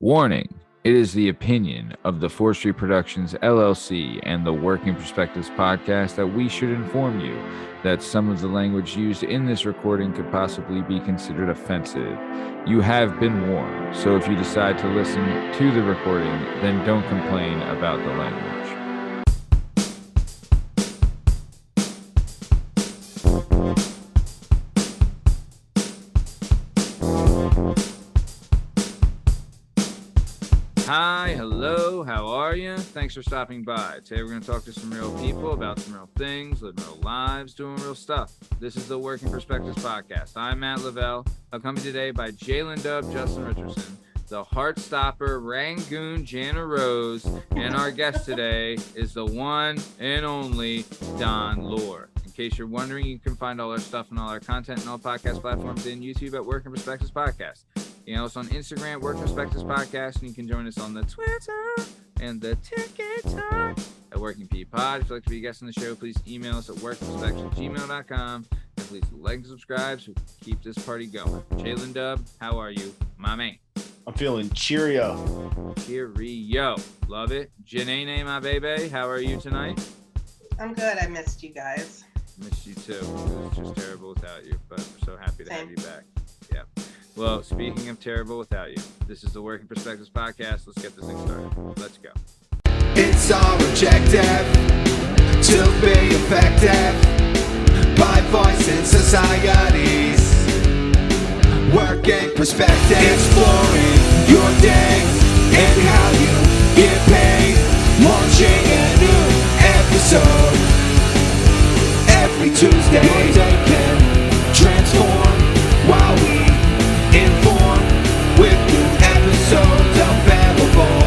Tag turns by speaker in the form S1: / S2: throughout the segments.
S1: Warning. It is the opinion of the Forestry Productions LLC and the Working Perspectives podcast that we should inform you that some of the language used in this recording could possibly be considered offensive. You have been warned, so if you decide to listen to the recording, then don't complain about the language. Hi, hello, how are you? Thanks for stopping by. Today we're going to talk to some real people about some real things, living real lives, doing real stuff. This is the Working Perspectives podcast. I'm Matt Lavelle, accompanied today by jdub, Justin Richardson, the Heartstopper, Rangoon, Jana Rose, and our guest today is the one and only Don Lore. In case you're wondering, you can find all our stuff and all our content and all podcast platforms in YouTube at Working Perspectives Podcast. You know, it's on Instagram, Work Perspectives Podcast, and you can join us on the Twitter and the TikTok at Working P Pod. If you'd like to be a guest on the show, please email us at workperspectives@gmail.com. And please like and subscribe so we can keep this party going. Jalen Dub, how are you, my man?
S2: I'm feeling cheerio.
S1: Cheerio. Love it. Janae, my baby, how are you tonight?
S3: I'm good. I missed you guys.
S1: Missed you too. It was just terrible without you, but we're so happy to have you back. Yeah. Well, speaking of terrible without you, this is the Working Perspectives podcast. Let's get this thing started. Let's go.
S4: It's our objective to be effective by voicing societies. Working perspective, exploring your day and how you get paid. Launching a new episode every Tuesday. Your day can transform while we inform with new episodes available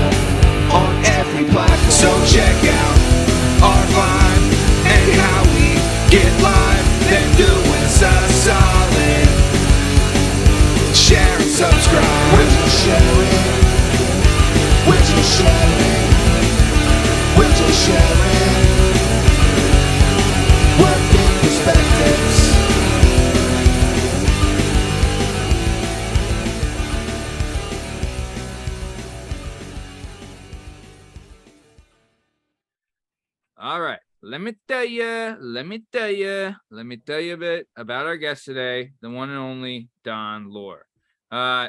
S4: on every platform. So check out our vibe and how we get live. Then do us a solid. Share and subscribe. We're just sharing. We're just sharing. We're just sharing. Working perspectives.
S1: All right. Let me tell you a bit about our guest today, the one and only Don Lore.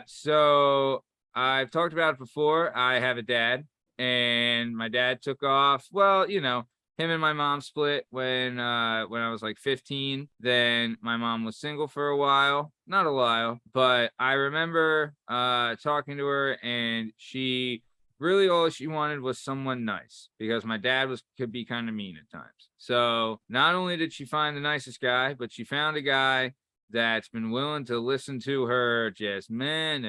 S1: So I've talked about it before. I have a dad, and my dad took off. Well, you know, him and my mom split when I was like 15. Then my mom was single for a while, not a while, but I remember talking to her, and she really all she wanted was someone nice, because my dad could be kind of mean at times. So not only did she find the nicest guy, but she found a guy that's been willing to listen to her just forever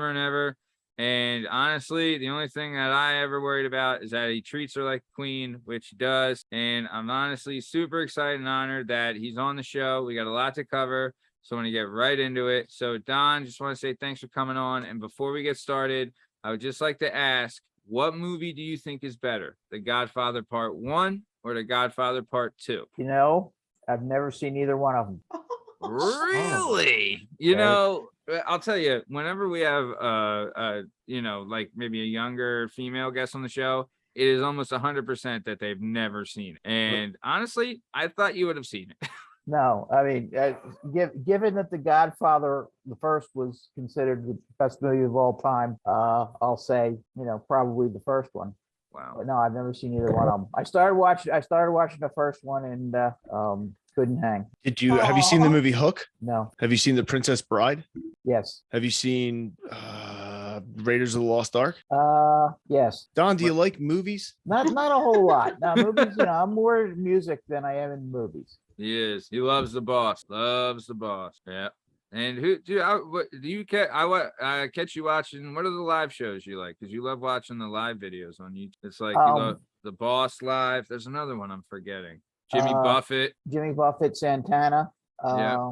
S1: and ever. And honestly, the only thing that I ever worried about is that he treats her like a queen, which he does. And I'm honestly super excited and honored that he's on the show. We got a lot to cover, so I want to get right into it. So Don, just want to say thanks for coming on. And before we get started, I would just like to ask, what movie do you think is better, The Godfather Part 1 or The Godfather Part 2?
S5: You know, I've never seen either one of them.
S1: Really? You know, I'll tell you, whenever we have, you know, like maybe a younger female guest on the show, it is almost 100% that they've never seen it. And honestly, I thought you would have seen it.
S5: No, I mean, given that The Godfather, the first, was considered the best movie of all time, I'll say, you know, probably the first one.
S1: Wow.
S5: But no, I've never seen either one of them. I started watching the first one and couldn't hang.
S2: Have you seen the movie Hook?
S5: No.
S2: Have you seen The Princess Bride?
S5: Yes.
S2: Have you seen Raiders of the Lost Ark?
S5: Yes.
S2: Don, do you like movies?
S5: Not a whole lot. Now, movies, you know, I'm more in music than I am in movies.
S1: He is. He loves the boss. Loves the boss. Yeah. And who do you catch you watching? What are the live shows you like? Because you love watching the live videos on YouTube. It's like you love the Boss Live. There's another one I'm forgetting. Jimmy Buffett,
S5: Santana.
S1: Yeah.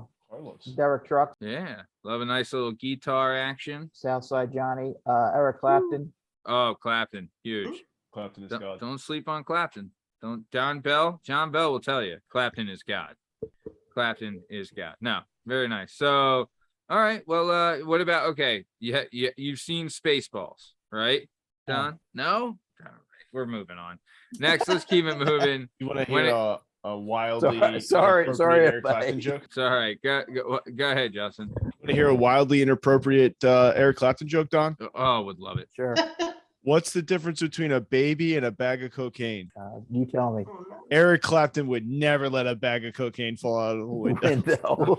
S5: Derek Truck.
S1: Yeah. Love a nice little guitar action.
S5: Southside Johnny. Eric Clapton.
S1: Oh, Clapton, huge.
S2: Clapton is God.
S1: Don't sleep on Clapton. John Bell will tell you, Clapton is God. Clapton is God. No, very nice. So All right. Well, what about you've seen Spaceballs, right? Don? No? All right, we're moving on. Next, let's keep it moving.
S2: You want to
S1: When
S2: hear a wildly
S5: Sorry
S2: inappropriate Eric
S5: if I-
S2: Clapton joke?
S1: It's all right. Go ahead, Justin.
S2: Want to hear a wildly inappropriate Eric Clapton joke, Don?
S1: Oh, would love it.
S5: Sure.
S2: What's the difference between a baby and a bag of cocaine?
S5: You tell me.
S3: Oh, no.
S2: Eric Clapton would never let a bag of cocaine fall out of the window.
S5: Window.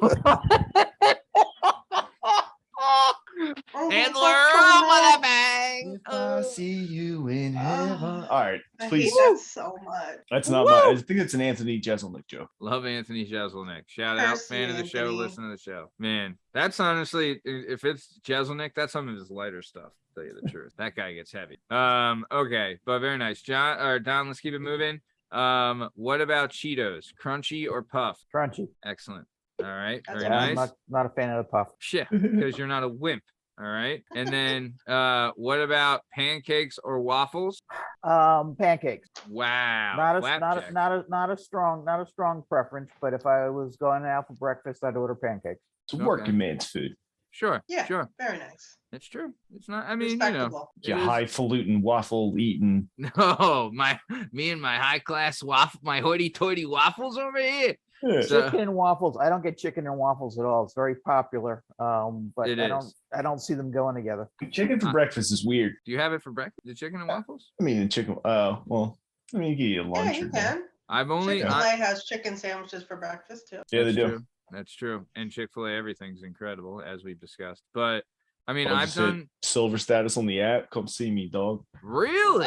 S3: Oh,
S1: And
S3: that's
S1: we're
S3: so
S1: off with a
S3: mad.
S1: bang.
S2: If I see you in heaven. All right,
S3: I
S2: please.
S3: hate that so much.
S2: That's not my. I think it's an Anthony Jeselnik joke.
S1: Love Anthony Jeselnik. Shout out,
S3: Curse
S1: fan
S3: you,
S1: of the show,
S3: Anthony.
S1: listen to the show. Man, that's honestly, if it's Jeselnik, that's some of his lighter stuff. To tell you the truth, that guy gets heavy. Okay, but very nice, John or Don. Let's keep it moving. What about Cheetos, crunchy or puff?
S5: Crunchy.
S1: Excellent. All right,
S3: That's
S1: very
S5: Yeah,
S1: nice.
S5: I'm not a fan of the puff.
S1: Shit, because you're not a wimp. All right, and then what about pancakes or waffles?
S5: Pancakes.
S1: Wow,
S5: Not a strong preference, but if I was going out for breakfast, I'd order pancakes.
S2: It's
S1: Okay.
S2: working man's food.
S1: Sure,
S3: Yeah,
S1: sure.
S3: very nice.
S1: It's true. It's not. I mean,
S3: Respectable.
S2: You
S1: it is-
S2: highfalutin waffle eating.
S1: No, me and my high class waffle, my hoity-toity waffles over here. So-
S5: Chicken and waffles. I don't get chicken and waffles at all. It's very popular. But
S1: It is.
S5: I don't see them going together.
S2: Chicken for breakfast is weird.
S1: Do you have it for breakfast? The chicken and waffles?
S2: I mean, chicken. Well, I mean, you get your
S3: Yeah,
S2: lunch.
S3: you
S2: or dinner.
S3: can.
S1: I've only.
S3: Chick-fil-A has chicken sandwiches for breakfast too.
S2: Yeah, they
S1: That's
S2: do.
S1: true. That's true. And Chick-fil-A, everything's incredible, as we've discussed. But I mean,
S2: I'll
S1: I've
S2: just hit
S1: done
S2: silver status on the app. Come see me, dog.
S1: really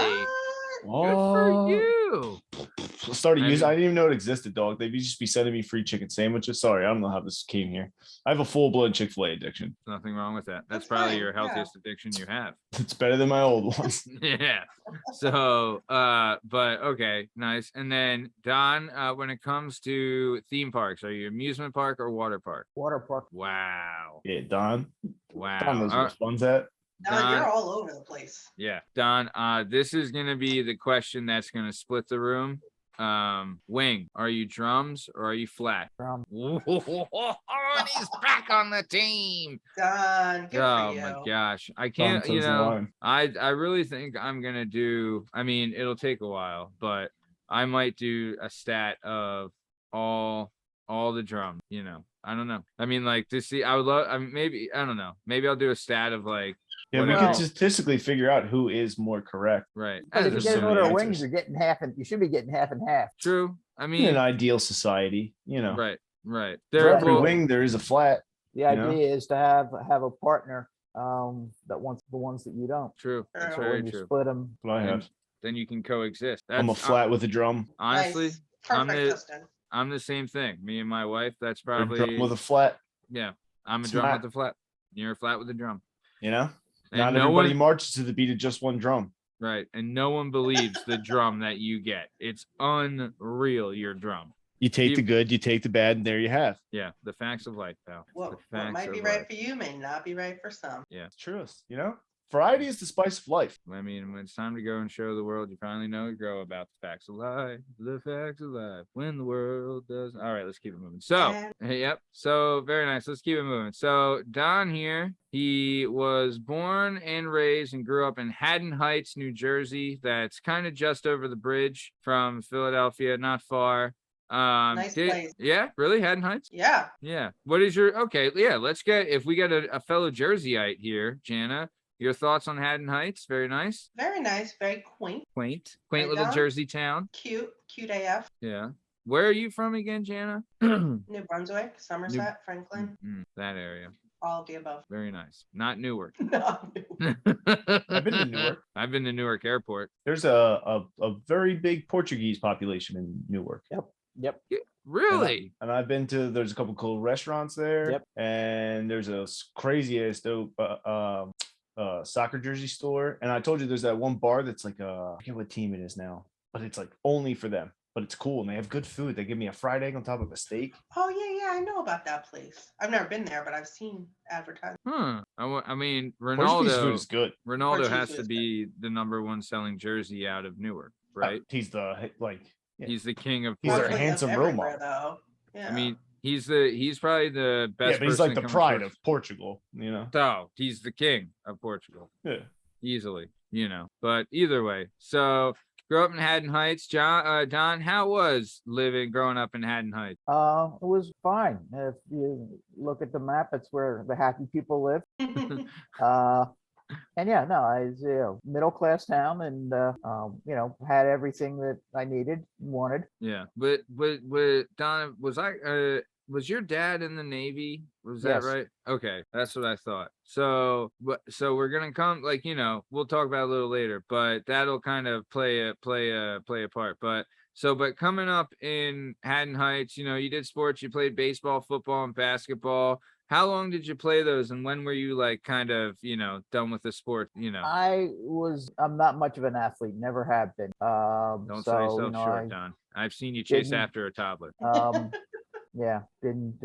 S3: What?
S1: good for you.
S2: I started
S1: I
S2: using.
S1: mean-
S2: I didn't even know it existed, dog. They'd just be sending me free chicken sandwiches. Sorry, I don't know how this came here. I have a full blood Chick-fil-A addiction.
S1: Nothing wrong with that. That's
S3: That's
S1: probably
S3: fine,
S1: your
S3: yeah.
S1: healthiest addiction you have.
S2: It's better than my old ones.
S1: Yeah. So, but okay, nice. And then Don, when it comes to theme parks, are you amusement park or water park?
S5: Water park.
S1: Wow.
S2: Yeah, Don.
S1: Wow.
S2: Don knows where his fun's at.
S3: No,
S1: Don-
S3: you're all over the place.
S1: Yeah, Don, this is gonna be the question that's gonna split the room. Wing, are you drums or are you flat?
S5: Drum.
S1: And he's back on the team.
S3: Done. Good
S1: Oh
S3: for you.
S1: my gosh. I
S2: Don
S1: can't,
S2: toes the line.
S1: I really think I'm gonna do, I mean, it'll take a while, but I might do a stat of all the drums, I don't know. I mean, like to see, I would love, I mean, maybe, I don't know. Maybe I'll do a stat of like,
S2: Yeah, we
S1: whatever.
S2: could statistically figure out who is more correct.
S1: right.
S5: But if you
S2: there's
S5: get
S2: so
S5: an
S2: many
S5: order of wings,
S2: answers.
S5: you're getting half, and you should be getting half and half.
S1: True. I
S2: In
S1: mean,
S2: an ideal society,
S1: right.
S2: For
S1: There,
S2: every
S1: well,
S2: wing, there is a flat.
S5: The
S2: You know?
S5: idea is to have a partner that wants the ones that you don't.
S1: true. That's
S3: So
S5: So
S1: very
S5: when you
S1: true.
S5: split them,
S2: What I
S1: And
S2: have.
S1: then you can coexist.
S2: I'm a
S1: That's-
S2: flat with a drum.
S1: honestly,
S3: Nice.
S1: I'm
S3: Perfect,
S1: the-
S3: Justin.
S1: I'm the same thing. Me and my wife, that's
S2: Or a drum
S1: probably,
S2: with a flat.
S1: yeah. I'm a
S2: It's
S1: drum
S2: not-
S1: with a flat. You're a flat with a drum.
S2: You know,
S1: And
S2: not
S1: no
S2: everybody
S1: one,
S2: marches to the beat of just one drum.
S1: right. And no one believes the drum that you get. It's unreal, your drum.
S2: You take
S1: You-
S2: the good, you take the bad, and there you have.
S1: Yeah. The facts of life, pal.
S3: What
S1: The facts
S3: might be
S1: of
S3: right
S1: life.
S3: for you may not be right for some.
S2: It's truest. You know, variety is the spice of life.
S1: I mean, when it's time to go and show the world, you finally know and grow about the facts of life. The facts of life. When the world does. All right, let's keep it moving. So,
S3: And-
S1: yep. So, very nice. Let's keep it moving. So, Don here, he was born and raised and grew up in Haddon Heights, New Jersey. That's kind of just over the bridge from Philadelphia, not far.
S3: Nice place.
S1: Yeah, really? Haddon Heights?
S3: Yeah.
S1: Yeah. What is your, okay, yeah, let's get, if we get a fellow Jerseyite here, Jana, your thoughts on Haddon Heights? Very nice.
S3: Very nice. Very quaint.
S1: Quaint
S3: Right,
S1: little
S3: Don?
S1: Jersey town.
S3: Cute. Cute AF.
S1: Yeah. Where are you from again, Jana?
S3: New Brunswick, Somerset, Franklin.
S1: That area.
S3: All of the above.
S1: Very nice. Not Newark.
S3: No.
S2: I've been to Newark.
S1: I've been to Newark Airport.
S2: There's a very big Portuguese population in Newark.
S5: yep.
S1: Really?
S2: And I've been to, there's a couple cool restaurants there.
S5: Yep.
S2: And there's a crazy ass dope soccer jersey store. And I told you there's that one bar that's like I forget what team it is now, but it's like only for them. But it's cool and they have good food. They give me a fried egg on top of a steak.
S3: Oh yeah, I know about that place. I've never been there, but I've seen advertising.
S1: I mean,
S2: Portuguese food
S1: Ronaldo.
S2: is good.
S1: Ronaldo
S3: Portuguese
S1: has
S3: food
S1: to
S3: is
S1: be the #1 selling jersey out of Newark, right?
S2: He's the like. Yeah.
S1: He's the king of.
S2: He's our
S3: Probably of
S2: handsome role
S3: everywhere,
S2: model.
S3: though. Yeah.
S1: I mean, He's probably the best.
S2: Yeah, but he's
S1: person
S2: like the
S1: to come
S2: pride
S1: first.
S2: of Portugal, you know.
S1: Oh, he's the king of Portugal.
S2: Yeah.
S1: Easily, But either way, so grew up in Haddon Heights. Don, how was growing up in Haddon Heights?
S5: It was fine. If you look at the map, it's where the happy people live. And yeah, no, I was, middle class town, and had everything that I needed, wanted.
S1: Yeah, but Don, was your dad in the Navy? Was that
S5: Yes.
S1: right? Okay, that's what I thought. So we're gonna come, we'll talk about it a little later, but that'll kind of play a part. But coming up in Haddon Heights, you did sports, you played baseball, football, and basketball. How long did you play those, and when were you done with the sport?
S5: I'm not much of an athlete, never have been.
S1: Don't sell yourself short, Don. I've seen you chase after a toddler.
S5: Yeah, didn't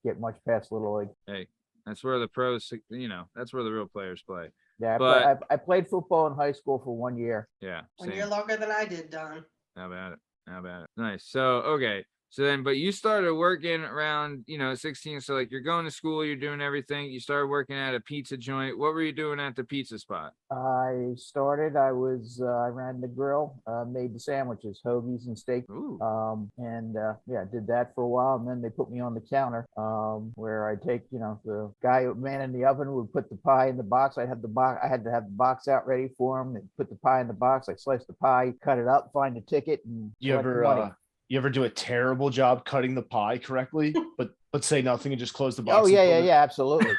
S5: get much past Little League.
S1: Hey, that's where the pros, that's where the real players play.
S5: Yeah,
S1: but
S5: I played football in high school for 1 year.
S1: Yeah,
S3: 1 year longer than I did, Don.
S1: How about it? Nice. So okay. So then, but you started working around, 16. So you're going to school, you're doing everything. You started working at a pizza joint. What were you doing at the pizza spot?
S5: I ran the grill, made the sandwiches, hoagies and steak.
S1: Ooh.
S5: Did that for a while. And then they put me on the counter, where I take, the man in the oven would put the pie in the box. I had to have the box out ready for him and put the pie in the box. I sliced the pie, cut it up, find the ticket, and
S2: You ever do a terrible job cutting the pie correctly, but say nothing and just close the box?
S5: Oh yeah, absolutely.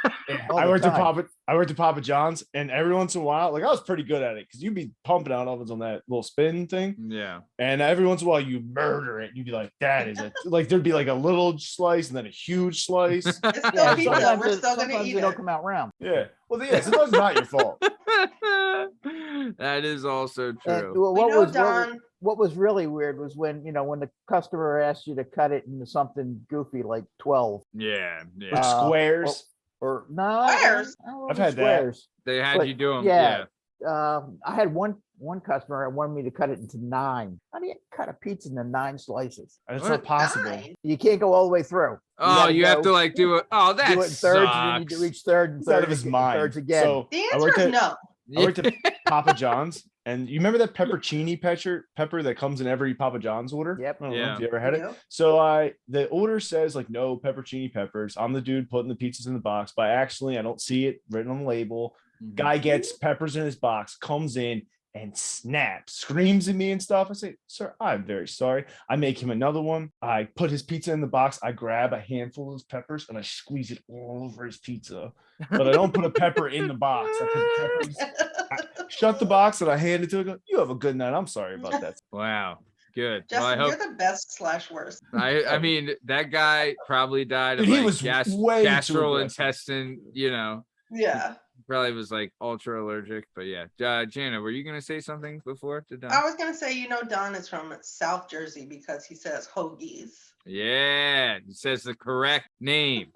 S2: I worked at Papa John's, and every once in a while, I was pretty good at it because you'd be pumping out ovens on that little spin thing.
S1: Yeah.
S2: And every once in a while, you murder it. You'd be like, "That is there'd be a little slice and then a huge slice."
S3: It's still pizza. We're still gonna eat
S5: they
S3: it.
S5: don't come out round.
S2: Yeah. Well, yes, it's not your fault.
S1: That is also true.
S5: And what was really weird was when the customer asked you to cut it into something goofy like 12.
S1: Yeah.
S2: Or squares.
S5: Or no,
S3: Squares.
S2: I've had
S5: squares.
S1: That. They had you do them.
S5: Yeah. I had one customer that wanted me to cut it into 9. How do you cut a pizza into 9 slices?
S2: That's not possible.
S3: 9.
S5: You can't go all the way through.
S1: You have to do it. Oh, that
S5: do it in thirds,
S1: sucks.
S5: and then you do each third and
S2: It's out
S5: third
S2: of his
S5: and
S2: mind.
S5: thirds again.
S2: So
S3: The answer is no.
S2: I worked at Papa John's, and you remember that peppercini pepper that comes in every Papa John's order?
S5: Yep.
S2: I don't know
S1: Yeah.
S2: if you ever had it.
S3: Yep.
S2: So the order says no peppercini peppers. I'm the dude putting the pizzas in the box. By accidentally, I don't see it written on the label. Guy gets peppers in his box, comes in and snaps, screams at me and stuff. I say, "Sir, I'm very sorry." I make him another one. I put his pizza in the box. I grab a handful of his peppers and I squeeze it all over his pizza. But I don't put a pepper in the box. I put the peppers. I shut the box and I hand it to him. I go, "You have a good night. I'm sorry about that."
S1: Wow. Good.
S3: Justin,
S1: Well,
S3: you're the best / worst.
S1: I mean, that guy probably died of
S2: Dude, he was way too
S1: gastrointestinal,
S3: Yeah.
S1: probably was ultra allergic, but yeah. Jana, were you going to say something before to Don?
S3: I was gonna say, Don is from South Jersey because he says hoagies.
S1: Yeah, he says the correct name.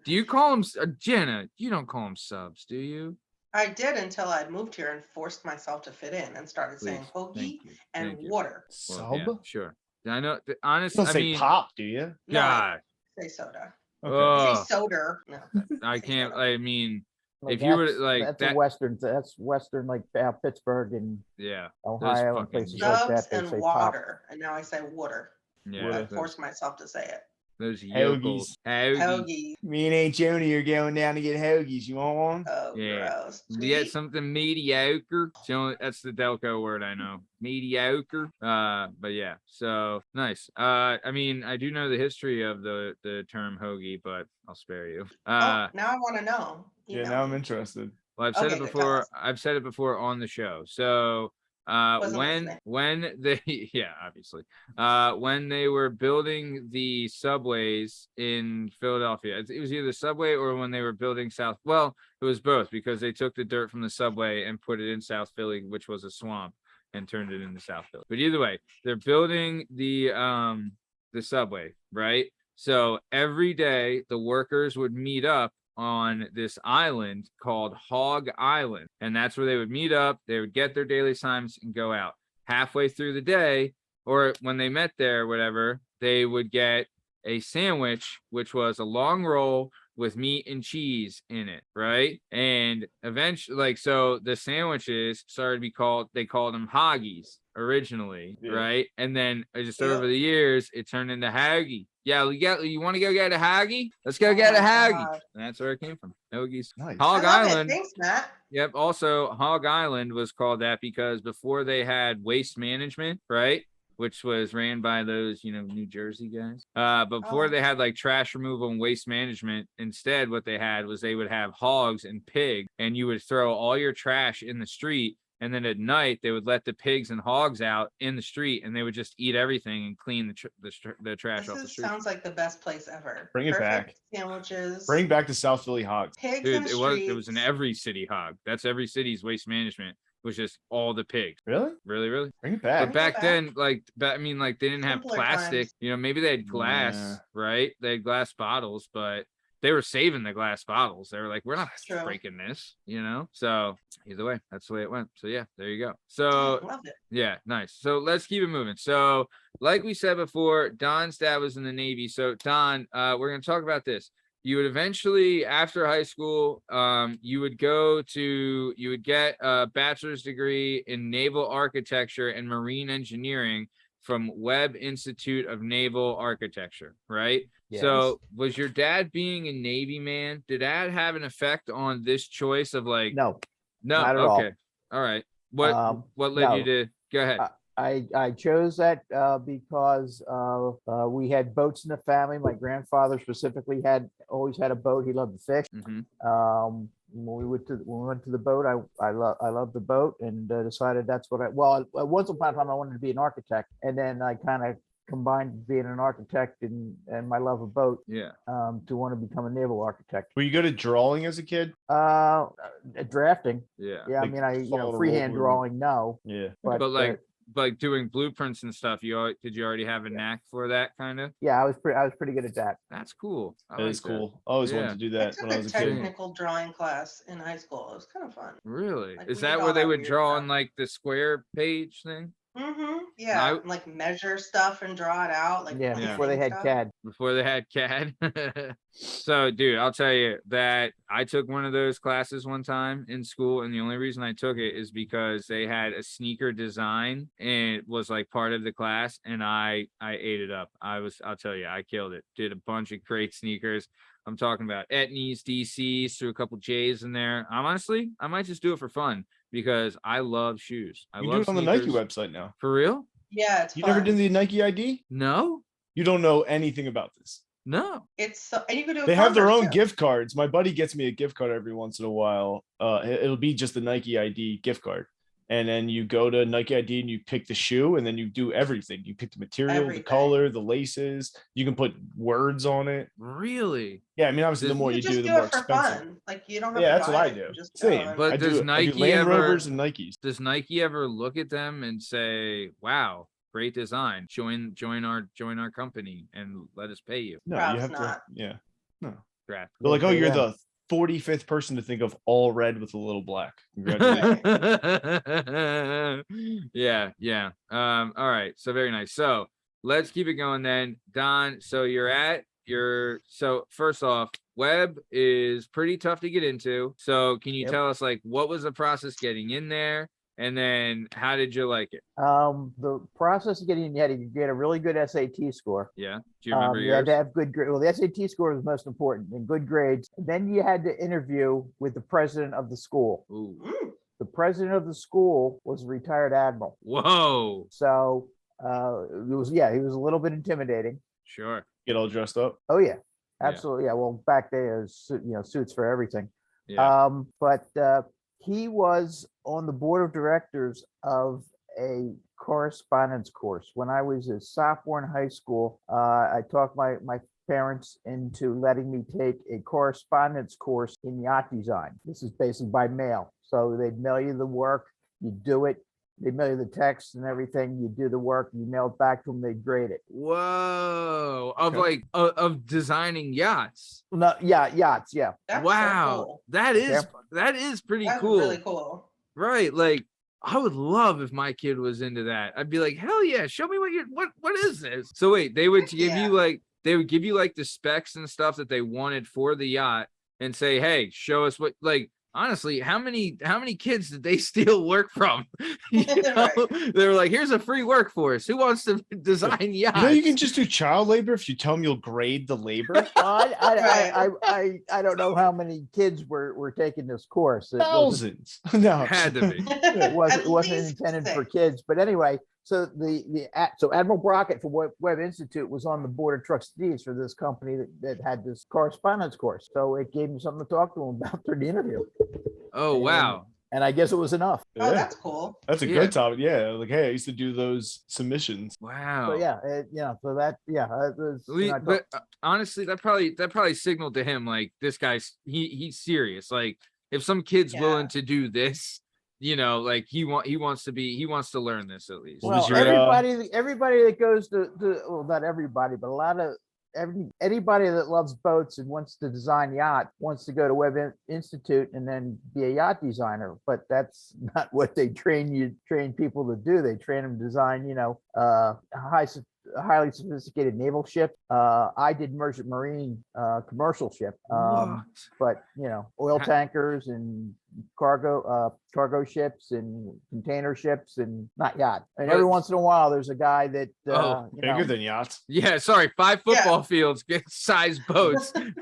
S1: Do you call him, Jana, you don't call him subs, do you?
S3: I did until I moved here and forced myself to fit in and started
S1: Please.
S3: saying hoagie and
S1: Thank you.
S3: water.
S1: Well, yeah, sure. I know,
S2: You
S1: honestly,
S2: don't say pop, do you?
S3: No,
S1: God.
S3: say soda.
S2: Okay.
S3: Say soda. No,
S1: I
S3: say
S1: can't,
S3: soda.
S1: I mean, if you were
S5: that's
S1: that,
S5: a Western. That's Western, like Pittsburgh and
S1: yeah,
S5: Ohio and
S1: fucking
S5: places like
S3: Nubs
S5: that. They
S3: and
S5: say pop.
S3: water, and now I say water.
S1: yeah,
S3: I
S1: those,
S3: forced myself to say it.
S1: yokels. Hoagies.
S3: Hoagie.
S2: Me and Aunt Joni are going down to get hoagies. You want one?
S3: Oh,
S1: Yeah.
S3: gross.
S1: You get
S3: Sweet.
S1: something mediocre. That's the Delco word I know. Mediocre. But yeah, so nice. I mean, I do know the history of the term hoagie, but I'll spare you.
S3: Now I want to know.
S2: Yeah, now I'm interested.
S1: Well, I've said
S3: Okay,
S1: it
S3: good,
S1: before.
S3: tell us.
S1: I've said it before on the show. So
S3: Wasn't
S1: when they obviously when they were building the subways in Philadelphia, it was either subway or when they were building South. Well, it was both because they took the dirt from the subway and put it in South Philly, which was a swamp, and turned it into South Philly. But either way, they're building the subway, right? So every day the workers would meet up on this island called Hog Island, and that's where they would meet up. They would get their daily assignments and go out. Halfway through the day, or when they met there, whatever, they would get a sandwich, which was a long roll with meat and cheese in it, right? And eventually, like, so the sandwiches started to be called, they called them hoggies originally,
S2: Yeah.
S1: right? And then just
S3: Yep.
S1: over the years, it turned into haggy. Yeah, you want to go get a haggy? Let's go
S3: Oh
S1: get a
S3: my
S1: haggy.
S3: God.
S1: And that's where it came from. Hoagies.
S2: Nice.
S3: I
S1: Hog
S3: love
S1: Island.
S3: it. Thanks, Matt.
S1: Yep. Also, Hog Island was called that because before they had waste management, right? Which was ran by those, New Jersey guys. But before
S3: Oh.
S1: they had like trash removal and waste management, instead what they had was they would have hogs and pigs, and you would throw all your trash in the street. And then at night they would let the pigs and hogs out in the street, and they would just eat everything and clean the trash off the street.
S3: Sounds like the best place ever.
S2: Bring it back.
S3: Perfect sandwiches.
S2: Bring back the South Philly Hogs.
S3: pigs
S1: Dude,
S3: in the
S1: it was in
S3: streets.
S1: every city hog. That's every city's waste management, was just all the pigs.
S2: Really?
S1: Really.
S2: Bring it
S1: But
S2: back.
S3: Bring it
S1: back
S3: back.
S1: then, like, I mean, like, they didn't have
S3: Simpler
S1: plastic.
S3: times.
S1: Maybe they had glass,
S2: Yeah.
S1: right? They had glass bottles, but they were saving the glass bottles. They were like, we're not
S3: True.
S1: breaking this, So either way, that's the way it went. So yeah, there you go.
S3: I
S1: So
S3: love it.
S1: yeah, nice. So let's keep it moving. So like we said before, Don's dad was in the Navy. So Don, we're gonna talk about this. You would eventually, after high school, you would get a bachelor's degree in naval architecture and marine engineering from Webb Institute of Naval Architecture, right?
S5: Yes.
S1: So was your dad being a Navy man? Did that have an effect on this choice of like,
S5: No,
S1: no,
S5: not at all.
S1: okay. All right. What led
S5: no.
S1: you to go ahead?
S5: I chose that because we had boats in the family. My grandfather specifically always had a boat. He loved to fish.
S1: Mhm.
S5: When we went to the boat, I loved the boat and decided that's what once upon a time I wanted to be an architect, and then I kind of combined being an architect and my love of boat
S1: Yeah.
S5: to want to become a naval architect.
S2: Were you good at drawing as a kid?
S5: Drafting,
S1: Yeah.
S5: yeah.
S2: Like,
S5: I mean,
S2: follow the
S5: freehand
S2: rule.
S5: drawing, no,
S2: Yeah.
S5: but
S1: Like doing blueprints and stuff, did you already have a knack for that kind of?
S5: yeah, I was pretty good at that.
S1: That's cool. I
S2: That
S1: like
S2: is cool. I always
S1: Yeah.
S2: wanted to do
S3: I
S2: that
S3: took
S2: when I
S3: a
S2: was a kid.
S3: technical drawing class in high school. It was kind of fun.
S1: Really?
S3: Like,
S1: Is
S3: we
S1: that
S3: did
S1: where
S3: all
S1: they
S3: that
S1: would
S3: weird
S1: draw
S3: stuff.
S1: on like the square page thing
S3: Yeah,
S1: I-
S3: and, like measure stuff and draw it out. Like
S5: Yeah,
S1: Yeah.
S5: before they had
S3: stuff.
S5: CAD.
S1: before they had CAD? So, dude, I'll tell you that I took one of those classes one time in school, and the only reason I took it is because they had a sneaker design and it was like part of the class, and I ate it up. I'll tell you, I killed it. Did a bunch of great sneakers. I'm talking about Etnies, DCs, threw a couple J's in there. I might just do it for fun because I love shoes. I
S2: You
S1: love
S2: do it on the Nike
S1: sneakers.
S2: website now.
S1: For real?
S3: Yeah, it's
S2: You
S3: fun.
S2: never did the Nike ID?
S1: No,
S2: You don't know anything about this.
S1: no.
S3: It's so, and you can do.
S2: They have their
S3: Converse,
S2: own
S3: too.
S2: gift cards. My buddy gets me a gift card every once in a while. It'll be just the Nike ID gift card. And then you go to Nike ID and you pick the shoe, and then you do everything. You pick the material,
S3: Everything.
S2: the color, the laces. You can put words on it.
S1: Really?
S2: Yeah, I mean, obviously, the
S1: Does-
S2: more
S3: You
S2: you
S3: just
S2: do,
S3: do
S2: the more
S3: it for
S2: expensive.
S3: fun. Like you don't have
S2: Yeah,
S3: to
S2: that's
S3: buy
S2: what I
S3: it,
S2: do.
S3: you just go
S2: Same.
S3: and-
S1: But
S2: I
S1: does
S2: do
S1: Nike
S2: Land
S1: ever-
S2: Rovers and Nikes.
S1: Does Nike ever look at them and say, "Wow, great design. Join our company and let us pay you."
S2: No,
S3: Perhaps
S2: you have
S3: not.
S2: to. Yeah. No.
S1: Draft.
S2: They're like, oh,
S5: Yeah.
S2: you're the 45th person to think of all red with a little black. Congratulations.
S1: Yeah. All right. So very nice. So let's keep it going then. Don, so so first off, web is pretty tough to get into. So can you
S5: Yep.
S1: tell us like what was the process getting in there? And then how did you like it?
S5: The process of getting in, you had to get a really good SAT score.
S1: Yeah. Do you remember
S5: You had
S1: yours?
S5: to have good grades. Well, the SAT score was most important and good grades. Then you had to interview with the president of the school.
S1: Ooh.
S3: Mm,
S5: The president of the school was a retired admiral.
S1: Whoa.
S5: So he was a little bit intimidating.
S1: Sure.
S2: Get all dressed up.
S5: Oh yeah,
S1: Yeah.
S5: absolutely. Yeah. Well, back there, suits for everything.
S1: Yeah.
S5: But he was on the board of directors of a correspondence course. When I was a sophomore in high school, I talked my parents into letting me take a correspondence course in yacht design. This is basically by mail. So they'd mail you the work, you do it, they mail you the text and everything, you do the work, you mail it back to them, they grade it.
S1: Whoa. Of
S2: Okay.
S1: like of designing yachts.
S5: No, yeah, yachts, yeah.
S3: that's so
S1: Wow.
S3: cool.
S1: That is
S5: Yeah.
S1: pretty
S3: That's
S1: cool.
S3: really cool.
S1: Right. Like I would love if my kid was into that. I'd be like, hell yeah, show me what is this? So wait, they would
S3: Heck
S1: give
S3: yeah.
S1: you like they would give you like the specs and stuff that they wanted for the yacht and say, hey, show us what, like, honestly, how many kids did they steal work from? You know? They were like, here's a free workforce. Who wants to design yachts?
S2: You know, you can just do child labor if you tell them you'll grade the labor.
S5: Well, I don't know how many kids were taking this course.
S2: Thousands. No,
S1: Had to be.
S5: It wasn't
S3: least
S5: intended for
S3: 6.
S5: kids, but anyway. So so Admiral Brockett from Webb Institute was on the board of trustees for this company that had this correspondence course. So it gave me something to talk to him about for the interview.
S1: Oh, wow.
S5: And I guess it was enough.
S3: Oh, that's cool.
S2: That's a
S1: Yeah.
S2: good topic. Yeah, like, hey, I used to do those submissions.
S1: Wow.
S5: So yeah, so that it was,
S1: But honestly, that probably signaled to him like this guy's he's serious. Like if some kid's
S3: Yeah.
S1: willing to do this, you know, like he wants to learn this at least.
S2: What was
S5: well,
S2: your,
S5: everybody that goes to well, not everybody, but a lot of anybody that loves boats and wants to design yacht wants to go to Webb Institute and then be a yacht designer. But that's not what they train people to do. They train them to design, highly sophisticated naval ship. I did merchant marine commercial ship,
S1: What?
S5: but oil tankers and cargo ships and container ships and not yacht. And every
S1: But-
S5: once in a while, there's a guy that
S2: bigger than yachts?
S1: Yeah, sorry, 5 football fields get size boats.
S5: and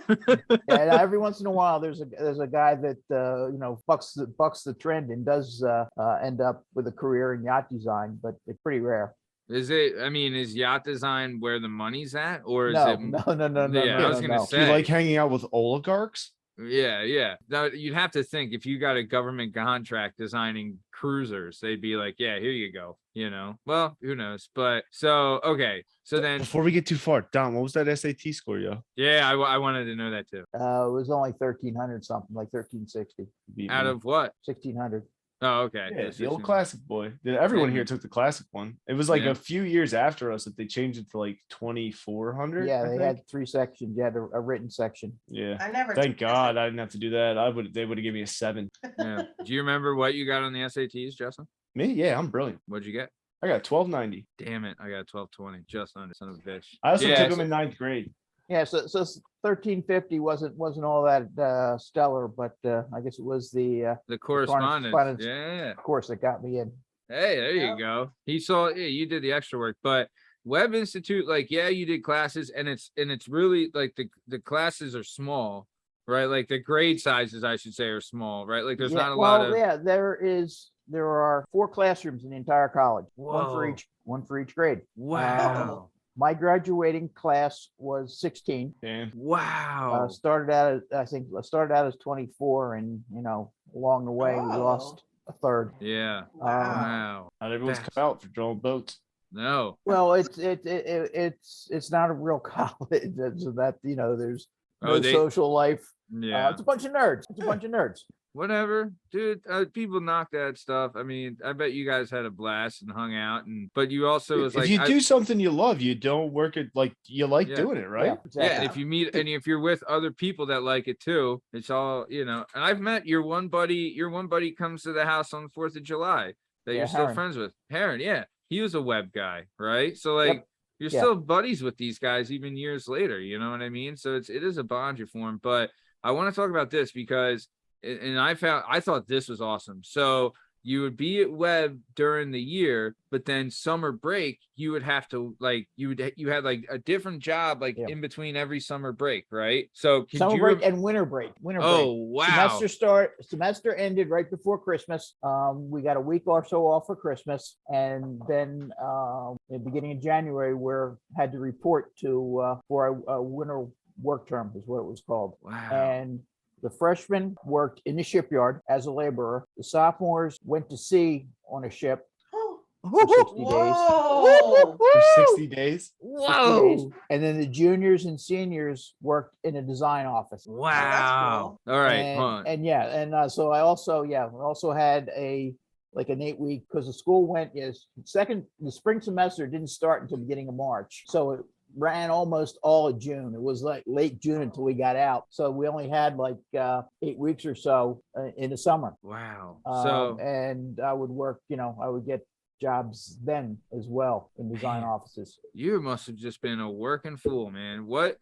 S5: every once in a while, there's a guy that bucks the trend and does end up with a career in yacht design, but it's pretty rare.
S1: Is yacht design where the money's at, or is
S5: No,
S1: it?
S5: no.
S1: Yeah, I was gonna
S5: no.
S1: say.
S2: Do you like hanging out with oligarchs?
S1: Yeah. Now you'd have to think if you got a government contract designing cruisers, they'd be like, yeah, here you go. Well, who knows? But so okay, so then
S2: Before we get too far, Don, what was that SAT score, yo?
S1: yeah, I wanted to know that too.
S5: It was only 1,300 something, like 1,360,
S2: Beat
S1: Out
S2: me.
S1: of what?
S5: 1,600.
S1: Oh, okay.
S2: Yeah,
S1: That's
S2: the old
S1: just-
S2: classic boy. Everyone
S1: Yeah.
S2: here took the classic one. It was like
S1: Yeah.
S2: a few years after us that they changed it to like 2,400.
S5: Yeah,
S2: I
S5: they
S2: think.
S5: had 3 sections. You had a written section.
S2: Yeah.
S3: I never.
S2: Thank
S3: took that.
S2: God I didn't have to do that. They would have given me a 7.
S1: Yeah. Do you remember what you got on the SATs, Justin?
S2: Me? Yeah, I'm brilliant.
S1: What'd you get?
S2: I got 1290.
S1: Damn it, I got 1220, just under, son of a bitch.
S2: I also
S1: Yeah,
S2: took them
S1: so-
S2: in 9th grade.
S5: Yeah, so 1,350 wasn't all that stellar, but I guess it was the
S1: The correspondence.
S5: correspondence.
S1: Yeah.
S5: course that got me in.
S1: Hey, there you
S3: Yep.
S1: go. You did the extra work, but Webb Institute, like, yeah, you did classes, and it's really like the classes are small, right? Like the grade sizes, I should say, are small, right? Like there's not a lot of.
S5: Yeah, there are 4 classrooms in the entire college, one
S1: Whoa.
S5: for each grade.
S1: Wow.
S5: My graduating class was 16.
S2: Damn.
S1: Wow.
S5: Started out as 24, and along the way we
S3: Oh.
S5: lost a third.
S1: Yeah.
S3: Wow.
S1: Wow.
S2: Not everyone's
S1: That's-
S2: cut out for drawing boats.
S1: No.
S5: Well, it's not a real college. So that there's no
S1: Oh, they.
S5: social life.
S1: Yeah.
S5: It's a bunch of nerds.
S1: Whatever, dude. People knock that stuff. I mean, I bet you guys had a blast and hung out, but you also was
S2: If
S1: like,
S2: you do something you love, you don't work it like you like
S1: Yeah.
S2: doing it, right?
S5: Yeah, exactly.
S1: yeah. If you meet and if you're with other people that like it too, it's all And I've met your one buddy. Your one buddy comes to the house on the 4th of July that
S5: Yeah,
S1: you're still
S5: Heron.
S1: friends with. Heron, yeah, he was a web guy, right? So like. You're
S5: Yeah.
S1: still buddies with these guys even years later, you know what I mean? So it is a bond you form. But I want to talk about this because I thought this was awesome. So you would be at Webb during the year, but then summer break, you would have to you had like a different job
S5: Yeah.
S1: in between every summer break, right? So could
S5: Summer
S1: you
S5: break and winter break.
S1: oh wow.
S5: Semester ended right before Christmas. We got a week or so off for Christmas, and then in the beginning of January, had to report to for a winter work term is what it was called.
S1: Wow.
S5: And the freshmen worked in the shipyard as a laborer. The sophomores went to sea on a ship for 60 days.
S3: Whoa.
S2: For 60 days.
S5: 60
S1: Whoa.
S5: days. And then the juniors and seniors worked in a design office.
S1: Wow. All right.
S5: and,
S1: Hold on.
S5: and so I also had an 8-week because the school went the spring semester didn't start until the beginning of March, so it ran almost all of June. It was like late June until we got out, so we only had 8 weeks or so in the summer.
S1: Wow.
S5: And I would work, I would get jobs then as well in design
S1: Man.
S5: offices.
S1: You must have just been a working fool, man. What?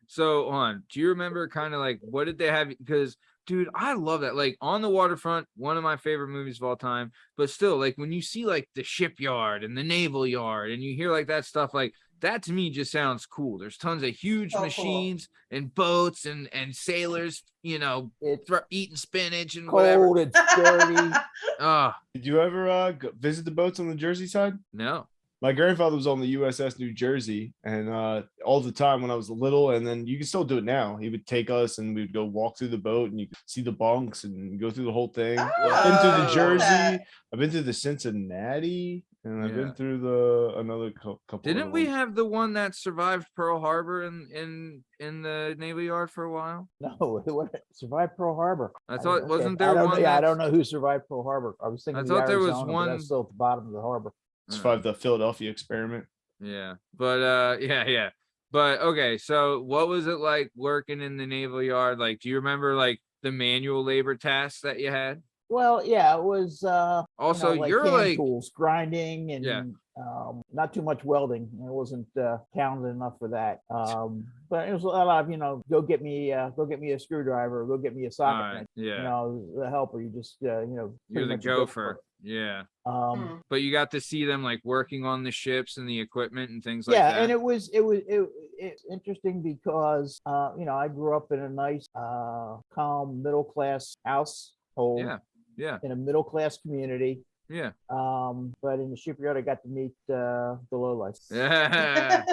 S1: So on, do you remember kind of like what did they have? Because dude, I love that. Like On the Waterfront, one of my favorite movies of all time. But still, like when you see like the shipyard and the naval yard and you hear like that stuff, like that to me just sounds cool. There's tons of huge
S3: So cool.
S1: machines and boats and sailors,
S5: It's
S1: eating spinach and whatever.
S5: cold, it's dirty.
S2: Did you ever visit the boats on the Jersey side?
S1: No.
S2: My grandfather was on the USS New Jersey, and all the time when I was little, and then you can still do it now. He would take us, and we'd go walk through the boat, and you could see the bunks and go through the whole thing. I've been through the
S3: Oh,
S2: Jersey, I've been through the Cincinnati, and I've
S1: Yeah.
S2: been through the another couple.
S1: Didn't
S2: other
S1: we
S2: ones.
S1: have the one that survived Pearl Harbor in the Naval Yard for a while?
S5: No, it survived Pearl Harbor.
S1: I thought
S5: don't-
S1: wasn't
S5: I
S1: there
S5: don't
S1: one?
S5: know, yeah, I
S1: that's-
S5: don't know who survived Pearl Harbor. I was thinking
S1: I
S5: the
S1: thought there was
S5: Arizona, but
S1: one-
S5: that's still at the bottom of the harbor.
S2: Survived the Philadelphia experiment.
S1: Yeah, but yeah. But okay, so what was it like working in the Naval Yard? Like, do you remember like the manual labor tasks that you had?
S5: Well, yeah, it was
S1: Also,
S5: like
S1: you're
S5: hand
S1: like,
S5: tools, grinding, and
S1: Yeah.
S5: not too much welding. It wasn't talented enough for that. But it was a lot of go get me a screwdriver, or go get me a socket
S1: all right,
S5: wrench.
S1: yeah,
S5: The helper. You just
S1: you're
S5: pretty
S1: the
S5: much a go for
S1: gopher.
S5: it.
S1: Yeah,
S3: Hmm.
S1: but you got to see them like working on the ships and the equipment and things like
S5: Yeah,
S1: that.
S5: and it's interesting because I grew up in a nice calm middle class household
S1: Yeah,
S5: in a middle class community.
S1: yeah.
S5: But in the shipyard I got to meet the lowlights.
S1: Yeah.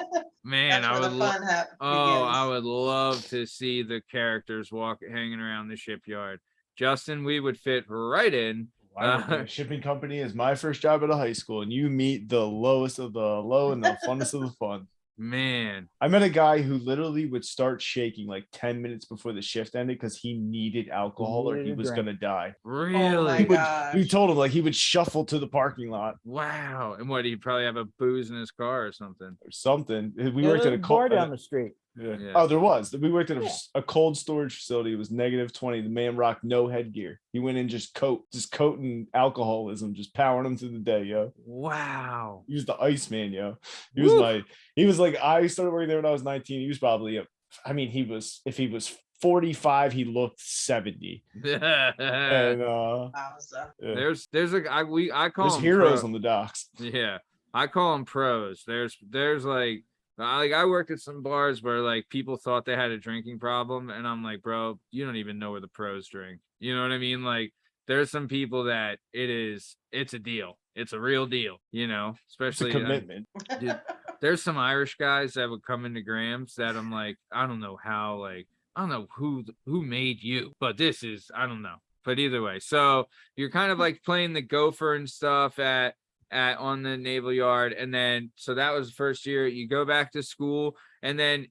S1: Man,
S3: That's
S1: I
S3: where
S1: would
S3: the fun
S1: I
S3: begins.
S1: would love to see the characters hanging around the shipyard. Justin, we would fit right in.
S2: I worked in a shipping company as my first job out of high school, and you meet the lowest of the low and the funnest of the fun.
S1: Man,
S2: I met a guy who literally would start shaking like 10 minutes before the shift ended because he needed alcohol or
S5: needed
S2: he
S5: a
S2: was
S5: drink.
S2: gonna die.
S1: really?
S2: He
S3: gosh.
S2: told him like he would shuffle to the parking lot
S1: Wow. And what, he'd probably have a booze in his car or something.
S2: or something. We
S5: Yeah,
S2: worked at
S5: there's
S2: a
S5: bar
S2: cold.
S5: down the street.
S2: Yeah.
S1: Yeah.
S2: Oh, there was. We worked at
S5: Yeah.
S2: a cold storage facility. It was -20. The man rocked no headgear. He went in just coating alcoholism, just powering him through the day, yo.
S1: Wow.
S2: He was the Iceman, yo.
S1: Woo.
S2: He was like, I started working there when I was 19. He was probably, if he was 45, he looked 70. And
S3: Wowza.
S2: yeah.
S1: there's a I call
S2: There's
S1: them
S2: heroes
S1: pro-
S2: on the docks.
S1: Yeah, I call them pros. There's like I worked at some bars where like people thought they had a drinking problem, and I'm like, bro, you don't even know where the pros drink. You know what I mean? Like, there's some people that it's a deal. It's a real deal.
S2: It's a
S1: Especially
S2: commitment.
S1: dude, there's some Irish guys that would come into Grams that I'm like, I don't know how, like, I don't know who made you, but this is, I don't know. But either way, so you're kind of like playing the gopher and stuff on the Naval Yard, and then so that was the first year. You go back to school, and then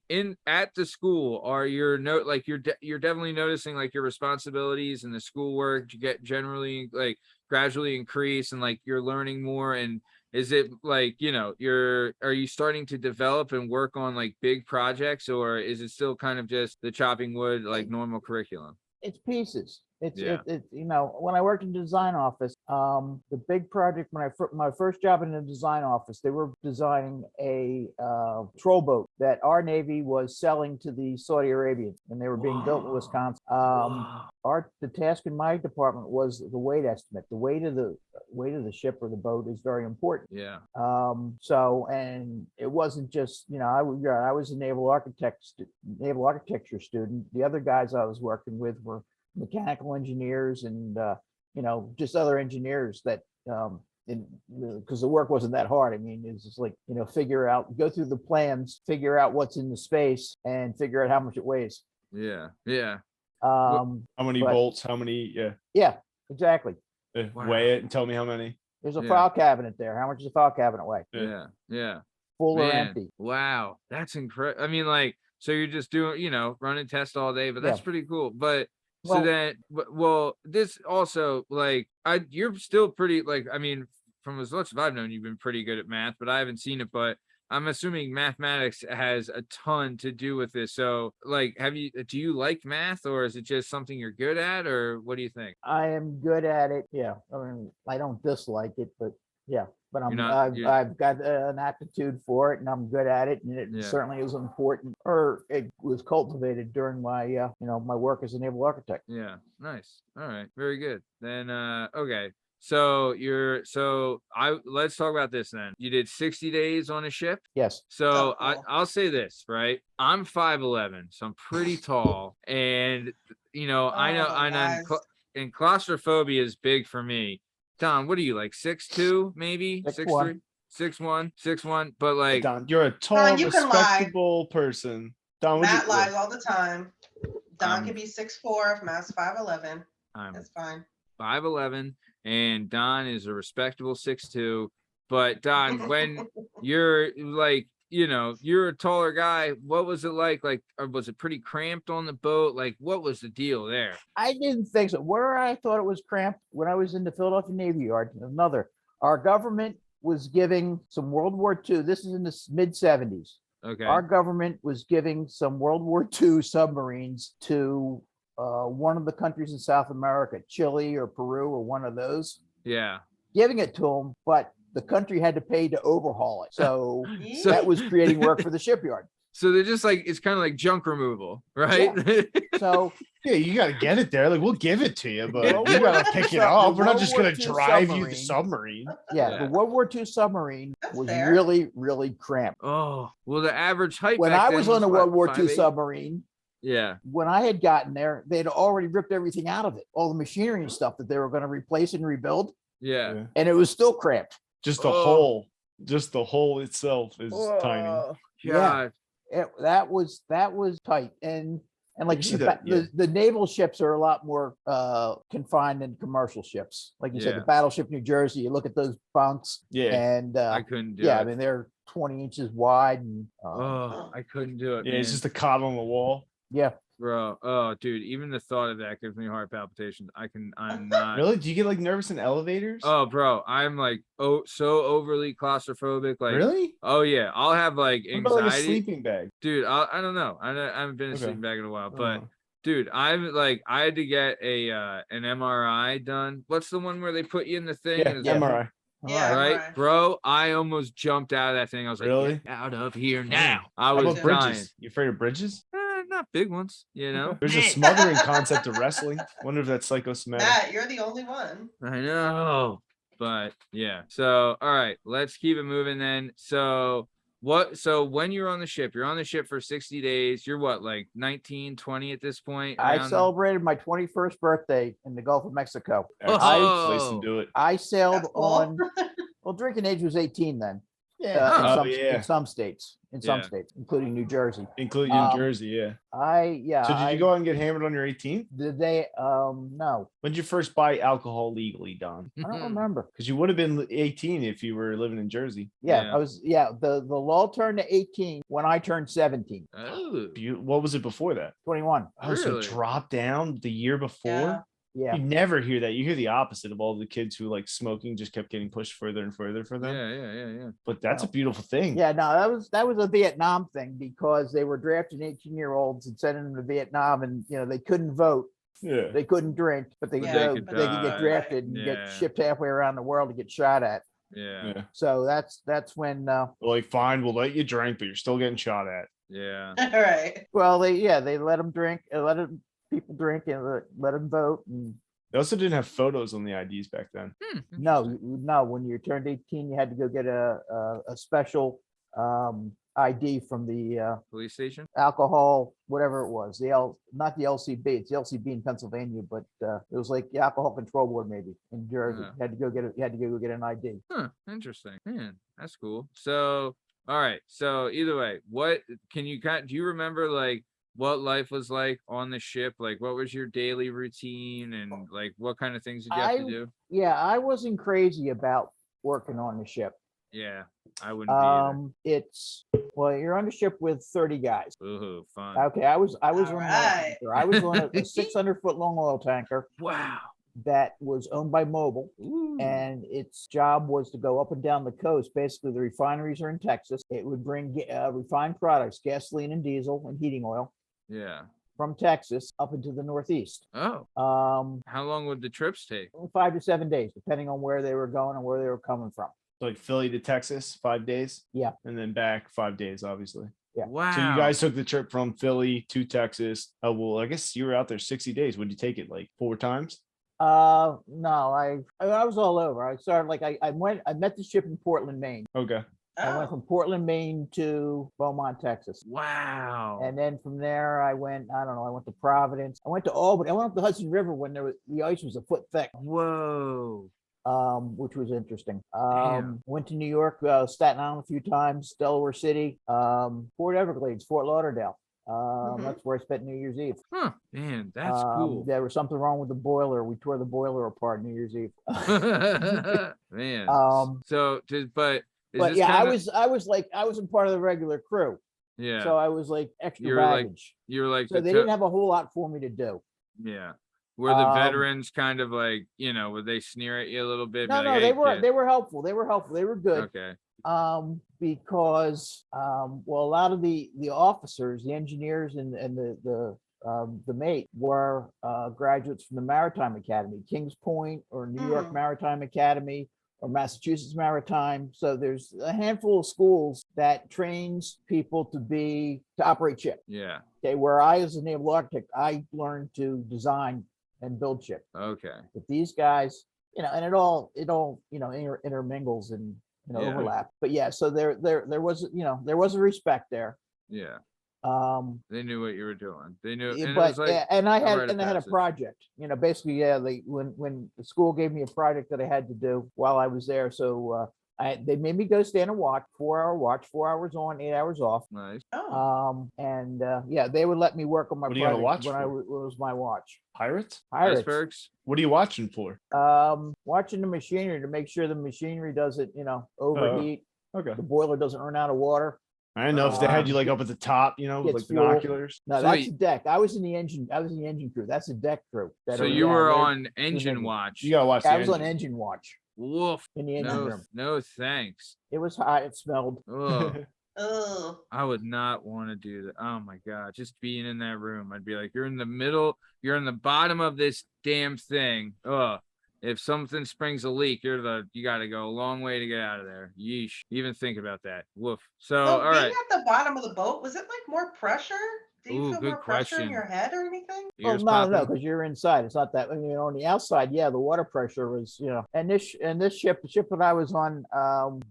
S1: at the school, are your you're definitely noticing like your responsibilities and the schoolwork you get generally like gradually increase, and like you're learning more. And is it like are you starting to develop and work on like big projects, or is it still kind of just the chopping wood like normal curriculum?
S5: It's pieces.
S1: Yeah.
S5: When I worked in the design office, the big project my first job in the design office, they were designing a troll boat that our Navy was selling to the Saudi Arabians, and they were being built in
S1: Wow.
S5: Wisconsin.
S1: Wow.
S5: The task in my department was the weight estimate. The weight of the ship or the boat is very important.
S1: Yeah.
S5: And it wasn't just, I was a naval architecture student. The other guys I was working with were mechanical engineers and just other engineers that because the work wasn't that hard. I mean, it's just like go through the plans, figure out what's in the space, and figure out how much it weighs.
S1: Yeah.
S2: How many
S5: but-
S2: bolts? How many?
S5: Yeah, exactly.
S1: Wow.
S2: Weigh it and tell me how many.
S5: There's a
S1: Yeah.
S5: file cabinet there. How much does a file cabinet weigh?
S1: Yeah.
S5: Full or
S1: Man,
S5: empty?
S1: wow, that's incredible. I mean, like, so you're just doing, running tests all day, but that's
S5: Yeah.
S1: pretty cool. But
S5: Well-
S1: this also, like, you're still pretty, like, I mean, from as much as I've known, you've been pretty good at math, but I haven't seen it. But I'm assuming mathematics has a ton to do with this. So, like, do you like math, or is it just something you're good at, or what do you think?
S5: I am good at it. Yeah. I mean, I don't dislike it, but Yeah, but
S1: You're not- you're-
S5: I've got an aptitude for it, and I'm good at it, and it
S1: Yeah.
S5: certainly is important, or it was cultivated during my my work as a naval architect.
S1: Yeah, nice. All right, very good. Then okay. So let's talk about this then. You did 60 days on a ship.
S5: Yes.
S1: So
S3: Oh, cool.
S1: I'll say this, right? I'm 5'11", so I'm pretty tall, and I know
S3: Oh,
S1: and
S3: guys.
S1: and claustrophobia is big for me. Don, what are you like 6'2", maybe
S5: 6'1".
S1: 6'1", 6'1", but like
S2: Don, you're a tall,
S3: you can lie.
S2: respectable person. Don,
S3: Matt lies all the time. Don
S1: Um,
S3: can be 6'4" if Matt's 5'11".
S1: I'm
S3: That's fine.
S1: 5'11", and Don is a respectable 6'2". But Don, when you're like, you're a taller guy, what was it like? Like, or was it pretty cramped on the boat? Like, what was the deal there?
S5: I didn't think so. Where I thought it was cramped when I was in the Philadelphia Navy Yard, our government was giving some World War II. This is in the mid 70s.
S1: Okay.
S5: Our government was giving some World War II submarines to one of the countries in South America, Chile or Peru or one of those,
S1: Yeah.
S5: giving it to them, but the country had to pay to overhaul it. So
S1: So-
S5: that was creating work for the shipyard.
S1: So they're just like, it's kind of like junk removal, right?
S5: So
S2: Yeah, you got to get it there. Like, we'll give it to you, but
S5: World
S2: you
S5: War
S2: got to
S5: II
S2: pick it
S5: sub-
S2: up.
S5: the
S2: We're not
S5: World
S2: just
S5: War
S2: going to
S5: II
S2: drive you the
S5: submarine.
S2: submarine.
S5: yeah,
S1: Yeah.
S5: the World War II submarine
S3: That's
S5: was
S3: fair.
S5: really, really cramped.
S1: Oh, well, the average height
S5: When
S1: back
S5: I
S1: then
S5: was on a
S1: what,
S5: World War II
S1: 5'8"?
S5: submarine,
S1: Yeah.
S5: when I had gotten there, they'd already ripped everything out of it, all the machinery and stuff that they were going to replace and rebuild,
S1: Yeah.
S5: and it was still cramped.
S2: Just the
S1: Oh.
S2: hole itself is tiny.
S1: Oh,
S5: Yeah.
S1: God.
S5: That was tight, and like
S2: You see
S5: you said,
S2: that, yeah.
S5: the naval ships are a lot more confined than commercial ships. Like you said,
S1: Yeah.
S5: the battleship New Jersey, you look at those bunks,
S2: Yeah.
S5: and
S1: I couldn't do
S5: yeah,
S1: it.
S5: I mean they're 20 inches wide, and
S1: Oh, I couldn't do it.
S2: Yeah, it's
S1: man.
S2: just a cot on the wall.
S5: yeah,
S1: Bro, oh dude, even the thought of that gives me heart palpitations. I'm not
S2: Really? Do you get like nervous in elevators?
S1: Oh bro, I'm like so overly claustrophobic. Like
S2: really?
S1: oh yeah, I'll have like
S2: What about like a
S1: anxiety.
S2: sleeping bag?
S1: Dude, I don't know. I haven't been in a
S2: Okay.
S1: sleeping bag in a while, but
S2: Oh.
S1: dude, I had to get an MRI done. What's the one where they put you in the thing?
S2: Yeah,
S1: and it's-
S2: MRI.
S3: Yeah.
S1: Right,
S3: MRI.
S1: bro. I almost jumped out of that thing. I was like,
S2: Really?
S1: "Get out of here now!"
S2: Damn.
S1: I
S2: How
S1: was
S2: about bridges?
S1: dying.
S2: You afraid of bridges?
S1: Not big ones, you know.
S2: There's a smothering concept of wrestling. Wonder if that's psychosomatic.
S3: Matt, you're the only one.
S1: I know, but yeah. So, all right, let's keep it moving then. So, when you're on the ship for 60 days. You're what, like 19, 20 at this point?
S5: I
S1: around-
S5: celebrated my 21st birthday in the Gulf of Mexico.
S2: Excellent place
S1: Oh.
S2: to do it.
S5: I sailed
S3: That's cool.
S5: on. Well, drinking age was 18 then.
S2: Yeah.
S5: In,
S2: Oh,
S5: some,
S2: yeah.
S5: in some states,
S1: Yeah.
S5: including New Jersey.
S2: Including New
S5: Um,
S2: Jersey, yeah.
S5: So
S2: So did you go out and get hammered on your 18th?
S5: Did they? No,
S2: When did you first buy alcohol legally, Don?
S5: I don't remember.
S2: Because you would have been 18 if you were living in Jersey.
S5: Yeah,
S1: Yeah.
S5: I was. Yeah, the law turned to 18 when I turned 17.
S1: Oh,
S2: What was it before that?
S5: 21.
S2: Oh, so
S1: Really?
S2: it dropped down the year before?
S3: Yeah.
S5: Yeah.
S2: You never hear that. You hear the opposite of all the kids who like smoking just kept getting pushed further and further for them.
S1: yeah.
S2: But that's a
S5: Wow.
S2: beautiful thing.
S5: Yeah, no, that was a Vietnam thing because they were drafting 18-year-olds and sending them to Vietnam, and they couldn't vote,
S2: Yeah.
S5: they couldn't drink, but they
S3: Yeah,
S5: could
S1: but
S5: they
S1: they
S5: could
S1: could
S5: get
S1: die.
S5: drafted and
S1: Yeah.
S5: get shipped halfway around the world to get shot at.
S1: Yeah,
S2: Yeah.
S5: So that's when.
S2: Like, fine, we'll let you drink, but you're still getting shot at.
S1: yeah.
S3: All right.
S5: Well, they let them drink, people drink, and let them vote. And
S2: They also didn't have photos on the IDs back then.
S5: no, when you turned 18, you had to go get a special ID from the
S1: Police station.
S5: alcohol, whatever it was, not the LCB, it's the LCB in Pennsylvania, but it was like the Alcohol Control Board maybe in Jersey.
S1: Yeah.
S5: You had to go get an ID.
S1: Huh, interesting. Man, that's cool. So, all right. So either way, what do you remember like what life was like on the ship? Like what was your daily routine and like what kind of things did you have to do?
S5: Yeah, I wasn't crazy about working on the ship.
S1: Yeah, I wouldn't be either.
S5: You're on the ship with 30 guys.
S1: Ooh, fun.
S5: Okay, I was on an oil
S3: Alright.
S5: tanker. I was on a 600-foot long oil tanker
S1: Wow.
S5: that was owned by Mobil.
S1: Ooh.
S5: And its job was to go up and down the coast. Basically, the refineries are in Texas. It would bring refined products, gasoline and diesel and heating oil
S1: Yeah.
S5: from Texas up into the Northeast.
S1: Oh,
S5: Um,
S1: how long would the trips take?
S5: 5 to 7 days, depending on where they were going and where they were coming from.
S2: Like Philly to Texas, 5 days.
S5: Yeah.
S2: And then back 5 days, obviously.
S5: Yeah.
S1: Wow.
S2: So you guys took the trip from Philly to Texas. Oh, well, I guess you were out there 60 days. Would you take it like 4 times?
S5: No, I was all over. I started like I met the ship in Portland, Maine.
S2: Okay.
S5: I went
S3: Oh,
S5: from Portland, Maine to Beaumont, Texas.
S1: Wow.
S5: And then from there, I went to Providence. I went to Albany. I went up the Hudson River when the ice was a foot thick,
S1: Whoa.
S5: which was interesting.
S1: Damn.
S5: Went to New York, Staten Island a few times, Delaware City, Port Everglades, Fort Lauderdale. That's where I spent New Year's Eve.
S1: Huh. Man, that's cool.
S5: There was something wrong with the boiler. We tore the boiler apart New Year's Eve.
S1: Man. But is
S5: But
S1: this
S5: yeah,
S1: kinda,
S5: I wasn't part of the regular crew.
S1: yeah.
S5: So I was like extra
S1: You were like-
S5: baggage.
S1: You were like
S5: So they didn't have a whole lot for me to do.
S1: yeah. Were the
S5: Um,
S1: veterans kind of like, would they sneer at you a little bit? Be
S5: No,
S1: like,
S5: no,
S1: "Hey,
S5: they were
S1: kid."
S5: they were helpful. They were good.
S1: Okay.
S5: Because well, a lot of the officers, the engineers, and the mate were graduates from the Maritime Academy, Kings Point or New York
S3: Mm.
S5: Maritime Academy or Massachusetts Maritime. So there's a handful of schools that trains people to operate ship.
S1: Yeah.
S5: Okay, where I, as a naval architect, I learned to design and build ship.
S1: Okay.
S5: But these guys, and it all intermingles and
S1: Yeah.
S5: overlap. But yeah, so there was a respect there.
S1: Yeah.
S5: They
S1: knew what you were doing. They knew. And it
S5: but
S1: was like,
S5: and I
S1: a
S5: had
S1: rite of
S5: a
S1: passage.
S5: project. Basically, yeah. When the school gave me a project that I had to do while I was there, so they made me go stand and watch, 4-hour watch, 4 hours on, 8 hours off.
S1: Nice.
S3: Oh.
S5: Yeah, they would let me work on my
S2: What do you gotta
S5: project
S2: watch
S5: when
S2: for?
S5: it was my watch.
S2: Pirates?
S5: Pirates.
S1: Icebergs.
S2: What are you watching for?
S5: Watching the machinery to make sure the machinery doesn't, overheat.
S2: Okay.
S5: The boiler doesn't run out of water.
S2: I didn't know if they had you like up at the top, with
S5: Gets
S2: like
S5: fuel.
S2: binoculars.
S5: No,
S1: So
S5: that's
S1: wait.
S5: the deck. I was in the engine crew. That's the deck crew.
S1: So you were
S5: they're-
S1: on engine
S5: engine.
S1: watch.
S2: You gotta watch.
S5: I
S2: the
S5: was on
S2: engine.
S5: engine watch
S1: Woof.
S5: in the engine
S1: No,
S5: room.
S1: no thanks.
S5: It was hot. It smelled.
S1: Ugh.
S3: Oh.
S1: I would not want to do that. Oh my God. Just being in that room. I'd be like, you're in the middle, you're in the bottom of this damn thing. Ugh. If something springs a leak, you got to go a long way to get out of there. Yeesh. Even think about that. Woof. So,
S3: So
S1: all
S3: being
S1: right.
S3: at the bottom of the boat, was it like more pressure? Do you
S1: Ooh,
S3: feel
S1: good
S3: more pressure
S1: question.
S3: in your head or anything?
S5: Well,
S1: Ears
S5: no,
S1: popping?
S5: because you're inside. It's not that. On the outside, yeah, the water pressure was, And this ship, the ship that I was on,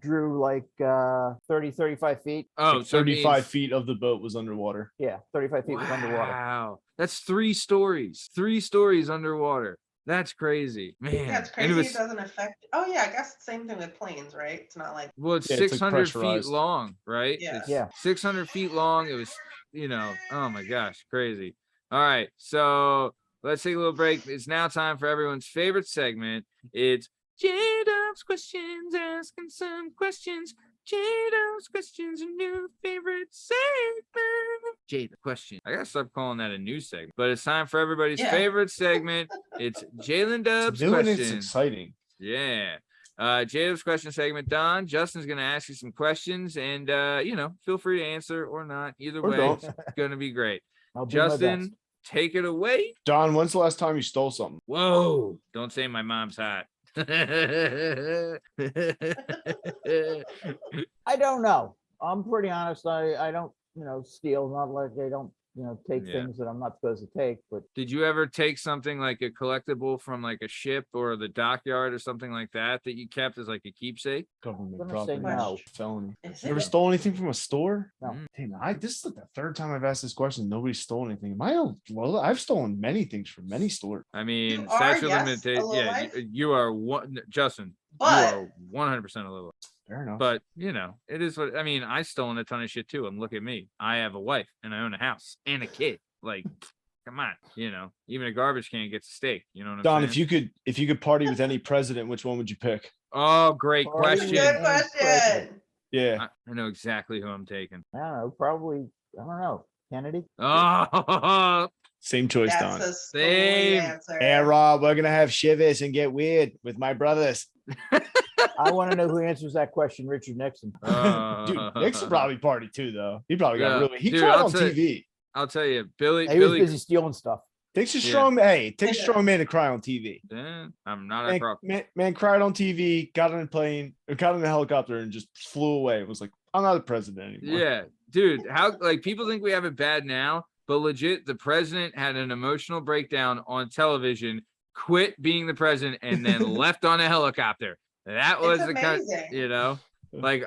S5: drew like 30, 35 feet.
S1: Oh,
S2: Like
S1: so it
S2: 35
S1: means-
S2: feet of the boat was underwater.
S5: Yeah, 35 feet was underwater.
S1: Wow. That's 3 stories. 3 stories underwater. That's crazy. Man.
S3: Yeah, it's
S1: And
S3: crazy.
S1: it was,
S3: It doesn't affect. Oh yeah, I guess same thing with planes, right? It's not like
S1: well, it's
S2: Yeah, it's, like,
S1: 600 feet
S2: pressurized.
S1: long, right?
S3: Yeah.
S1: It's
S5: Yeah.
S1: 600 feet long. It was, oh my gosh, crazy. All right. So let's take a little break. It's now time for everyone's favorite segment. It's jdub's questions, asking some questions. jdub's questions, a new favorite segment. J the question. I gotta stop calling that a new segment, but it's time for everybody's
S3: Yeah.
S1: favorite segment. It's Jalen Dub's
S2: It's new and
S1: questions.
S2: it's exciting.
S1: Yeah. Jacob's question segment. Don, Justin's gonna ask you some questions, and feel free to answer or not. Either
S2: Or
S1: way,
S2: don't.
S1: it's gonna be great.
S5: I'll do my best.
S1: Justin, take it away.
S2: Don, when's the last time you stole something?
S1: Whoa! Don't say my mom's hot.
S5: I don't know. I'm pretty honest. I don't, steal. Not like they don't, take
S1: Yeah.
S5: things that I'm not supposed to take. But
S1: Did you ever take something like a collectible from like a ship or the dockyard or something like that you kept as like a keepsake?
S2: Government
S5: gonna say
S2: property.
S5: no.
S2: Felony.
S3: Is
S2: You ever
S3: it?
S2: stole anything from a store?
S5: No.
S2: Damn, this is like the third time I've asked this question. Nobody stole anything. I've stolen many things from many stores.
S1: I mean,
S3: You are,
S1: statute of
S3: yes, a
S1: limitation.
S3: little
S1: Yeah,
S3: life.
S1: you are one, Justin.
S3: But
S1: you are 100% a little.
S2: Fair enough.
S1: But it is what I mean. I've stolen a ton of shit too. And look at me. I have a wife and I own a house and a kid. Like, come on, even a garbage can gets a steak. You know what I'm
S2: Don,
S1: saying?
S2: if you could party with any president, which one would you pick?
S1: Oh, great
S5: Party
S1: question.
S3: good
S5: with-
S3: question.
S2: Yeah.
S1: I know exactly who I'm taking.
S5: I don't know. Probably, I don't know. Kennedy.
S1: Oh,
S2: Same choice,
S3: That's
S2: Don.
S3: a
S1: Same.
S3: sweet answer.
S2: Hey Rob, we're gonna have shivers and get weird with my brothers.
S5: I want to know who answers that question. Richard Nixon.
S2: Dude, Nixon probably party too, though. He probably got
S1: Yeah.
S2: really he
S1: Dude,
S2: tried
S1: I'll
S2: on
S1: tell you-
S2: TV.
S1: I'll tell you, Billy.
S5: He was
S1: Billy.
S5: busy stealing stuff.
S2: Takes a
S1: Yeah.
S2: strong it takes a strong man to cry on TV.
S1: Yeah, I'm not a prop.
S2: Man cried on TV, got on a plane, or got in a helicopter, and just flew away. It was like, I'm not the president anymore.
S1: Yeah, dude. How like people think we have it bad now, but legit, the president had an emotional breakdown on television, quit being the president, and then left on a helicopter. That was
S3: It's
S1: the kind,
S3: amazing.
S1: like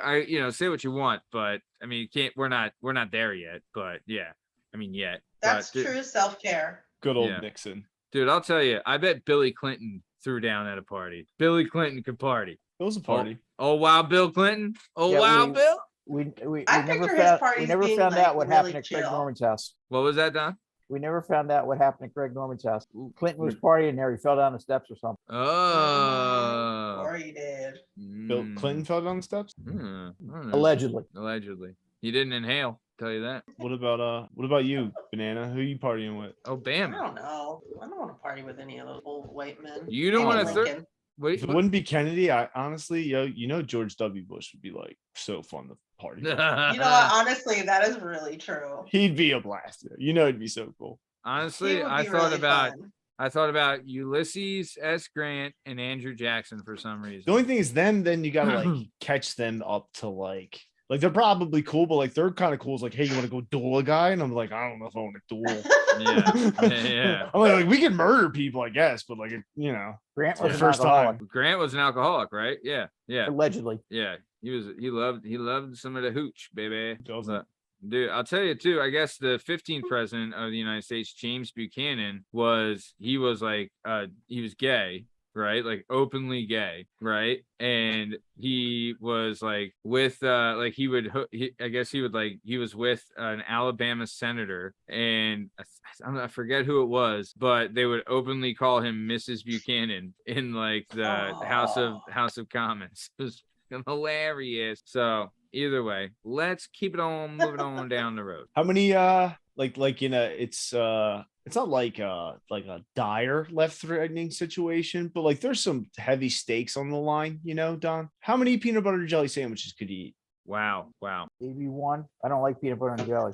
S1: say what you want, but I mean, you can't. We're not there yet, but yeah, I mean, yet.
S3: That's
S1: but,
S3: true self-care.
S2: Good old
S1: Yeah.
S2: Nixon.
S1: dude. I'll tell you, I bet Billy Clinton threw down at a party. Billy Clinton could party.
S2: It was a party.
S1: Oh wow, Bill Clinton. Oh
S5: Yeah,
S1: wow, Bill.
S5: We
S3: I
S5: never
S3: picture his
S5: found
S3: parties
S5: we never
S3: being,
S5: found
S3: like,
S5: out what happened
S3: really
S5: at Craig
S3: chill.
S5: Norman's house.
S1: What was that, Don?
S5: We never found out what happened at Craig Norman's house.
S1: Ooh.
S5: Clinton was partying there. He fell down the steps or something.
S1: Oh.
S3: Or he did.
S2: Bill Clinton fell down the steps.
S1: I don't know.
S5: Allegedly.
S1: Allegedly. He didn't inhale. Tell you that.
S2: What about you, Banana? Who you partying with?
S3: I
S1: Obama.
S3: don't know. I don't want to party with any of those old white men.
S1: You don't
S3: Maybe
S1: want to
S3: Lincoln.
S1: wait.
S2: If it wouldn't be Kennedy, I honestly, George W. Bush would be like so fun to party with.
S3: You know what? Honestly, that is really true.
S2: He'd be a blast. It'd be so cool.
S3: He
S1: Honestly,
S3: would
S1: I
S3: be
S1: thought
S3: really
S1: about
S3: fun.
S1: I thought about Ulysses S. Grant and Andrew Jackson for some reason.
S2: The only thing is then you gotta like catch them up to like they're probably cool, but like they're kind of cool. It's like, hey, you want to go duel a guy? And I'm like, I don't know if I want to duel.
S1: Yeah.
S2: I'm like, we can murder people, I guess, but like,
S5: Grant
S2: the
S5: was an
S2: first
S5: alcoholic,
S2: time.
S1: Grant was an alcoholic, right? Yeah.
S5: allegedly.
S1: Yeah. He loved some of the hooch, baby.
S2: Doesn't.
S1: Dude, I'll tell you too. I guess the 15th president of the United States, James Buchanan, was gay, right? Like openly gay, right? And he was like with he was with an Alabama senator, and I forget who it was, but they would openly call him Mrs. Buchanan in like the House of Commons. It was hilarious. So either way, let's keep it on moving on down the road.
S2: How many it's not like a dire life threatening situation, but like there's some heavy stakes on the line, Don. How many peanut butter and jelly sandwiches could you eat?
S1: Wow.
S5: Maybe one. I don't like peanut butter and jelly.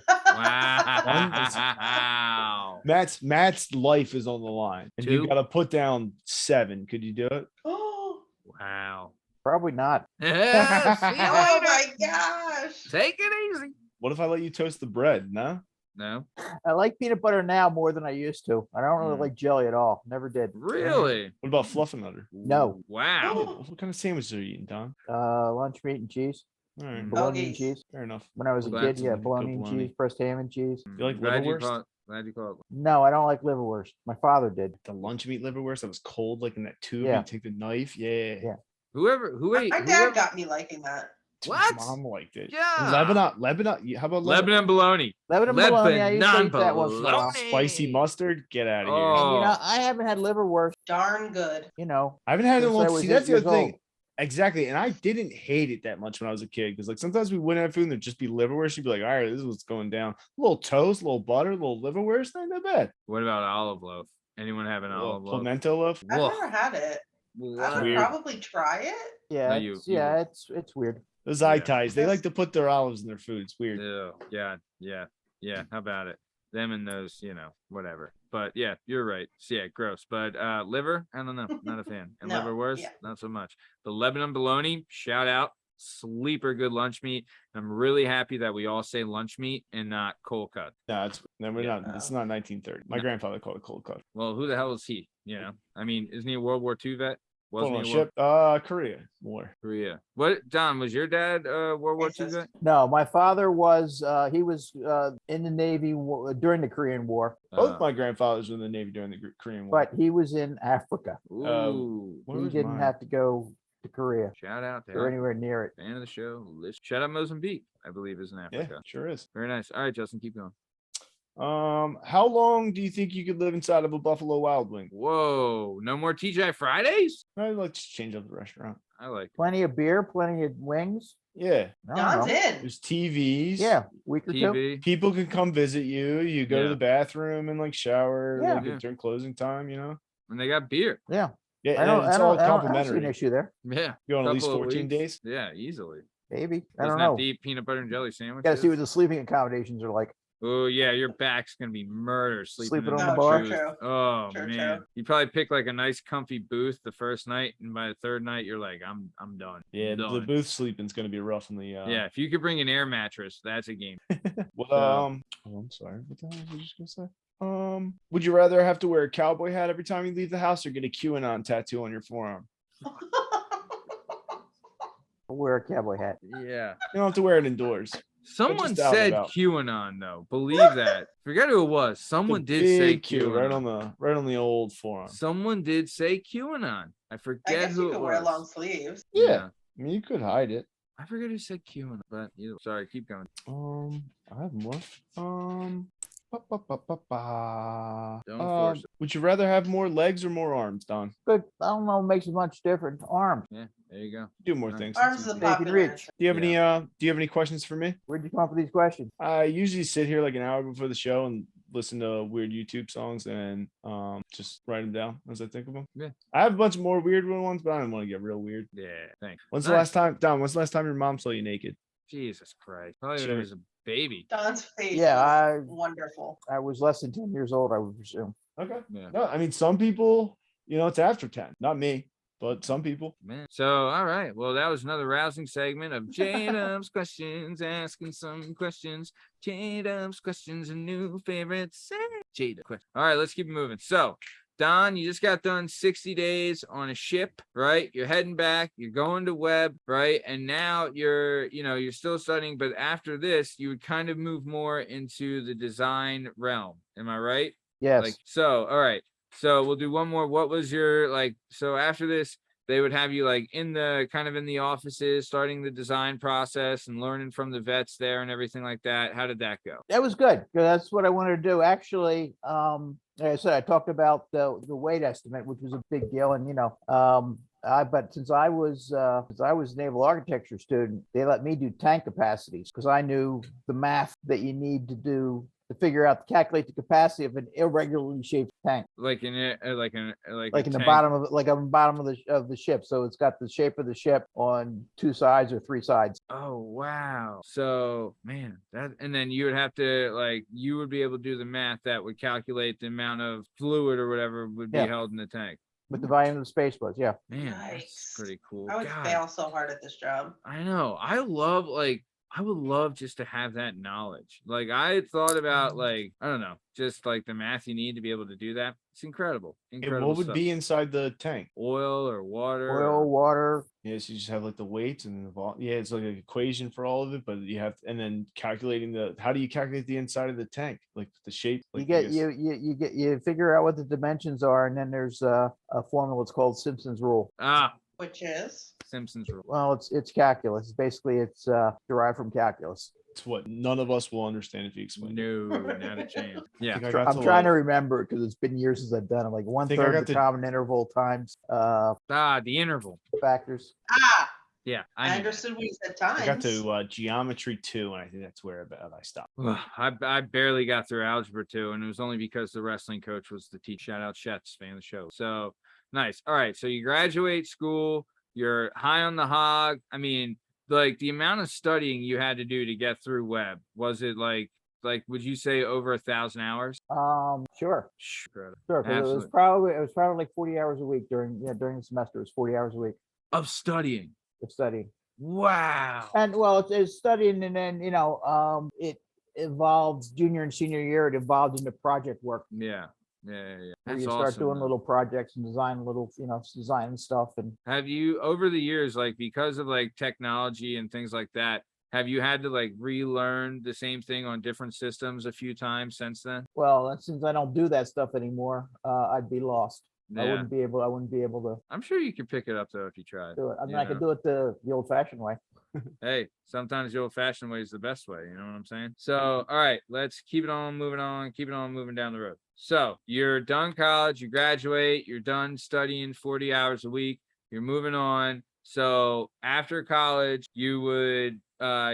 S1: Wow.
S2: Matt's life is on the line, and you
S1: Two?
S2: got to put down 7. Could you do it?
S3: Oh
S1: Wow.
S5: Probably not.
S1: See you later.
S3: my gosh.
S1: Take it easy.
S2: What if I let you toast the bread? No.
S1: No,
S5: I like peanut butter now more than I used to. I don't really like jelly at all. Never did.
S1: really?
S2: What about Fluffernutter?
S5: No.
S1: Wow.
S2: What kind of sandwiches are you eating, Don?
S5: Lunch meat and cheese.
S2: All right,
S5: Bologna and
S3: Doggies.
S5: cheese.
S2: fair enough.
S5: When I was a
S1: Well,
S5: kid,
S1: that's
S5: yeah,
S2: good
S5: bologna and
S2: bologna.
S5: cheese, pressed ham and cheese.
S2: You like
S1: Glad you
S2: liverwurst?
S1: call it.
S5: No, I don't like liverwurst. My father did.
S2: The lunch meat liverwurst that was cold, like in that tube.
S5: Yeah.
S2: You take the knife. Yeah.
S5: Yeah.
S3: My dad got me liking that.
S1: What?
S2: Mom liked it.
S1: Yeah.
S2: Lebanon. How about
S1: Lebanon bologna.
S5: Lebanon bologna. I used to eat that once in a while.
S1: bologna.
S2: spicy mustard? Get out of here.
S1: Oh.
S5: And, I haven't had liverwurst.
S3: Darn good.
S2: I haven't had it in a
S5: since I
S2: long.
S5: was
S2: See,
S5: 8
S2: that's the
S5: years
S2: other thing.
S5: old.
S2: Exactly. And I didn't hate it that much when I was a kid because, like, sometimes we wouldn't have food and there'd just be liverwurst. You'd be like, all right, this is what's going down. A little toast, a little butter, a little liverwurst. Not that bad.
S1: What about olive loaf? Anyone have an
S2: A little
S1: olive loaf?
S2: pimento loaf.
S3: I've
S1: Woof.
S3: never had it. I
S1: What?
S3: would
S2: Weird.
S3: probably try it.
S5: Yeah,
S1: No,
S5: it's,
S1: you
S5: yeah,
S1: would.
S5: it's weird.
S2: The Zai
S1: Yeah.
S2: ties. They like to put their olives in their food. It's weird.
S1: Yeah. How about it? Them and those, whatever. But yeah, you're right. So yeah, gross. But liver, I don't know. Not a fan. And
S3: No,
S1: liverwurst,
S3: yeah.
S1: not so much. The Lebanon bologna, shout out. Sleeper good lunch meat. I'm really happy that we all say lunch meat and not cold cut.
S2: No, we're
S1: Yeah.
S2: not. It's not 1930. My
S1: No.
S2: grandfather called it cold cut.
S1: Well, who the hell is he? I mean, isn't he a World War II vet? Wasn't
S2: Hold on,
S1: he a World
S2: ship. Korea war.
S1: Korea? What, Don, was your dad World War II
S3: Racist.
S1: vet?
S5: No, my father was he was in the Navy during the Korean War,
S2: Both my grandfathers were in the Navy during the Korean War.
S5: but he was in Africa.
S1: Ooh,
S2: Where
S5: He
S2: was
S5: didn't
S2: mine?
S5: have to go to Korea
S1: shout out
S5: or
S1: there.
S5: anywhere near it.
S1: Fan of the show. Shout out Mozambique, I believe, is in
S2: Yeah,
S1: Africa.
S2: sure is.
S1: Very nice. All right, Justin, keep going.
S2: How long do you think you could live inside of a Buffalo Wild Wing?
S1: Whoa, no more TGI Fridays?
S2: I'd like to change up the restaurant.
S1: I like
S5: Plenty of beer, plenty of wings.
S2: Yeah,
S5: I don't
S3: John's
S5: know.
S3: in.
S2: there's TVs.
S5: Yeah, week or two.
S1: TV.
S2: People can come visit you. You go
S1: Yeah.
S2: to the bathroom and like shower
S5: Yeah.
S2: like,
S1: Yeah.
S2: during closing time.
S1: And they got beer.
S5: Yeah,
S2: Yeah,
S5: I don't.
S2: it's
S5: I
S2: all
S5: don't, I don't see
S2: complimentary.
S5: an issue there.
S1: Yeah.
S2: You on at least
S1: Couple of
S2: 14
S1: weeks.
S2: days?
S1: Yeah, easily.
S5: Maybe I
S1: Doesn't
S5: don't
S1: have
S5: know.
S1: to eat peanut butter and jelly sandwiches.
S5: Got to see what the sleeping accommodations are like.
S1: Oh yeah, your back's gonna be murder sleeping
S5: Sleeping
S1: in
S5: on
S1: the
S5: the bar.
S1: booth.
S3: True.
S1: Oh
S3: True,
S1: man,
S3: true.
S1: you probably pick like a nice comfy booth the first night, and by the third night you're like, I'm done.
S2: Yeah, the
S1: Done.
S2: booth sleeping's gonna be rough in the
S1: Yeah, if you could bring an air mattress, that's a game.
S2: What
S1: So-
S2: oh, I'm sorry. What the hell was I just gonna say? Would you rather have to wear a cowboy hat every time you leave the house or get a QAnon tattoo on your forearm?
S5: Wear a cowboy hat.
S1: Yeah.
S2: You don't have to wear it indoors.
S1: Someone
S2: just out and
S1: said
S2: about.
S1: QAnon though. Believe that. Forget who it was. Someone
S2: The
S1: did say
S2: big Q
S1: QAnon.
S2: right on the old forearm.
S1: Someone did say QAnon. I
S3: I
S1: forget
S3: guess
S1: who
S3: you
S1: it
S3: could
S1: was.
S3: wear long sleeves.
S2: Yeah. I mean, you could hide it.
S1: I forget who said QAnon, but sorry, keep going.
S2: I have more. Ba, ba, ba, ba, ba.
S1: Don't force it.
S2: Would you rather have more legs or more arms, Don?
S5: But I don't know, it makes a much difference. Arms.
S1: Yeah, there you go.
S2: Do more
S1: Right.
S2: things.
S3: Arms
S2: It's
S3: is a
S2: easy.
S5: They can
S3: popular
S5: reach.
S3: answer.
S2: Do you have any questions for me?
S5: Where'd you come up with these questions?
S2: I usually sit here like an hour before the show and listen to weird YouTube songs and just write them down as I think of them.
S1: Yeah.
S2: I have a bunch more weird ones, but I don't want to get real weird.
S1: Yeah, thanks.
S2: When's
S1: Nice.
S2: the last time, Don? When's the last time your mom saw you naked?
S1: Jesus Christ. Probably when
S2: Sure.
S1: I was a baby.
S3: Don's face
S5: Yeah,
S3: is wonderful.
S5: I was less than 10 years old, I would presume.
S2: Okay.
S1: Yeah.
S2: No, I mean some people, it's after 10. Not me, but some people.
S1: Man. So, all right. Well, that was another rousing segment of J-Dub's questions, asking some questions. J-Dub's questions, a new favorite J-Dub question. All right, let's keep it moving. So, Don, you just got done 60 days on a ship, right? You're heading back, you're going to Webb, right? And now you're still studying, but after this, you would kind of move more into the design realm. Am I right?
S5: Yes.
S1: All right. So we'll do one more. What was your so after this, they would have you in the offices, starting the design process and learning from the vets there and everything like that. How did that go?
S5: That was good, because that's what I wanted to do. Actually, like I said, I talked about the weight estimate, which was a big deal. And, but since I was a naval architecture student, they let me do tank capacities because I knew the math that you need to do to calculate the capacity of an irregularly shaped tank,
S1: Like in the
S5: bottom of the ship. So it's got the shape of the ship on two sides or three sides.
S1: Oh wow. So man, and then you would have to you would be able to do the math that would calculate the amount of fluid or whatever would be
S5: Yeah.
S1: held in the tank.
S5: With the volume of the space was, yeah.
S1: Man, that's
S3: Yikes.
S1: pretty cool.
S3: I would
S1: God.
S3: fail so hard at this job.
S1: I know. I would love just to have that knowledge. I had thought about I don't know, just the math you need to be able to do that. It's incredible.
S2: And
S1: Incredible
S2: what would
S1: stuff.
S2: be inside the tank?
S1: Oil or water?
S5: Oil, water.
S2: Yes, you just have the weights and the it's like an equation for all of it, but you have and then calculating how do you calculate the inside of the tank, the shape?
S5: You figure out what the dimensions are, and then there's a formula. It's called Simpson's rule.
S3: Which is?
S1: Simpsons rule.
S5: Well, it's calculus. Basically, it's derived from calculus.
S2: It's what none of us will understand if you explain it.
S1: No, not a chance. Yeah.
S2: I think I got
S5: I'm trying to remember it because it's been years since I've done it. One
S2: think I
S5: third
S2: got
S5: of the
S2: the-
S5: common interval times
S1: The interval.
S5: factors.
S1: Yeah.
S3: I
S1: knew
S3: understood what you said
S2: I got
S3: times.
S2: to geometry 2, and I think that's where I stopped.
S1: that. I barely got through algebra 2, and it was only because the wrestling coach was the teacher. Shout out Shet's, fan of the show. So nice. All right. So you graduate school, you're high on the hog. I mean, the amount of studying you had to do to get through Webb, was it would you say over 1,000 hours?
S5: Sure.
S1: Sure.
S5: Because it was probably like 40 hours a week during the semester. It was 40 hours a week
S1: Of studying.
S5: of studying.
S1: Wow.
S5: And well, it's studying, and then it evolved junior and senior year. It evolved into project work.
S1: Yeah.
S5: Where
S1: That's
S5: you start
S1: awesome,
S5: doing
S1: though.
S5: little projects and design design stuff. And
S1: Have you, over the years, because of technology and things like that, have you had to relearn the same thing on different systems a few times since then?
S5: well, since I don't do that stuff anymore, I'd be lost. I
S1: Yeah.
S5: wouldn't be able to
S1: I'm sure you could pick it up though if you tried.
S5: do it. I mean,
S1: you
S5: I could
S1: know?
S5: do it the old-fashioned way.
S1: Hey, sometimes the old-fashioned way is the best way. You know what I'm saying? So, all right, let's keep it on moving down the road. So you're done college, you graduate, you're done studying 40 hours a week, you're moving on. So after college, you would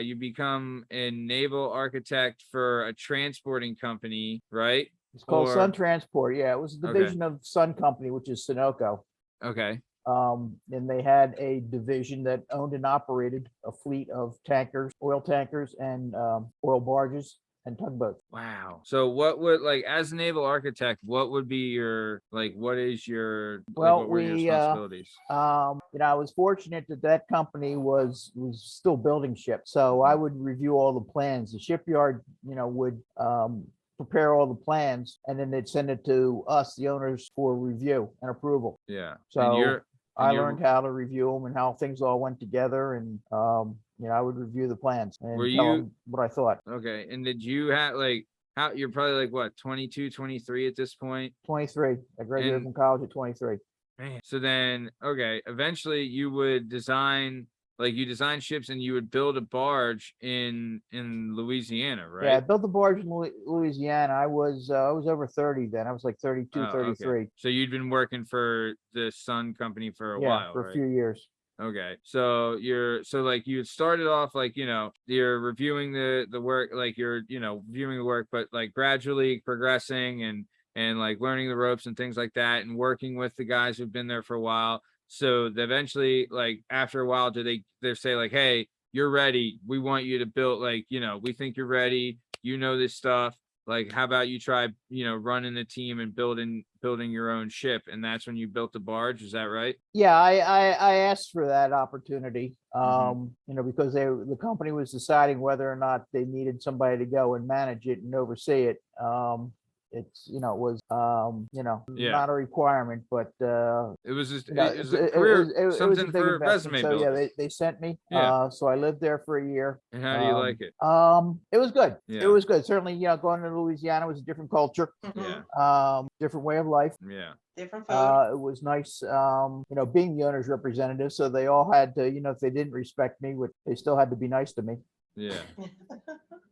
S1: you become a naval architect for a transporting company, right?
S5: It's called
S1: Or-
S5: Sun Transport. Yeah, it was a
S1: Okay.
S5: division of Sun Company, which is Sunoco.
S1: Okay.
S5: And they had a division that owned and operated a fleet of tankers, oil tankers, and oil barges. and tugboats.
S1: Wow. So what would, like, as a naval architect, what would be your, like, what is your, like,
S5: Well,
S1: what were your
S5: we,
S1: responsibilities?
S5: I was fortunate that that company was still building ships, so I would review all the plans. The shipyard, would prepare all the plans, and then they'd send it to us, the owners, for review and approval.
S1: Yeah. And
S5: So
S1: you're,
S5: I
S1: you're-
S5: learned how to review them and how things all went together, and I would review the plans and
S1: Were
S5: tell
S1: you-
S5: them what I thought.
S1: okay. And did you have, like, how, you're probably like what, 22, 23 at this point?
S5: 23. I graduated
S1: And-
S5: from college at 23.
S1: Man. So then, okay, eventually you would design, like, you design ships and you would build a barge in Louisiana, right?
S5: Yeah, I built the barge in Louisiana. I was over 30 then. I was like 32,
S1: Oh, okay.
S5: 33.
S1: So you'd been working for the Sun Company for a
S5: Yeah,
S1: while,
S5: for a
S1: right?
S5: few years.
S1: Okay. So like you had started off, like, you're reviewing the work, like you're, viewing the work, but like gradually progressing and like learning the ropes and things like that, and working with the guys who've been there for a while. So eventually, like after a while, they say like, hey, you're ready. We want you to build, like, we think you're ready. This stuff. Like, how about you try, running the team and building your own ship? And that's when you built the barge. Is that right?
S5: Yeah, I asked for that opportunity,
S1: Mm-hmm.
S5: because the company was deciding whether or not they needed somebody to go and manage it and oversee it. It's, it was,
S1: Yeah.
S5: not a requirement, but,
S1: It was just,
S5: you know,
S1: it was a career,
S5: it was a
S1: something
S5: big
S1: for
S5: investment.
S1: resume
S5: So
S1: building.
S5: yeah, they sent me.
S1: Yeah.
S5: So I lived there for a year.
S1: And how do you like it?
S5: It was good.
S1: Yeah.
S5: It was good. Certainly, going to Louisiana was a different culture,
S1: Yeah.
S5: different way of life.
S1: Yeah.
S3: Different food.
S5: It was nice, being the owner's representative. So they all had to, if they didn't respect me, they still had to be nice to me.
S1: Yeah.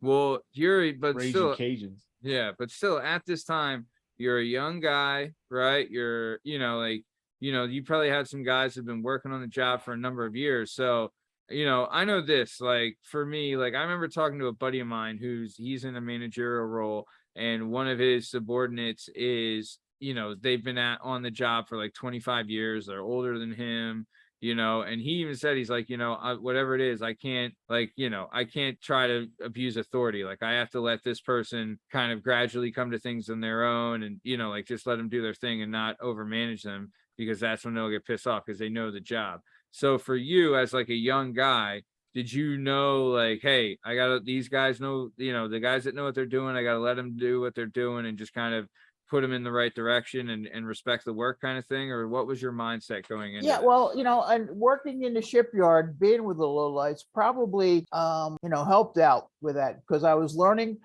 S1: Well, but
S2: Raging
S1: still,
S2: Cajuns.
S1: yeah, but still at this time, you're a young guy, right? You're, you probably had some guys who've been working on the job for a number of years. So, I know this, like for me, like I remember talking to a buddy of mine he's in a managerial role, and one of his subordinates is, they've been on the job for like 25 years. They're older than him, and he even said, he's like, whatever it is, I can't, like, I can't try to abuse authority. Like I have to let this person kind of gradually come to things on their own, and, like just let them do their thing and not overmanage them, because that's when they'll get pissed off because they know the job. So for you as like a young guy, did you know, like, hey, these guys know, the guys that know what they're doing, I got to let them do what they're doing and just kind of put them in the right direction and respect the work kind of thing? Or what was your mindset going into
S5: Yeah,
S1: this?
S5: well, and working in the shipyard, being with the lowlights probably, helped out with that, because I was learning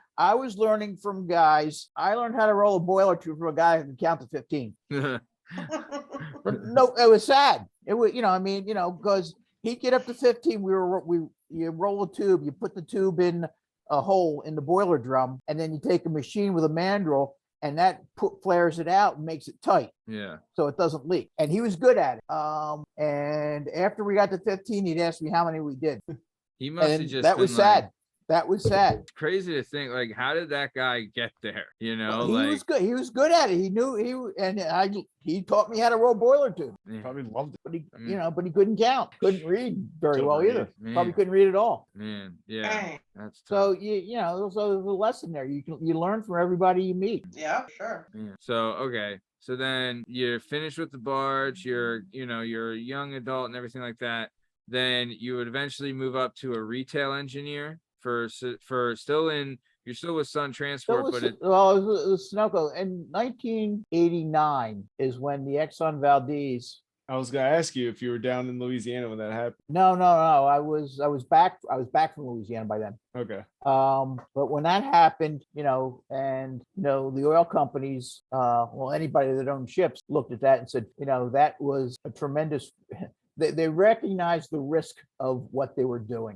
S5: from guys. I learned how to roll a boiler tube from a guy who can count to 15. But no, it was sad. It was, because he'd get up to 15. You roll a tube, you put the tube in a hole in the boiler drum, and then you take a machine with a mandrel, and that flares it out and makes it tight.
S1: Yeah.
S5: So it doesn't leak. And he was good at it. And after we got to 15, he'd ask me how many we did.
S1: He must have
S5: And
S1: just
S5: that was
S1: been, like,
S5: sad. That was sad.
S1: it's crazy to think, like, how did that guy get there?
S5: He
S1: Like,
S5: was good. He was good at it. He knew he taught me how to roll boiler tube.
S1: yeah,
S2: Probably loved it.
S5: But he,
S1: I mean-
S5: but he couldn't count, couldn't read very
S2: Couldn't
S5: well
S2: read.
S5: either.
S1: Man.
S5: Probably couldn't read at all.
S1: man, yeah,
S3: Dang.
S1: that's
S5: So
S1: tough.
S5: there's a lesson there. You learn from everybody you meet.
S3: Yeah, sure.
S1: Yeah. So okay, so then you're finished with the barge. You're a young adult and everything like that. Then you would eventually move up to a retail engineer for you're still with Sun Transport, but
S5: It was Sunoco. In 1989 is when the Exxon Valdez.
S2: I was gonna ask you if you were down in Louisiana when that happened.
S5: No. I was back from Louisiana by then.
S2: Okay.
S5: But when that happened, the oil companies, anybody that owned ships looked at that and said, that was a tremendous. They recognized the risk of what they were doing.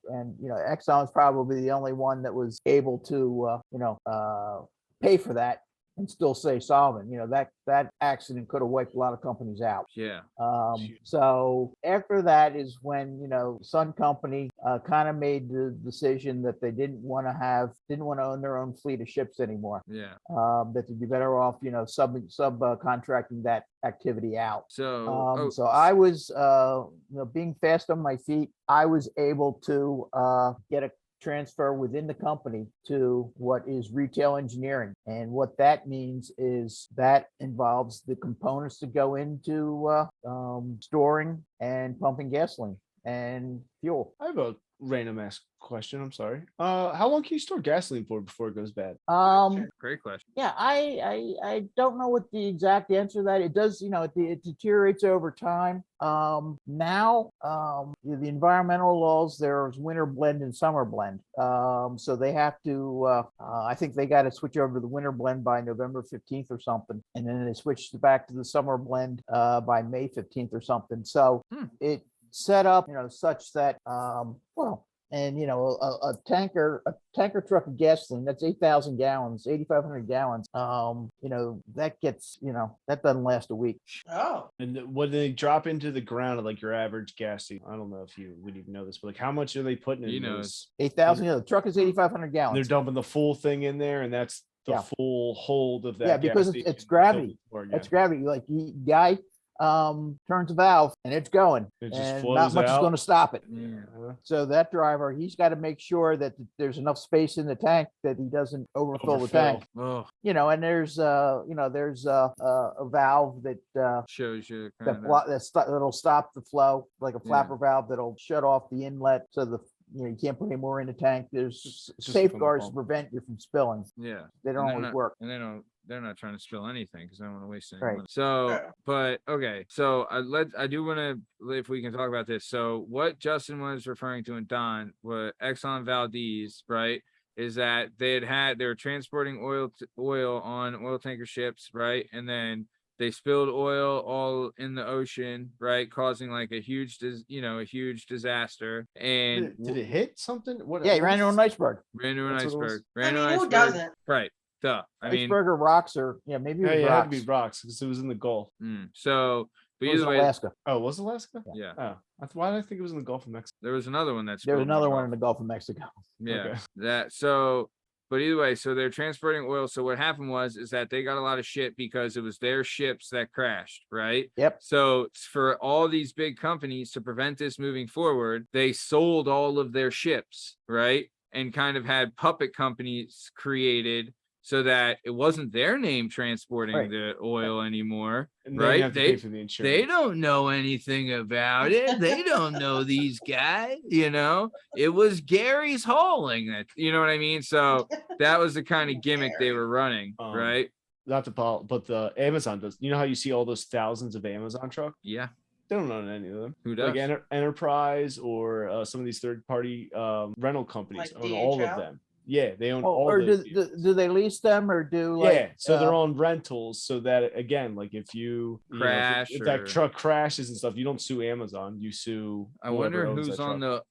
S5: Exxon's probably the only one that was able to, pay for that and still stay solvent. That accident could have wiped a lot of companies out.
S1: yeah,
S5: So after that is when, Sun Company kind of made the decision that they didn't want to own their own fleet of ships anymore.
S1: yeah.
S5: That they'd be better off, subcontracting that activity out.
S1: So
S5: So I was, being fast on my feet, I was able to get transfer within the company to what is retail engineering. And what that means is that involves the components that go into storing and pumping gasoline and fuel.
S2: I have a random ass question. I'm sorry. How long can you store gasoline for before it goes bad?
S1: Great question.
S5: Yeah, I don't know what the exact answer to that. It does, it deteriorates over time. Now, the environmental laws, there's winter blend and summer blend. So they have to, I think they got to switch over to the winter blend by November 15th or something. And then they switched back to the summer blend by May 15th or something. So it set up, such that, and a tanker truck of gasoline, that's 8,000 gallons, 8,500 gallons. That gets, that doesn't last a week.
S3: Oh,
S2: And when they drop into the ground at like your average gas station, I don't know if you would even know this, but like how much are they putting in? Those?
S5: 8,000. The truck is 8,500 gallons.
S2: They're dumping the full thing in there, and that's the full hold of that.
S5: Yeah, because it's gravity. It's gravity. Like the guy turns a valve and it's going,
S2: It just
S5: and
S2: flows
S5: not much is
S2: out.
S5: going to stop it.
S2: Yeah.
S5: So that driver, he's got to make sure that there's enough space in the tank that he doesn't overfill the tank.
S1: Oh,
S5: And there's a valve that
S1: shows you
S5: that'll stop the flow, like a flapper valve that'll shut off the inlet, so you can't put any more in the tank. There's
S2: Just from the
S5: safeguards to
S2: pump.
S5: prevent you from spilling.
S1: Yeah.
S5: They don't always work.
S1: And they're not trying to spill anything because they don't want to waste any
S5: Right.
S1: money. So, but okay. So I do want to, if we can talk about this. So what Justin was referring to and Don, what Exxon Valdez, right, is that they were transporting oil on oil tanker ships, right, and then they spilled oil all in the ocean, right, causing like a huge disaster. And
S2: Did it hit something? What?
S5: Yeah, he ran into an iceberg.
S1: ran into an
S2: That's what it was?
S1: iceberg. Ran into
S3: I
S1: an
S3: mean, who
S1: iceberg.
S3: doesn't?
S1: Right. Duh. I mean,
S5: Iceberg or rocks, or maybe it was
S2: It had
S5: rocks.
S2: to be rocks because it was in the Gulf.
S1: so, but
S5: It was
S1: either way,
S5: Alaska.
S2: Oh, was it Alaska?
S1: yeah,
S2: Oh, why did I think it was in the Gulf of Mexico?
S1: there was another one that's
S5: There was another one in the Gulf of Mexico.
S1: Yeah,
S2: Okay.
S1: but either way, so they're transporting oil. So what happened is that they got a lot of shit because it was their ships that crashed, right?
S5: Yep.
S1: So for all these big companies to prevent this moving forward, they sold all of their ships, right? And kind of had puppet companies created so that it wasn't their name transporting
S5: Right.
S1: the oil anymore,
S2: And
S1: right?
S2: have to pay for the insurance.
S1: They don't know anything about it. They don't know these guys, It was Gary's hauling that, you know what I mean? So that was the kind of gimmick they were running, right?
S2: Not to Paul, but the Amazon does. You know how you see all those thousands of Amazon trucks?
S1: Yeah.
S2: They don't own any of them.
S1: Who does?
S2: Like Enterprise or some of these third-party rental companies
S3: Like
S2: own all
S3: DHL?
S2: of them. Yeah, they own
S5: Oh,
S2: all.
S5: or
S2: those
S5: do
S2: vehicles.
S5: they lease them, or do
S2: So they're on rentals, so that again, like if you
S1: Crash
S2: if that
S1: or-
S2: truck crashes and stuff, you don't sue Amazon, you sue.
S1: I
S2: whoever
S1: wonder
S2: owns
S1: who's
S2: that
S1: on
S2: truck.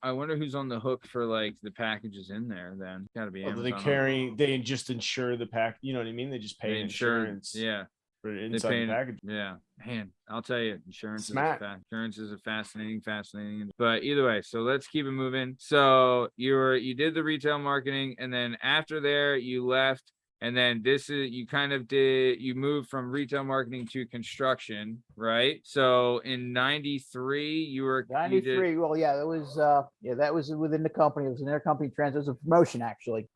S1: the hook for like the packages in there then. Gotta be
S2: Although
S1: Amazon.
S2: they just insure the pack. You know what I mean? They just pay
S1: They insure-
S2: insurance.
S1: Yeah.
S2: For
S1: They
S2: inside
S1: pay-
S2: the package.
S1: Yeah, man, I'll tell you, insurance
S2: Smart.
S1: is a fascinating. But either way, so let's keep it moving. So you did the retail marketing, and then after there you left, and then you moved from retail marketing to construction, right? So in '93 you were
S5: 93. Well, yeah, that was within the company. It was an intercompany transfer. It was a promotion, actually.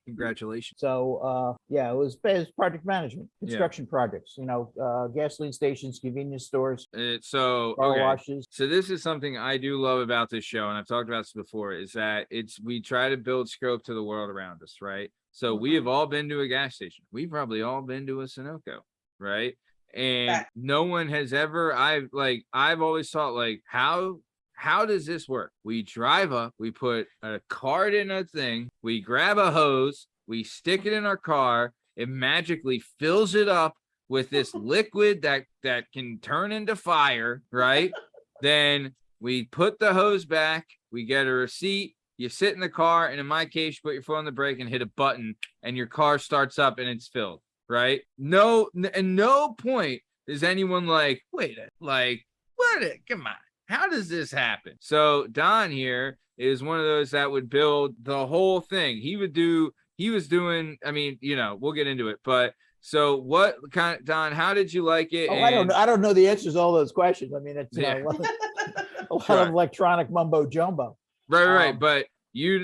S1: Congratulations.
S5: So it was project management, construction projects. Gasoline stations, convenience stores, car
S1: Okay.
S5: washes.
S1: So this is something I do love about this show, and I've talked about this before, is that we try to build scope to the world around us, right? So we have all been to a gas station. We've probably all been to a Sunoco, right? And no one has ever, I've always thought, like, how does this work? We drive up, we put a card in a thing, we grab a hose, we stick it in our car, it magically fills it up with this liquid that can turn into fire, right? Then we put the hose back, we get a receipt, you sit in the car, and in my case, you put your foot on the brake and hit a button, and your car starts up and it's filled, right? At no point is anyone like, wait, like, what? Come on. How does this happen? So Don here is one of those that would build the whole thing. He was doing, I mean, we'll get into it, but so Don, how did you like it?
S5: I don't know the answers to all those questions. I mean, it's
S1: Yeah.
S5: a lot of electronic mumbo jumbo.
S1: Right. But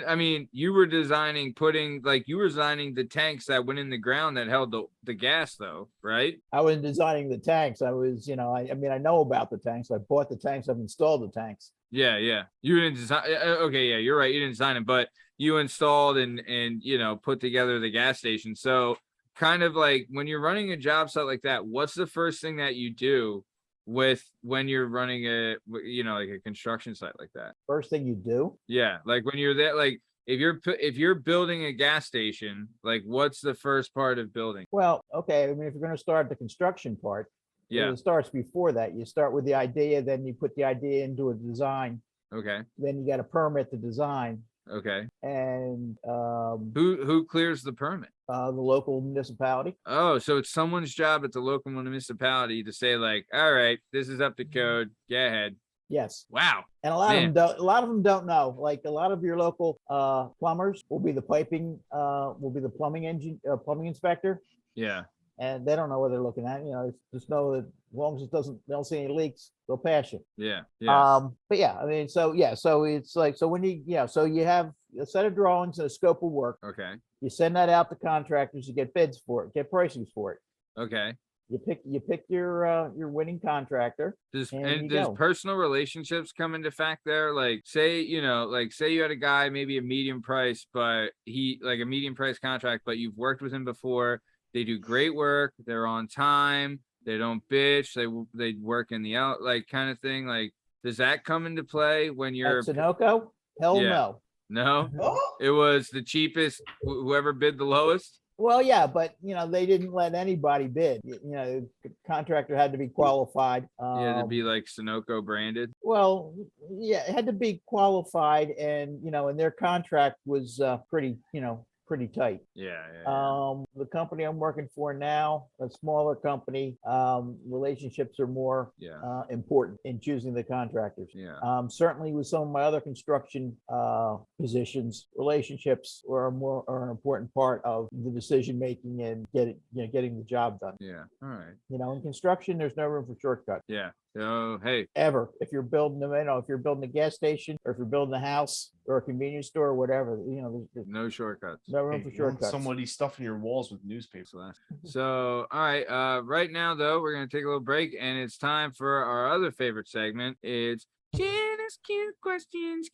S1: I mean, you were designing the tanks that went in the ground that held the gas, though, right?
S5: I was designing the tanks. I was, I mean, I know about the tanks. I bought the tanks. I've installed the tanks.
S1: Yeah, yeah. You didn't design. Okay, yeah, you're right. You didn't design it, but you installed and put together the gas station. So, kind of like when you're running a job site like that, what's the first thing that you do when you're running like a construction site like that?
S5: First thing you do?
S1: Yeah, like when you're there, like if you're building a gas station, like what's the first part of building?
S5: Well, okay. I mean, if you're going to start the construction part,
S1: Yeah.
S5: it starts before that. You start with the idea, then you put the idea into a design.
S1: Okay.
S5: Then you got to permit the design.
S1: Okay.
S5: And
S1: who clears the permit?
S5: The local municipality.
S1: Oh, so it's someone's job at the local municipality to say like, all right, this is up to code. Go ahead.
S5: Yes.
S1: Wow.
S5: And a lot of them don't know. Like a lot of your local plumbers will be the plumbing inspector.
S1: Yeah.
S5: And they don't know what they're looking at. Just know that as long as they don't see any leaks, they'll pass you.
S1: Yeah. Yeah.
S5: But yeah, I mean, so it's like, so when so you have a set of drawings and a scope of work.
S1: Okay.
S5: You send that out to contractors to get bids for it, get pricings for it.
S1: Okay.
S5: You pick your winning contractor.
S1: Does personal relationships come into fact there? Like say you had a guy, maybe a medium price, but he like a medium price contract, but you've worked with him before. They do great work. They're on time. They don't bitch. They work in the out like kind of thing. Like, does that come into play when you're
S5: at Sunoco? Hell
S1: Yeah.
S5: no.
S1: No,
S3: Oh,
S1: it was the cheapest. Whoever bid the lowest.
S5: Well, yeah, but they didn't let anybody bid. The contractor had to be qualified.
S1: Yeah, to be like Sunoco branded.
S5: Well, yeah, it had to be qualified, and and their contract was pretty tight.
S1: Yeah.
S5: The company I'm working for now, a smaller company, relationships are more important in choosing the contractors.
S1: Yeah.
S5: Certainly with some of my other construction positions, relationships are an important part of the decision making and getting the job done.
S1: Yeah. All right.
S5: In construction, there's no room for shortcuts.
S1: Yeah. So hey,
S5: Ever. If you're building if you're building a gas station or if you're building a house or a convenience store or whatever, there's
S1: no shortcuts.
S5: no room for
S2: You want
S5: shortcuts.
S2: somebody stuffing your walls with newspapers.
S1: So all right. Right now though, we're gonna take a little break, and it's time for our other favorite segment. It's Jana's cute questions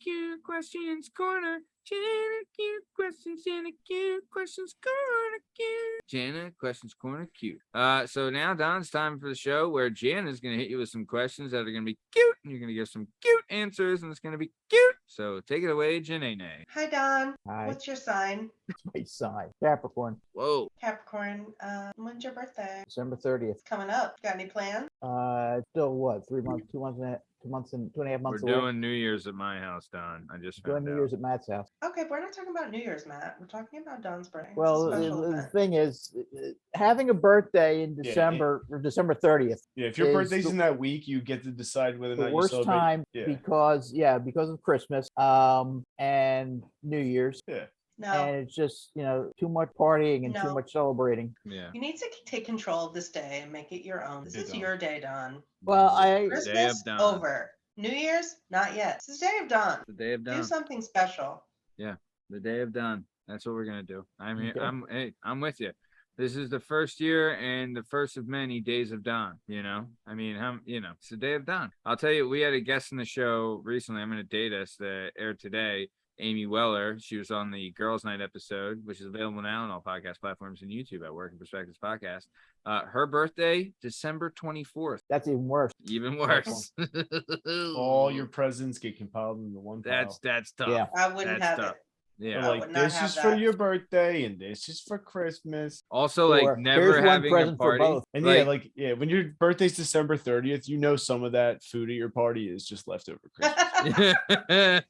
S1: corner. Jana cute questions, Jana cute questions corner cute. Jana questions corner cute. So now Don, it's time for the show where Jana's gonna hit you with some questions that are gonna be cute, and you're gonna give some cute answers, and it's gonna be cute. So take it away, Jana.
S3: hi Don.
S5: Hi.
S3: What's your sign?
S5: My sign. Capricorn,
S1: Whoa.
S3: Capricorn. When's your birthday?
S5: December 30th.
S3: It's coming up. Got any plans?
S5: Still what? 3 months, 2.5 months
S1: We're
S5: away.
S1: doing New Year's at my house, Don. I just
S5: Doing
S1: found
S5: New
S1: out.
S5: Year's at Matt's house.
S3: Okay, we're not talking about New Year's, Matt. We're talking about Don's birthday. It's a
S5: Well,
S3: special
S5: the
S3: event.
S5: thing is, having a birthday in
S2: Yeah,
S5: December or December 30th,
S2: Yeah, if your
S5: Is
S2: birthday's
S5: the-
S2: in that week, you get to decide whether or
S5: the
S2: not you
S5: worst
S2: celebrate.
S5: time
S2: Yeah.
S5: because of Christmas, and New Year's,
S3: No,
S5: and it's just too much partying and too
S3: No.
S5: much celebrating.
S1: Yeah.
S3: you need to take control of this day and make it your own. This
S2: Yeah,
S3: is
S2: Don.
S3: your day, Don.
S5: Well,
S3: Christmas
S1: Dawn.
S3: over. New Year's not yet. This is the day of Don.
S1: The day of
S3: Do
S1: Don.
S3: something special.
S1: The day of Don. That's what we're gonna do. I'm here.
S5: Okay.
S1: I'm with you. This is the first year and the first of many days of Don. I mean, it's the day of Don. I'll tell you, we had a guest in the show recently. I'm gonna date us that aired today. Amy Weller. She was on the Girls Night episode, which is available now on all podcast platforms and YouTube at Working Perspectives Podcast. Her birthday, December 24th.
S5: That's even worse.
S1: Even worse.
S2: All your presents get compiled into one pile.
S1: That's tough.
S5: Yeah.
S3: I wouldn't
S1: That's
S3: have
S1: tough.
S3: it.
S1: Yeah.
S3: I
S2: Like,
S3: would not
S2: this
S3: have
S2: is for
S3: that.
S2: your birthday and this is for Christmas.
S1: Also,
S5: Or
S1: like never
S5: here's one
S1: having a
S5: present for
S1: party.
S5: both.
S2: And
S1: Like,
S2: when your birthday's December 30th, some of that food at your party is just leftover Christmas.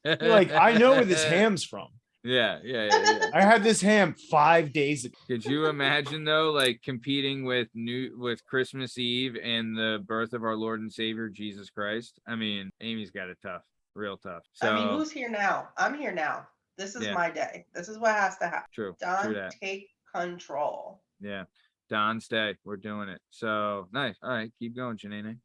S2: You're like, I know where this ham's from.
S1: Yeah.
S2: I had this ham 5 days ago.
S1: Could you imagine though, like competing with Christmas Eve and the birth of our Lord and Savior Jesus Christ? I mean, Amy's got it tough, real tough. So
S3: I mean, who's here now? I'm here now. This is
S1: Yeah.
S3: my day. This is what has to happen.
S1: true
S3: Don,
S1: that.
S3: take control.
S1: Yeah. Don, stay. We're doing it. So nice. All right, keep going, Janine.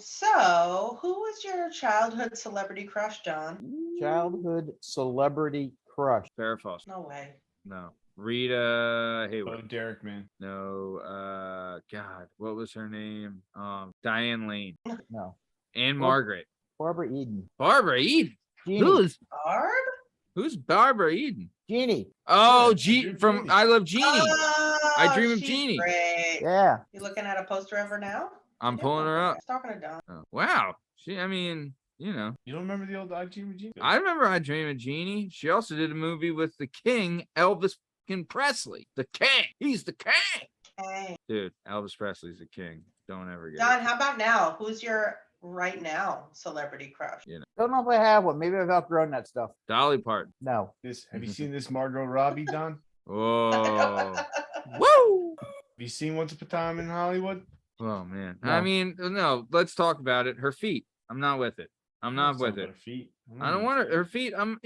S3: So who was your childhood celebrity crush, John?
S5: Childhood celebrity crush.
S1: Farrah Fawcett.
S3: No way.
S1: No. Rita
S2: Oh,
S1: Hayworth.
S2: Derek, man.
S1: No. God, what was her name? Diane Lane.
S5: No.
S1: And
S5: Well-
S1: Margaret.
S5: Barbara Eden.
S1: Barbara Eden.
S5: Jeannie.
S1: Who's Barbara Eden?
S5: Jeannie.
S1: Oh,
S2: Yeah,
S1: from
S2: Jeannie.
S1: I Love Jeannie. I Dream of
S3: she's
S1: Jeannie.
S3: Great.
S5: Yeah.
S3: You looking at a poster of her now?
S1: I'm
S3: Yeah,
S1: pulling her
S3: I
S1: up.
S3: was talking to Don.
S1: Oh, wow. I mean,
S2: You don't remember the old IG?
S1: I remember I Dream of Jeannie. She also did a movie with the king, Elvis fucking Presley. The king. He's the king.
S3: Hey.
S1: Dude, Elvis Presley's the king. Don't ever get
S3: Don,
S1: it.
S3: how about now? Who's your right now celebrity crush?
S5: Don't know if I have one. Maybe I've outgrown that stuff.
S1: Dolly Parton.
S5: No.
S2: Have you seen this Margot Robbie, Don?
S1: Whoa. Woo.
S2: Have you seen Once Upon a Time in Hollywood?
S1: Oh man.
S5: No.
S1: I mean, no, let's talk about it. Her feet. I'm not with it. I'm not
S2: Let's
S1: with
S2: talk about
S1: it.
S2: her feet.
S1: I don't want her feet. I'm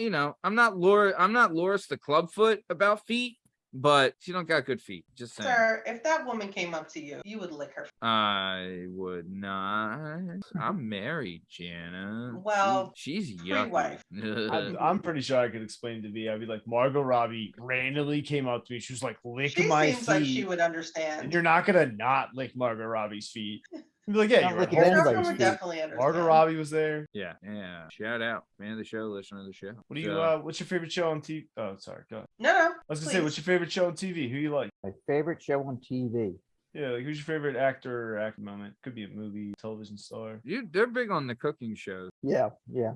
S1: not Loris the Clubfoot about feet, but she don't got good feet. Just saying.
S3: Sir, if that woman came up to you, you would lick her.
S1: I would not. I'm married, Jana.
S3: Well,
S1: she's young.
S3: pre-wife.
S2: I'm pretty sure I could explain to me. I'd be like, Margot Robbie randomly came up to me. She was like, lick
S3: She
S2: my
S3: seems
S2: feet.
S3: like she would
S2: And
S3: understand.
S2: you're not gonna not lick Margot Robbie's feet. You'd be like, yeah,
S5: Not
S2: you're
S5: licking
S2: at
S3: Your
S2: home.
S5: anybody's
S3: girlfriend would
S5: feet.
S3: definitely understand.
S2: Margot Robbie was there.
S1: Yeah. Shout out, fan of the show, listener of the show.
S2: What do you?
S1: So,
S2: What's your favorite show on TV? Oh, sorry. Go ahead.
S3: No.
S2: I was gonna say,
S3: Please.
S2: what's your favorite show on TV? Who you like?
S5: My favorite show on TV.
S2: Yeah, like who's your favorite actor or actor moment? Could be a movie, television star,
S1: they're big on the cooking shows.
S5: Yeah.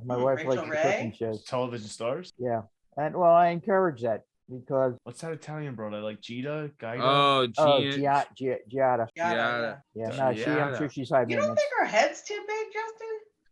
S5: My wife
S3: Rachel
S5: likes the
S3: Ray?
S5: cooking shows.
S2: television stars.
S5: Yeah. And well, I encourage that because
S2: What's that Italian broad? I like Gita, Gaida.
S1: Oh,
S5: Giada.
S3: Giada,
S1: Giada.
S5: Yeah, no, I'm
S1: Giada.
S5: sure she's high
S3: You don't
S5: maintenance.
S3: think her head's too big, Justin?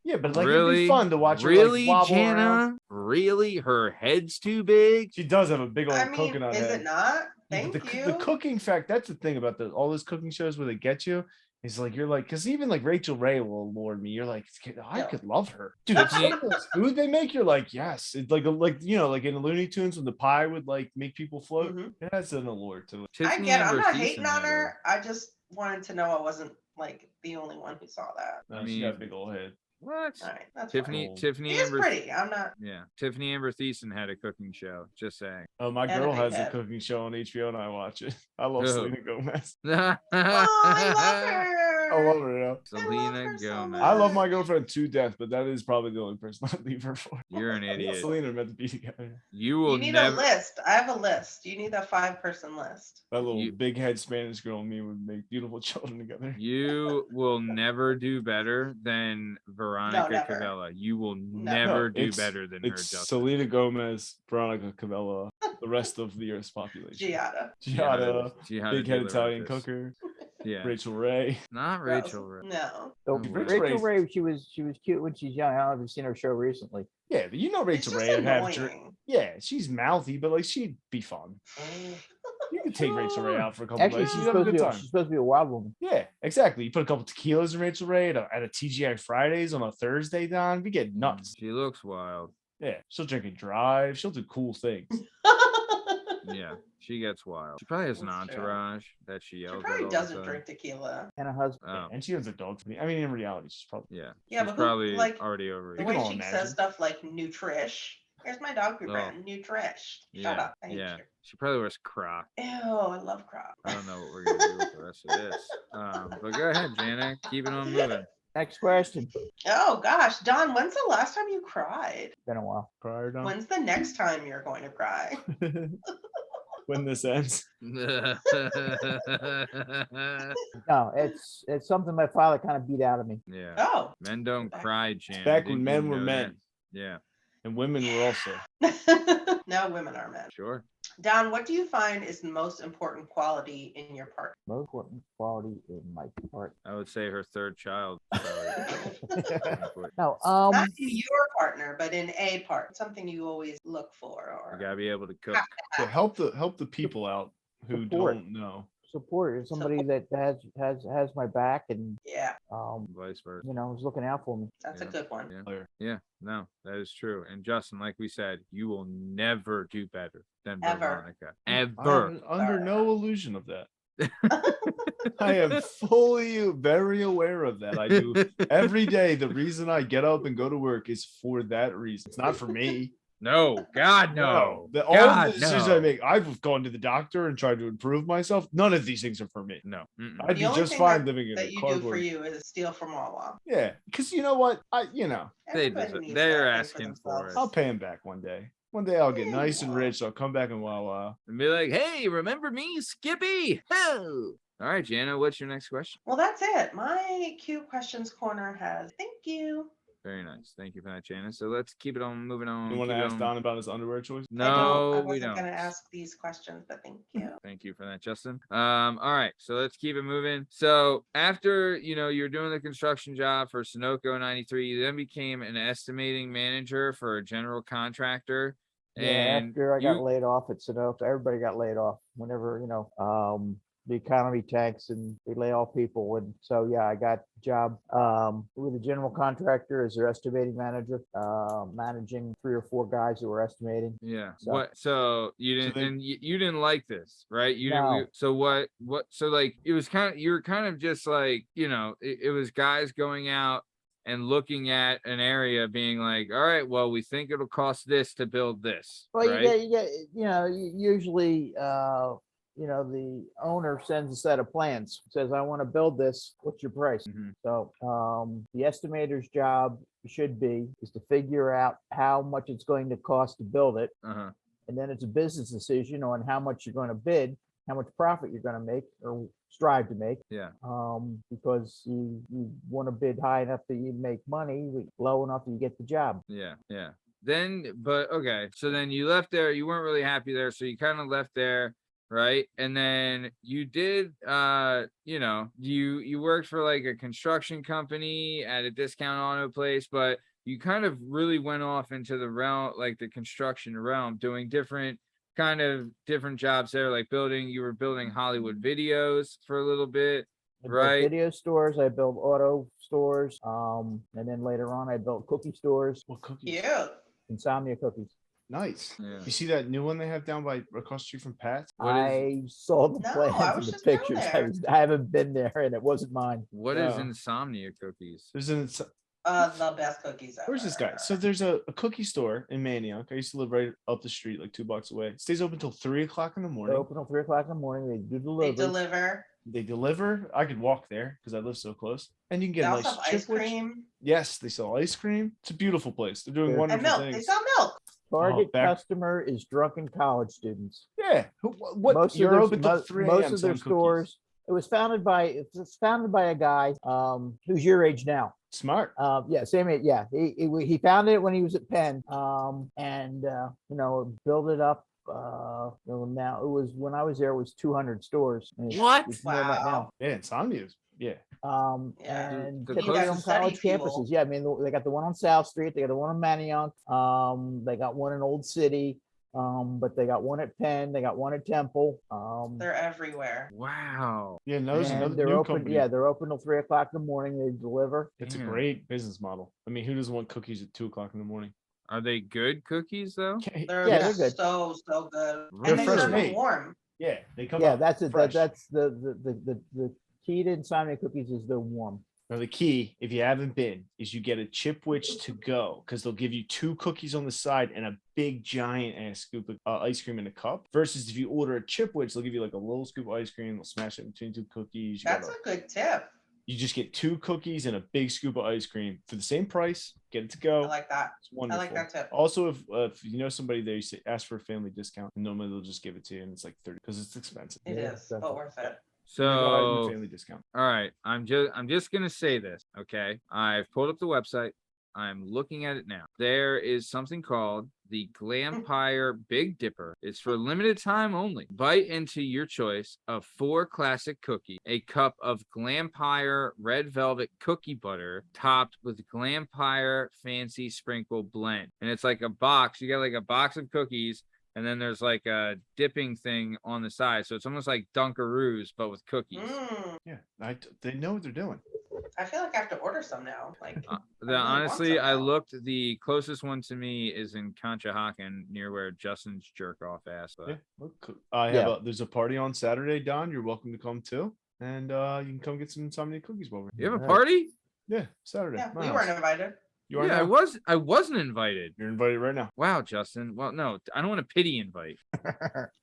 S2: Yeah, but like it'd
S1: Really?
S2: be fun to watch her
S1: Really,
S2: like, wobble
S1: Jana?
S2: around.
S1: Really? Her head's too big?
S2: She does have a big old
S3: I mean,
S2: coconut
S3: is
S2: head.
S3: it not?
S2: Yeah, but
S3: Thank you.
S2: the cooking fact, that's the thing about all those cooking shows where they get you. Is like you're like, because even like Rachel Ray will lure me. You're like, I
S3: Yeah.
S2: could love her, dude. It's some of those food they make. You're like, yes. It's like you know, like in the Looney Tunes when the pie would like make people float.
S3: Mhm.
S2: It has an allure to it.
S3: I
S1: Tiffany
S3: get it. I'm
S1: Amber
S3: not
S1: Thiessen
S3: hating on
S1: had
S3: her. I just wanted to know I wasn't like the only one who saw that.
S2: No,
S1: I
S2: she got a
S1: mean,
S2: big old head.
S1: What?
S3: All right, that's
S1: Tiffany
S2: Cool.
S1: Tiffany
S3: She is
S1: Amber
S3: pretty. I'm not.
S1: Yeah. Tiffany Amber Thiessen had a cooking show. Just saying.
S2: Oh, my
S3: And a
S2: girl
S3: big
S2: has a
S3: head.
S2: cooking show on HBO and I watch it. I love
S1: Who?
S2: Selena Gomez.
S3: Oh, I love her.
S2: I love her. Yo.
S1: Selena
S3: her so
S1: Gomez.
S2: I love my girlfriend to death, but that is probably the only person I'd leave her for.
S1: You're an
S2: Me and
S1: idiot.
S2: Selena are meant to be together.
S1: You will
S3: You need
S1: never.
S3: a list. I have a list. You need a 5-person list.
S2: That little
S1: You-
S2: big head Spanish girl and me would make beautiful children together.
S1: You will never do better than Veronica
S3: never.
S1: Cavella. You will
S3: No.
S1: never
S2: No,
S1: do
S2: it's-
S1: better than her,
S2: It's
S1: Justin.
S2: Selena Gomez, Veronica Cavella, the rest of the Earth's population.
S3: Giada.
S2: Giada,
S1: Giada
S2: big head
S1: de
S2: Italian
S1: Laurentiis.
S2: cooker,
S1: Yeah.
S2: Rachel Ray.
S1: Not
S3: Gross.
S1: Rachel. Ray.
S3: No.
S5: So
S1: Oh,
S5: Rachel
S2: Rachel
S5: Ray, she was cute when she's young. I don't know if you've seen her show recently.
S2: Yeah, but you know
S3: It's
S2: Rachel
S3: just
S2: Ray would have.
S3: annoying.
S2: Yeah, she's mouthy, but like she'd be fun. You could take Rachel Ray out for a couple
S5: Actually,
S2: days.
S5: she's
S2: She'd have a
S5: supposed, to
S2: good
S5: be,
S2: time.
S5: she's supposed to be a wild woman.
S2: Yeah, exactly. You put a couple tequilas in Rachel Ray at a TGI Fridays on a Thursday, Don. We get nuts.
S1: She looks wild.
S2: Yeah, she'll drink and drive. She'll do cool things.
S1: Yeah, she gets wild. She probably has an
S3: That's true.
S1: entourage that she
S3: She
S1: yells at
S3: probably
S1: all
S3: doesn't
S1: the time.
S3: drink tequila.
S5: And a husband.
S1: Oh,
S2: And she owns a dog for me. I mean, in reality, she's probably.
S1: yeah.
S3: Yeah,
S1: She's
S3: but who,
S1: probably
S3: like,
S1: already over
S3: The
S1: it.
S2: We can
S3: way
S2: all
S3: she
S2: imagine.
S3: says stuff like Nutrish. Here's my dog food
S1: Oh.
S3: brand, Nutrish. Shut
S1: Yeah,
S3: up. I hate
S1: yeah.
S3: you.
S1: She probably wears Croc.
S3: Ew, I love crop.
S1: I don't know what we're gonna do with the rest of this. But go ahead, Jana. Keep it on moving.
S5: Next question.
S3: Oh gosh, Don, when's the last time you cried?
S5: Been a while.
S2: Prior Don.
S3: When's the next time you're going to cry?
S2: When this ends.
S5: No, it's something my father kind of beat out of me.
S1: Yeah.
S3: Oh.
S1: Men don't cry, Jana.
S2: Back
S1: Didn't
S2: when
S1: you
S2: men were
S1: know
S2: men.
S1: that? Yeah,
S2: And women were also.
S3: Now women are men.
S1: sure.
S3: Don, what do you find is the most important quality in your partner?
S5: Most important quality in my part.
S1: I would say her third child. Probably.
S5: No,
S3: Not in your partner, but in a part. Something you always look for
S1: You
S3: or
S1: gotta be able to cook.
S2: Yeah, help the people out who
S5: Support.
S2: don't know.
S5: support is somebody that has my back and
S3: yeah,
S1: Vice versa.
S5: you know, is looking out for me.
S3: that's
S1: Yeah.
S3: a good one.
S1: Yeah. Yeah, no, that is true. And Justin, like we said, you will never do better than
S3: Ever.
S1: Veronica. Ever.
S2: I'm under no illusion of that. I am fully very aware of that. I do every day. The reason I get up and go to work is for that reason. It's not for me.
S1: No, God, no.
S2: All of
S1: God,
S2: the decisions I
S1: no.
S2: make, I've gone to the doctor and tried to improve myself. None of these things are for me.
S1: No. Mm-mm.
S2: I'd
S3: The
S2: be
S3: only
S2: just
S3: thing
S2: fine living in
S3: that
S2: a
S3: you do for
S2: cardboard.
S3: you is steal from Wawa.
S2: Yeah, because you know what?
S3: Everybody needs
S1: They're
S3: that thing
S1: asking for
S3: themselves.
S1: it.
S2: I'll pay him back one day. One day I'll get
S3: Yeah,
S2: nice
S3: you
S2: and
S3: will.
S2: rich. So I'll come back and Wawa.
S1: And be like, hey, remember me, Skippy? Oh. All right, Jana, what's your next question?
S3: Well, that's it. My Q questions corner has. Thank you.
S1: Very nice. Thank you for that, Jana. So let's keep it on moving on.
S2: You want to
S1: keep it
S2: ask
S1: on.
S2: Don about his underwear choice?
S3: I
S1: No, we
S3: wasn't
S1: don't.
S3: gonna ask these questions, but thank you.
S1: Thank you for that, Justin. All right, so let's keep it moving. So after you're doing the construction job for Sunoco 93, you then became an estimating manager for a general contractor.
S5: Yeah,
S1: And
S5: after I got laid off at Sunoco, everybody got laid off whenever, the economy tanks and they lay off people. And so, yeah, I got a job with a general contractor as their estimating manager, managing 3 or 4 guys who were estimating.
S1: yeah.
S5: So-
S1: What? So you
S2: So
S1: didn't,
S2: they-
S1: and you didn't like this, right? You
S5: No.
S1: didn't. So what? So like, it was you were kind of just like, it was guys going out and looking at an area, being like, all right, well, we think it'll cost this to build this,
S5: Well,
S1: right?
S5: usually, the owner sends a set of plans, says, I want to build this. What's your price?
S1: Mhm.
S5: So the estimator's job is to figure out how much it's going to cost to build it.
S1: Uh-huh.
S5: And then it's a business decision on how much you're going to bid, how much profit you're going to make or strive to make.
S1: Yeah.
S5: Because you want to bid high enough that you make money, low enough that you get the job.
S1: Yeah. But okay, so then you left there, you weren't really happy there, so you kind of left there, right? And then you did you worked for like a construction company at a discount auto place, but you kind of really went off into the realm, like the construction realm, doing different jobs there, like you were building Hollywood videos for a little bit.
S5: I built
S1: Right.
S5: video stores, I built auto stores, and then later on I built cookie stores,
S2: What cookies?
S3: Cute.
S5: insomnia cookies.
S2: Nice.
S1: Yeah.
S2: You see that new one they have down by across the street from Pat's?
S1: What is
S5: I saw the
S3: No, I
S5: plans
S3: was
S5: and the
S3: just down
S5: pictures.
S3: there.
S5: I haven't been there and it wasn't mine.
S1: What is
S2: Yeah.
S1: insomnia cookies?
S2: There's an
S3: The best cookies ever.
S2: Where's this guy? So there's a cookie store in Manioc. I used to live right up the street, like 2 blocks away. It stays open till 3 o'clock in the
S5: They
S2: morning.
S5: open till 3 o'clock in the morning. They do
S3: They
S5: delivery.
S3: deliver.
S2: They deliver. I could walk there because I live so close. And you can
S3: They
S2: get a
S3: also
S2: nice
S3: have ice
S2: chipwich.
S3: cream
S2: Yes, they sell ice cream. It's a beautiful place. They're doing
S5: Yeah.
S3: and
S2: wonderful
S3: milk. They
S2: things.
S3: sell milk.
S5: Target
S2: back-
S5: customer is drunken college students.
S2: Yeah. What?
S5: Most
S2: You're
S5: of their,
S2: open till
S5: mo-
S2: 3
S5: most
S2: a.m.
S5: of their
S2: selling cookies.
S5: stores. It's founded by a guy who's your age now.
S2: Smart.
S5: Yeah, same age. Yeah, he founded it when he was at Penn, and built it up. Now it was when I was there, it was 200 stores. And
S1: What?
S5: it's more than that now.
S3: Wow.
S2: Yeah, insomnia. Yeah.
S3: Yeah.
S5: And
S1: The
S5: typically
S1: closest
S5: on
S3: study
S5: college
S3: people.
S5: campuses. Yeah, I mean they got the one on South Street, they got the one on Manioc, they got one in Old City, but they got one at Penn, they got one at Temple.
S3: They're everywhere.
S1: Wow.
S2: Yeah, no, there's
S5: And
S2: another
S5: they're
S2: new
S5: open.
S2: company.
S5: Yeah, they're open till 3 o'clock in the morning. They deliver.
S2: It's a
S1: Damn.
S2: great business model. I mean, who doesn't want cookies at 2 o'clock in the morning?
S1: Are they good cookies though?
S3: They're
S5: Yeah, they're good.
S3: so good.
S1: They're
S3: And they
S2: fresh
S3: serve them
S2: made.
S3: warm.
S2: Yeah, they come
S5: Yeah,
S2: out
S5: that's it.
S2: fresh.
S5: That's the key to insomnia cookies is they're warm.
S2: Now, the key, if you haven't been, is you get a chipwich to go because they'll give you 2 cookies on the side and a big giant ass scoop of ice cream in a cup. Versus if you order a chipwich, they'll give you like a little scoop of ice cream. They'll smash it between 2 cookies.
S3: That's a good tip.
S2: You just get 2 cookies and a big scoop of ice cream for the same price. Get it to go.
S3: I like that.
S2: It's wonderful.
S3: I like that tip.
S2: Also, if you know somebody there, you say ask for a family discount. And normally they'll just give it to you, and it's like 30 because it's expensive.
S3: It
S5: Yeah,
S3: is,
S5: definitely.
S3: but worth it.
S1: So
S2: family discount.
S1: all right, I'm just gonna say this, okay? I've pulled up the website. I'm looking at it now. There is something called the Glampire Big Dipper. It's for limited time only. Bite into your choice of 4 classic cookie, a cup of Glampire red velvet cookie butter topped with Glampire fancy sprinkle blend. And it's like a box. You get like a box of cookies, and then there's like a dipping thing on the side. So it's almost like Dunkaroos, but with cookies.
S3: Mm.
S2: Yeah, they know what they're doing.
S3: I feel like I have to order some now. Like, really
S1: Honestly,
S3: want
S1: I
S3: some now.
S1: looked. The closest one to me is in Conshohocken, near where Justin's jerk off ass. But
S2: Yeah, look, I have there's a party on Saturday, Don. You're welcome to come too, and you can come get some insomnia cookies while we're
S1: you have a
S5: Nice.
S1: party?
S2: Yeah, Saturday.
S3: Yeah,
S2: my
S3: we
S2: house.
S3: weren't invited.
S2: You are
S1: Yeah,
S2: now?
S1: I wasn't invited.
S2: You're invited right now.
S1: Wow, Justin. Well, no, I don't want a pity invite.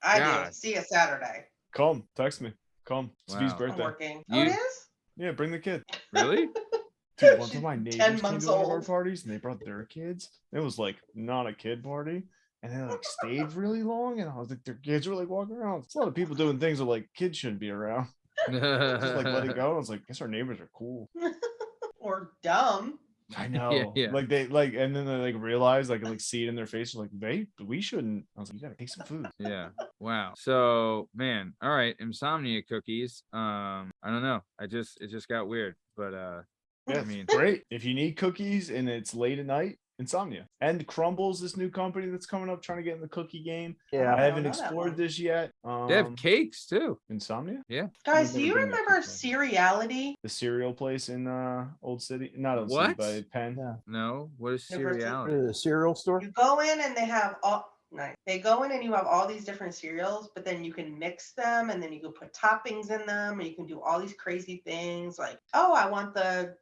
S3: I
S1: God.
S3: do. See you Saturday.
S2: Come, text me. Come. It's V's
S1: Wow.
S3: I'm
S2: birthday.
S3: working.
S1: You-
S3: Oh, it is?
S2: Yeah, bring the kid.
S1: Really?
S2: Dude, one
S3: She's
S2: of my
S3: 10
S2: neighbors came
S3: months
S2: to one of our
S3: old.
S2: parties and they brought their kids. It was like not a kid party. And they like stayed really long. And I was like, their kids were like walking around. It's a lot of people doing things that like kids shouldn't be around. Just like let it go. I was like, guess our neighbors are cool.
S3: Or dumb.
S2: I know.
S1: yeah.
S2: Like they like, and then they like realize, like, I like see it in their face, like, we shouldn't. I was like, you gotta take some food.
S1: Yeah. Wow. So, man, all right, insomnia cookies. I don't know. It just got weird, but
S2: Yeah,
S1: I mean,
S2: great. If you need cookies and it's late at night, Insomnia. And Crumbles, this new company that's coming up trying to get in the cookie game.
S5: Yeah.
S2: I haven't
S3: know that
S2: explored
S3: one.
S2: this yet.
S1: they have cakes too.
S2: Insomnia?
S3: Guys, do
S2: never
S3: you
S2: been there
S3: remember
S2: since
S3: Seriality?
S2: The cereal place in Old City. Not Old City,
S1: What?
S2: but Penn.
S5: Yeah.
S1: No, what is
S3: Never seen-
S1: cereality?
S5: The cereal store.
S3: You go in and they have all nice. They go in and you have all these different cereals, but then you can mix them and then you can put toppings in them and you can do all these crazy things like, oh, I want the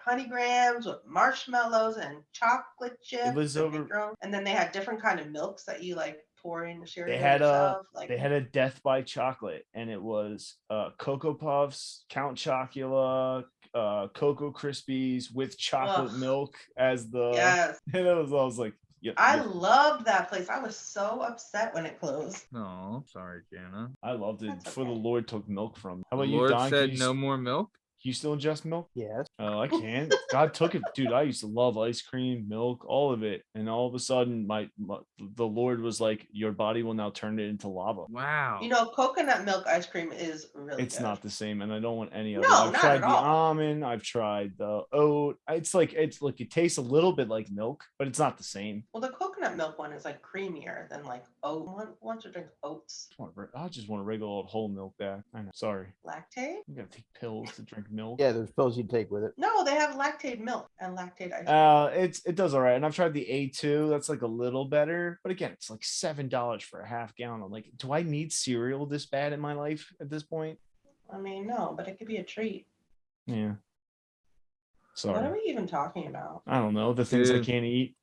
S3: honey grams with marshmallows and chocolate chips.
S2: was
S3: and
S2: over-
S3: make your own. And then they had different kind of milks that you like pour in the cereal.
S2: They had
S3: yourself. Like,
S2: They had a Death by Chocolate, and it was Cocoa Puffs, Count Chocula, Cocoa Krispies with chocolate
S3: Ugh.
S2: milk as the.
S3: yes.
S2: And I was like, yeah,
S3: I
S2: yeah.
S3: loved that place. I was so upset when it closed.
S1: No, sorry, Jana.
S2: I loved it.
S3: That's
S2: Before the
S3: okay.
S2: Lord took milk from. How
S1: The
S2: about you,
S1: Lord
S2: Don?
S1: said
S2: Can
S1: no more milk.
S2: you still ingest milk?
S5: Yes.
S2: Oh, I can't. God took it, dude. I used to love ice cream, milk, all of it, and all of a sudden, the Lord was like, "Your body will now turn it into lava."
S1: Wow.
S3: You know, coconut milk ice cream is really
S2: It's
S3: good.
S2: not the same, and I don't want any of
S3: No,
S2: it. I've
S3: not
S2: tried
S3: at
S2: the
S3: all.
S2: almond. I've tried the oat. It's like it tastes a little bit like milk, but it's not the same.
S3: Well, the coconut milk one is like creamier than like oat. Once you drink oats,
S2: I just want a regular old whole milk back. I know. Sorry,
S3: lactate.
S2: you gotta take pills to drink milk.
S5: Yeah, there's pills you take with it.
S3: No, they have lactate milk and lactate ice cream.
S2: It does all right, and I've tried the A2. That's like a little better, but again, it's like $7 for a half gallon. I'm like, do I need cereal this bad in my life at this point?
S3: I mean, no, but it could be a treat.
S2: Yeah.
S3: What are
S2: Sorry,
S3: we even talking about?
S2: I don't know the things I
S1: Dude.
S2: can't eat.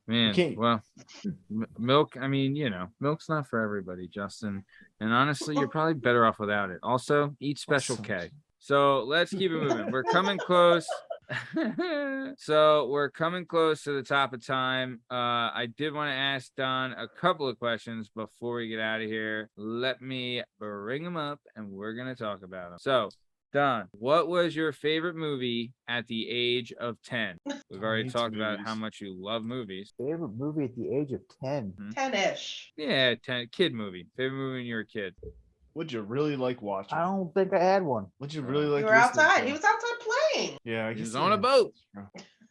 S1: Man,
S2: Okay.
S1: well, milk, I mean, milk's not for everybody, Justin. And honestly, you're probably better off without it. Also, eat Special K. So let's keep it moving. We're coming close. So we're coming close to the top of time. I did want to ask Don a couple of questions before we get out of here. Let me bring them up and we're going to talk about them. So, Don, what was your favorite movie at the age of 10? We've already
S2: hate
S1: talked about how
S2: movies.
S1: much you love movies.
S5: Favorite movie at the age of 10.
S3: 10-ish.
S1: Yeah, 10 kid movie. Favorite movie when you were a kid.
S2: Would you really like watching?
S5: I don't think I had one.
S2: Would you really like?
S3: You were
S2: listening
S3: outside.
S2: to?
S3: He was outside playing.
S2: Yeah, I
S1: He
S2: guess
S1: was on a
S2: yeah.
S1: boat.
S5: Yeah,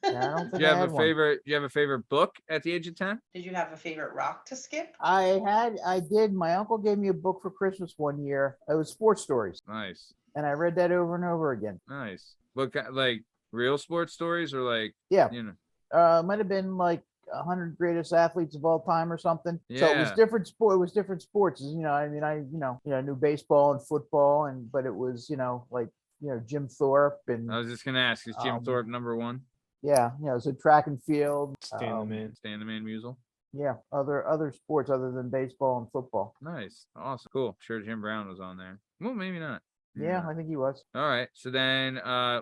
S5: I don't
S1: Do
S5: think
S1: you
S5: I
S1: have
S5: had
S1: a
S5: one.
S1: favorite? Do you have a favorite book at the age of 10?
S3: Did you have a favorite rock to skip?
S5: I did. My uncle gave me a book for Christmas one year. It was sports stories,
S1: Nice,
S5: and I read that over and over again.
S1: nice. What like real sports stories or like
S5: Yeah,
S1: you know?
S5: it might have been like 100 greatest athletes of all time or something. So it was
S1: Yeah.
S5: different sport. It was different sports. I mean, I knew baseball and football, but it was like Jim Thorpe and
S1: I was just gonna ask, is Jim Thorpe number one?
S5: yeah, so track and field.
S2: Stand the man.
S1: Stand the man Musel.
S5: Yeah, other sports other than baseball and football.
S1: Nice, awesome, cool. Sure, Jim Brown was on there. Well, maybe not.
S5: Yeah, I think he was.
S1: All right. So then,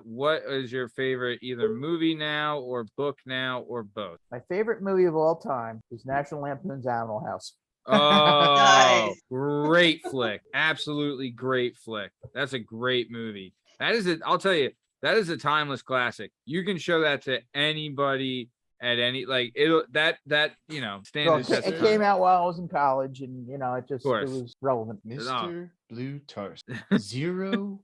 S1: what is your favorite either movie now or book now or both?
S5: My favorite movie of all time is National Lampoon's Animal House.
S1: Oh,
S3: Nice.
S1: great flick. Absolutely great flick. That's a great movie. That is it. I'll tell you, that is a timeless classic. You can show that to anybody at any that
S5: So
S1: stands the test
S5: it
S1: of
S5: came
S1: time.
S5: out while I was in college, and it
S1: course.
S5: was relevant.
S2: Mr. Blue Tarst, 0.0.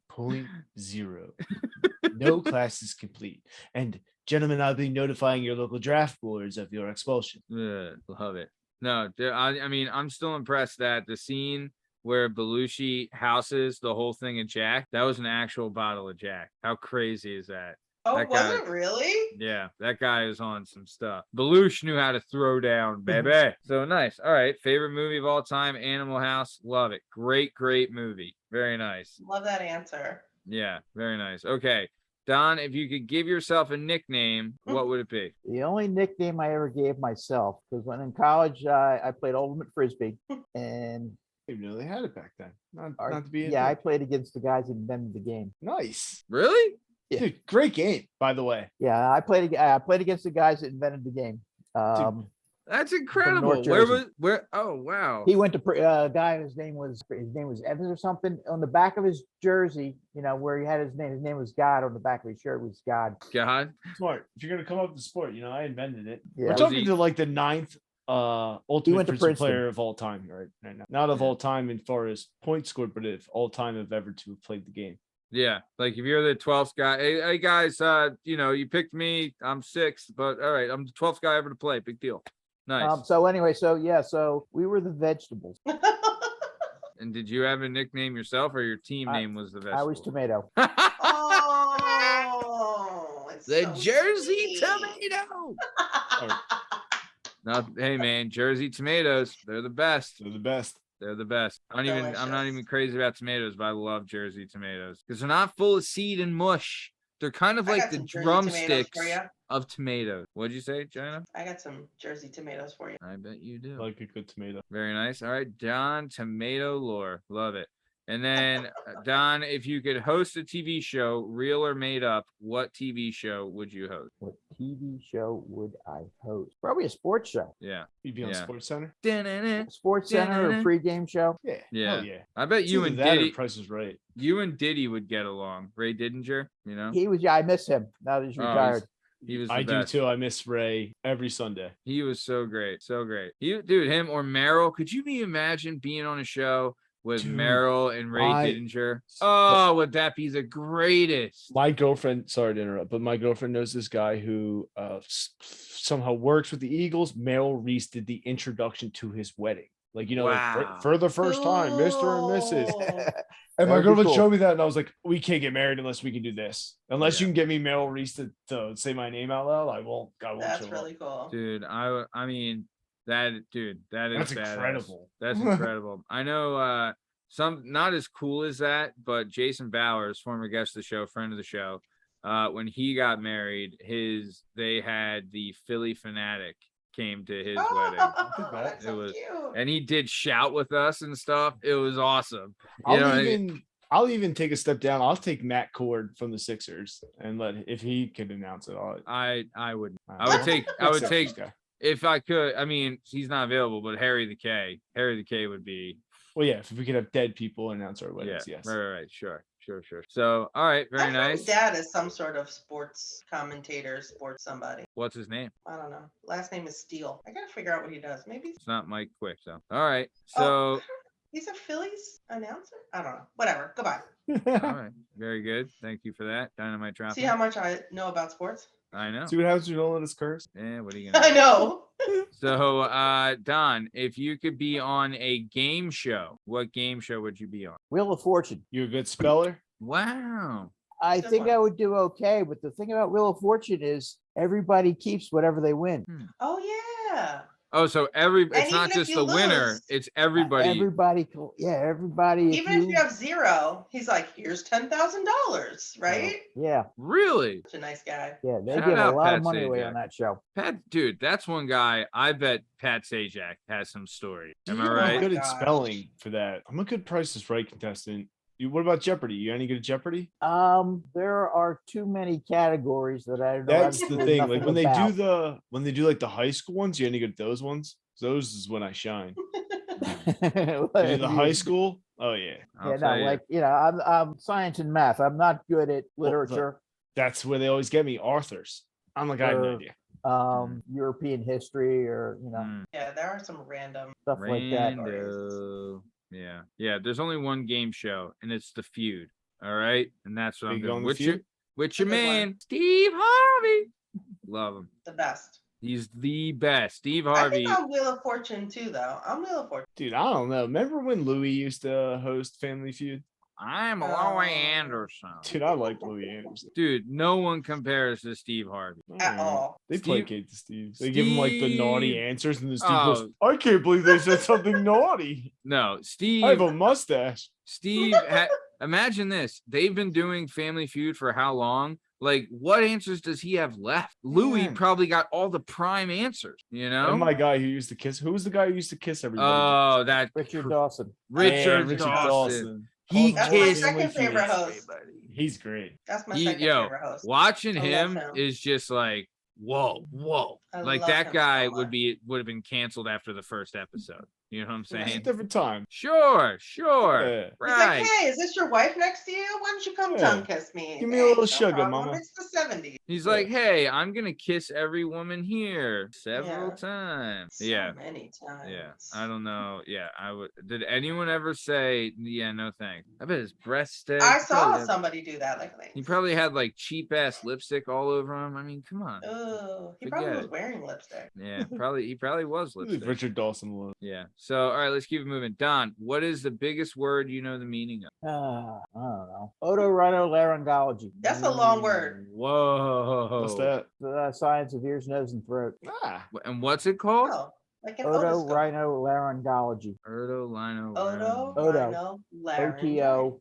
S2: No class is complete. And gentlemen, I'll be notifying your local draft boards of your expulsion.
S1: Love it. No, I mean, I'm still impressed that the scene where Belushi houses the whole thing of Jack. That was an actual bottle of Jack. How crazy is that?
S3: Oh,
S1: That
S3: was
S1: guy-
S3: it really?
S1: Yeah, that guy is on some stuff. Belushi knew how to throw down, baby. So nice. All right. Favorite movie of all time, Animal House. Love it. Great, great movie. Very nice.
S3: Love that answer.
S1: Yeah, very nice. Okay. Don, if you could give yourself a nickname, what would it be?
S5: The only nickname I ever gave myself was when in college I played ultimate frisbee, and
S2: I didn't know they had it back then. Not
S5: our-
S2: to be
S5: yeah, I played against the guys that invented the game.
S2: nice.
S1: Really?
S5: Yeah.
S2: Dude, great game, by the way.
S5: Yeah, I played against the guys that invented the game.
S1: That's incredible.
S5: North
S1: Where
S5: Jersey.
S1: was where? Oh wow.
S5: He went to a guy his name was Evans or something. On the back of his jersey, where he had his name was God. On the back of his shirt was God.
S1: God.
S2: Smart. If you're gonna come up with the sport, I invented it.
S5: Yeah.
S2: We're
S1: Was
S2: talking
S1: he-
S2: to like the 9th ultimate
S5: went to
S2: Princeton
S5: Princeton.
S2: player of all time, right now. Not of
S1: Yeah.
S2: all time as far as points scored, but of all time of ever to have played the game.
S1: Yeah, like if you're the 12th guy, hey guys, you picked me. I'm 6th, but all right, I'm the 12th guy ever to play. Big deal. Nice.
S5: So anyway, so we were the vegetables.
S1: And did you have a nickname yourself, or your team name was the best?
S5: I was tomato.
S3: Oh, it's
S1: The
S3: so
S1: Jersey
S3: sweet.
S1: tomato. No, hey man, Jersey tomatoes, they're the best.
S2: They're the best.
S1: They're the best. I'm not
S3: Delicious.
S1: even crazy about tomatoes, but I love Jersey tomatoes because they're not full of seed and mush. They're kind of
S3: I
S1: like
S3: got
S1: the
S3: some Jersey tomatoes
S1: drumsticks
S3: for you.
S1: of tomatoes. What'd you say, Jana?
S3: I got some Jersey tomatoes for you.
S1: I bet you do.
S2: I like a good tomato.
S1: Very nice. All right, Don, tomato lore. Love it. And then, Don, if you could host a TV show, real or made up, what TV show would you host?
S5: What TV show would I host? Probably a sports show,
S1: Yeah.
S2: You'd be on
S1: Yeah.
S2: Sports Center.
S5: Sports Center, or a pregame show.
S2: Yeah.
S1: Yeah.
S2: Hell yeah.
S1: I bet
S2: It's
S1: you
S2: either
S1: and
S2: that or
S1: Diddy,
S2: Price is Right.
S1: you and Diddy would get along. Ray Didinger,
S5: He was. Yeah, I miss him. Now that he's
S1: Oh,
S5: retired.
S1: he was the
S2: I do
S1: best.
S2: too. I miss Ray every Sunday.
S1: He was so great. So great. Him or Meryl. Could you imagine being on a show with
S2: Dude,
S1: Meryl and Ray
S2: I-
S1: Didinger? Oh, would that be the greatest?
S2: My girlfriend, sorry to interrupt, but my girlfriend knows this guy who somehow works with the Eagles. Meryl Reese did the introduction to his wedding. Like,
S1: Wow.
S2: for the first time, Mr. and Mrs.
S3: Cool.
S2: And my
S5: That'd be
S2: girlfriend
S5: cool.
S2: showed me that, and I was like, we can't get married unless we can do this. Unless
S1: Yeah.
S2: you can get me Meryl Reese to say my name out loud, I won't
S3: That's
S2: show
S3: really
S2: up.
S3: cool.
S1: Dude, I mean that is
S2: That's
S1: badass.
S2: incredible.
S1: That's incredible. I know some not as cool as that, but Jason Bowers, former guest of the show, friend of the show, when he got married, they had the Philly Fanatic came to his wedding.
S3: Oh,
S2: bad.
S3: that's so
S1: It was-
S3: cute.
S1: And he did shout with us and stuff. It was awesome. You know what I mean?
S2: I'll even take a step down. I'll take Matt Cord from the Sixers and if he could announce it.
S1: I would
S2: Alright.
S1: take
S2: Sixers guy.
S1: if I could. I mean, he's not available, but Harry the K would be.
S2: Well, yeah, if we could have dead people announce our
S1: Yeah,
S2: weddings, yes.
S1: right. Sure. So, all right,
S3: My
S1: very
S3: friend's
S1: nice.
S3: dad is some sort of sports commentator, sports somebody.
S1: What's his name?
S3: I don't know. Last name is Steele. I gotta figure out what he does. Maybe
S1: It's not Mike Quick. So, all right.
S3: Oh,
S1: So,
S3: he's a Phillies announcer. I don't know. Whatever. Goodbye.
S1: all right, very good. Thank you for that. Dynamite drop.
S3: See how much I know about sports.
S1: I know.
S2: See what happens when you don't let us curse?
S1: Yeah, what are you gonna
S3: I
S1: do?
S3: know.
S1: So, Don, if you could be on a game show, what game show would you be on?
S5: Wheel of Fortune.
S2: You a good speller?
S1: Wow.
S5: I
S3: Good
S5: think
S3: one.
S5: I would do okay, but the thing about Wheel of Fortune is everybody keeps whatever they win.
S3: Oh yeah.
S1: Oh, so it's
S3: even
S1: not
S3: if
S1: just
S3: you
S1: the winner,
S3: lose,
S1: it's everybody.
S5: Everybody.
S3: Even if you have zero, he's like, here's $10,000, right?
S5: Yeah,
S1: Really?
S3: Such a nice guy.
S5: yeah, they
S1: Shout
S5: give a
S1: out
S5: lot
S1: Pat
S5: of money away
S1: Sajak.
S5: on that show.
S1: Pat, dude, that's one guy. I bet Pat Sajak has some story. Am I
S2: I'm
S1: right?
S2: good at
S3: gosh.
S2: spelling for that. I'm a good Price is Right contestant. What about Jeopardy? You any good at Jeopardy?
S5: There are too many categories that I don't know
S2: That's the
S5: absolutely
S2: thing. Like
S5: nothing
S2: when they
S5: about.
S2: do like the high school ones, you any good at those ones? Those is when I shine.
S5: Well,
S2: You do the high school? Oh yeah.
S1: I'll
S5: Yeah,
S1: tell
S5: no,
S1: you.
S5: like I'm science and math. I'm not good at
S2: Well,
S5: literature,
S2: That's where they always get me. Arthur's. I'm like, I have no
S5: Or-
S2: idea.
S5: European history, or
S1: Mm,
S3: Yeah, there are some random.
S5: stuff like that.
S1: rando. Yeah. There's only one game show, and it's The Feud. All right, and that's what
S2: Are
S1: I'm
S2: you
S1: doing.
S2: going The
S1: Which your
S2: Feud?
S1: with your
S3: Good one.
S1: man, Steve Harvey. Love him.
S3: The best.
S1: He's the best. Steve
S3: I
S1: Harvey.
S3: think I'm Wheel of Fortune too, though. I'm Wheel of Fortune.
S2: Dude, I don't know. Remember when Louis used to host Family Feud?
S1: I'm Louis
S3: Oh.
S1: Anderson.
S2: Dude, I like Louis Anderson.
S1: Dude, no one compares to Steve Harvey.
S3: At all.
S2: They
S1: Steve-
S2: placate the Steve. They give him like the naughty
S1: Steve-
S2: answers, and the Steve
S1: Oh.
S2: goes, "I can't believe they said something naughty.
S1: No,
S2: I have
S1: Steve.
S2: a mustache."
S1: Steve. Imagine this. They've been doing Family Feud for how long? Like, what answers does he have left? Louis
S2: Man.
S1: probably got all the prime answers. You know.
S2: And my guy who used to kiss. Who was the guy who used to kiss everybody?
S1: Oh, that
S5: Richard Dawson.
S1: Richard,
S2: Richard
S1: Dawson.
S2: Dawson.
S1: He
S3: That's my
S1: kissed
S3: second favorite host.
S2: He's great.
S3: That's my
S1: He-
S3: second
S1: yo,
S3: favorite host.
S1: Watching
S3: I love
S1: him
S3: him.
S1: is just like, whoa.
S3: I
S1: Like
S3: love
S1: that
S3: him
S1: guy
S3: so
S1: would
S3: much.
S1: have been canceled after the first episode. You know what I'm
S3: Yeah.
S2: It's a
S1: saying?
S2: different time.
S1: Sure.
S2: Yeah.
S3: He's
S1: Right.
S3: like, hey, is this your wife next to you? Why don't you come
S2: Yeah.
S3: tongue kiss me?
S2: Give me a little
S3: "Hey,
S2: sugar,
S3: problem.
S2: mama."
S3: It's the 70s.
S1: He's like, hey, I'm gonna kiss every woman here several
S3: Yeah.
S1: times.
S3: So
S1: Yeah.
S3: many times.
S1: Yeah, I don't know. Yeah, I would. Did anyone ever say, "Yeah, no thanks"? I bet his breast stank.
S3: I
S1: He
S3: saw
S1: probably had-
S3: somebody do that. Like,
S1: He probably had like cheap ass lipstick all over him. I mean, come on.
S3: oh, he
S1: Forget
S3: probably was
S1: it.
S3: wearing lipstick.
S1: Yeah, he probably was lipstick.
S2: Richard Dawson was.
S1: Yeah. So, all right, let's keep it moving. Don, what is the biggest word you know the meaning of?
S5: I don't know. Otorhinolaryngology.
S3: That's a long word.
S1: Whoa.
S2: What's that?
S5: The science of ears, nose, and throat.
S2: Ah,
S1: And what's it called?
S3: Oh, like an otoscope.
S5: Otorhinolaryngology.
S1: Otolino.
S3: Oto,
S5: Oto.
S3: rhino, larynx.
S5: OTO,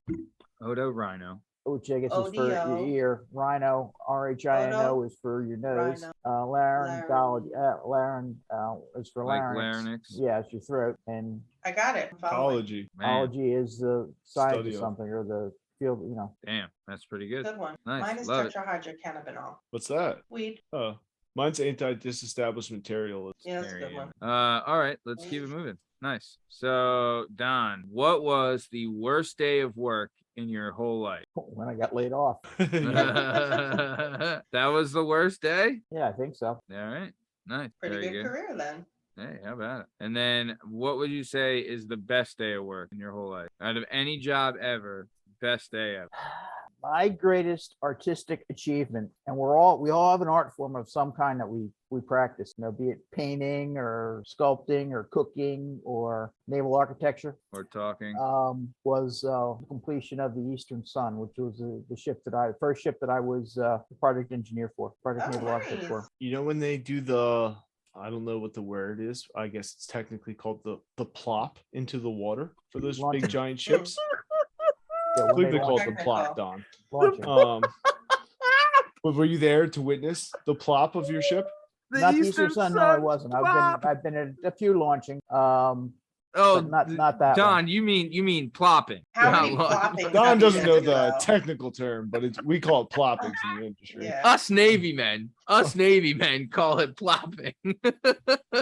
S1: Otorhino.
S5: which I guess is for your
S3: ODO.
S5: ear. Rhino, RHINO is for your nose. Laryngology, is for
S1: Like
S5: larynx.
S1: larynx.
S5: Yeah, it's your throat. And
S3: I got it. I'm following.
S2: ecology.
S1: Man,
S5: ology is the science
S2: Study
S5: of
S2: of.
S5: something or the field,
S1: damn, that's pretty good.
S3: Good one.
S1: Nice,
S3: Mine is
S1: love it.
S3: tetrahydrocannabinol.
S2: What's that?
S3: Weed.
S2: Oh, mine's anti-disestablishmentarianism.
S3: Yeah, that's a
S1: There
S3: good
S1: you
S3: one.
S1: go. All right, let's keep it moving. Nice. So, Don, what was the worst day of work in your whole life?
S5: when I got laid off.
S1: That was the worst day?
S5: Yeah, I think so.
S1: All right. Nice.
S3: Pretty
S1: Very
S3: good career then.
S1: Hey, how about it? And then what would you say is the best day of work in your whole life? Out of any job ever, best day ever.
S5: My greatest artistic achievement, and we all have an art form of some kind that we practice, be it painting or sculpting or cooking or naval architecture,
S1: Or talking.
S5: was the completion of the Eastern Sun, which was the first ship that I was the project engineer for, project
S3: Oh,
S5: naval architect
S3: nice.
S5: for.
S2: You know when they do I don't know what the word is. I guess it's technically called the plop into the water for those
S5: Launching.
S2: big giant ships.
S5: Yeah,
S2: I
S5: when
S2: believe
S5: they
S2: they call it
S3: launch
S2: the
S3: it.
S2: plop, Don.
S5: launching.
S2: But were you there to witness the plop of your ship?
S5: Not the Eastern Sun, no, I wasn't. I've been at a few launching.
S1: Oh,
S5: but not that
S1: Don,
S5: one.
S1: you mean plopping.
S3: How
S1: Not
S3: many
S1: launching.
S3: ploppings
S2: Don
S3: have you
S2: doesn't
S3: been
S2: know
S3: to,
S2: the
S3: though?
S2: technical term, but we call it ploppings in the industry.
S3: Yeah.
S1: Us Navy men call it plopping.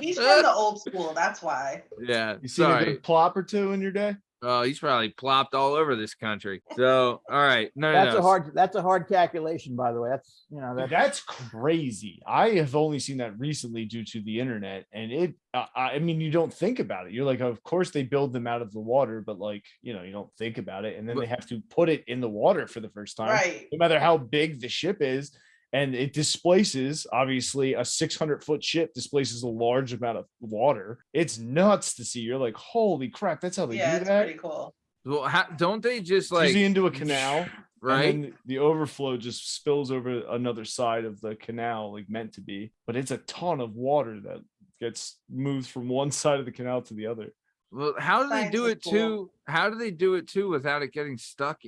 S3: He's from the old school. That's why.
S1: Yeah,
S2: You seen a
S1: sorry.
S2: good plop or two in your day?
S1: Oh, he's probably plopped all over this country. So, all right. No.
S5: That's a hard calculation, by the way. That's
S2: That's crazy. I have only seen that recently due to the internet, and I mean, you don't think about it. You're like, of course they build them out of the water, but you don't think about it, and then
S1: But-
S2: they have to put it in the water for the first time,
S3: Right.
S2: no matter how big the ship is. And it displaces, obviously, a 600-foot ship displaces a large amount of water. It's nuts to see. You're like, holy crap, that's how they
S3: Yeah,
S2: do
S3: it's
S2: that.
S3: pretty cool.
S1: Well, don't they just
S2: It's
S1: like
S2: usually into a canal,
S1: right?
S2: and then the overflow just spills over another side of the canal, like meant to be. But it's a ton of water that gets moved from one side of the canal to the other.
S1: Well, how do they
S3: Science
S1: do
S3: is
S1: it
S3: cool.
S1: too? How do they do it too without it getting stuck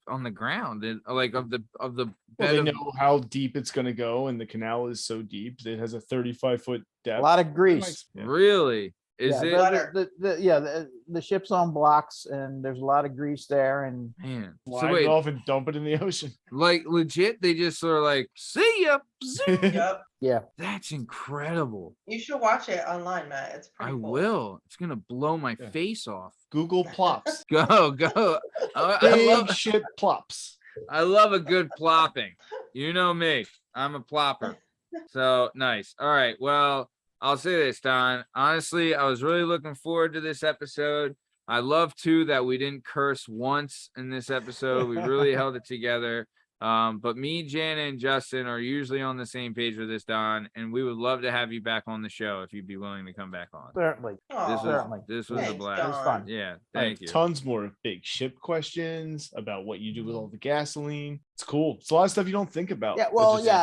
S1: on the ground and like of the
S2: Well,
S1: bed
S2: they
S1: of,
S2: know how deep it's going to go, and the canal is so deep. It has a 35-foot depth.
S5: a lot of grease.
S2: Yeah.
S1: really? Is
S5: Yeah,
S1: it
S3: Butter.
S5: the ship's on blocks and there's a lot of grease there, and
S1: man? So
S2: Slide
S1: wait,
S2: it off and dump it in the ocean.
S1: like legit, they just sort of like see ya.
S3: Yep.
S5: yeah,
S1: That's incredible.
S3: You should watch it online, Matt. It's pretty
S1: I
S3: cool.
S1: will. It's gonna blow my
S2: Yeah.
S1: face off.
S2: Google plops.
S1: Go. I
S2: Big ship plops.
S1: love a good plopping. You know me. I'm a plopper. So nice. All right. Well, I'll say this, Don. Honestly, I was really looking forward to this episode. I love too that we didn't curse once in this episode. We really held it together. But me, Jana, and Justin are usually on the same page with this, Don, and we would love to have you back on the show if you'd be willing to come back on.
S5: Certainly.
S1: This
S5: Certainly.
S1: was this was a
S3: Thanks,
S1: blast.
S5: It was
S3: Don.
S5: fun.
S1: Yeah,
S2: I have
S1: thank you.
S2: tons more big ship questions about what you do with all the gasoline. It's cool. It's a lot of stuff you don't think about.
S5: Yeah,
S2: but
S5: well,
S2: just-
S5: yeah,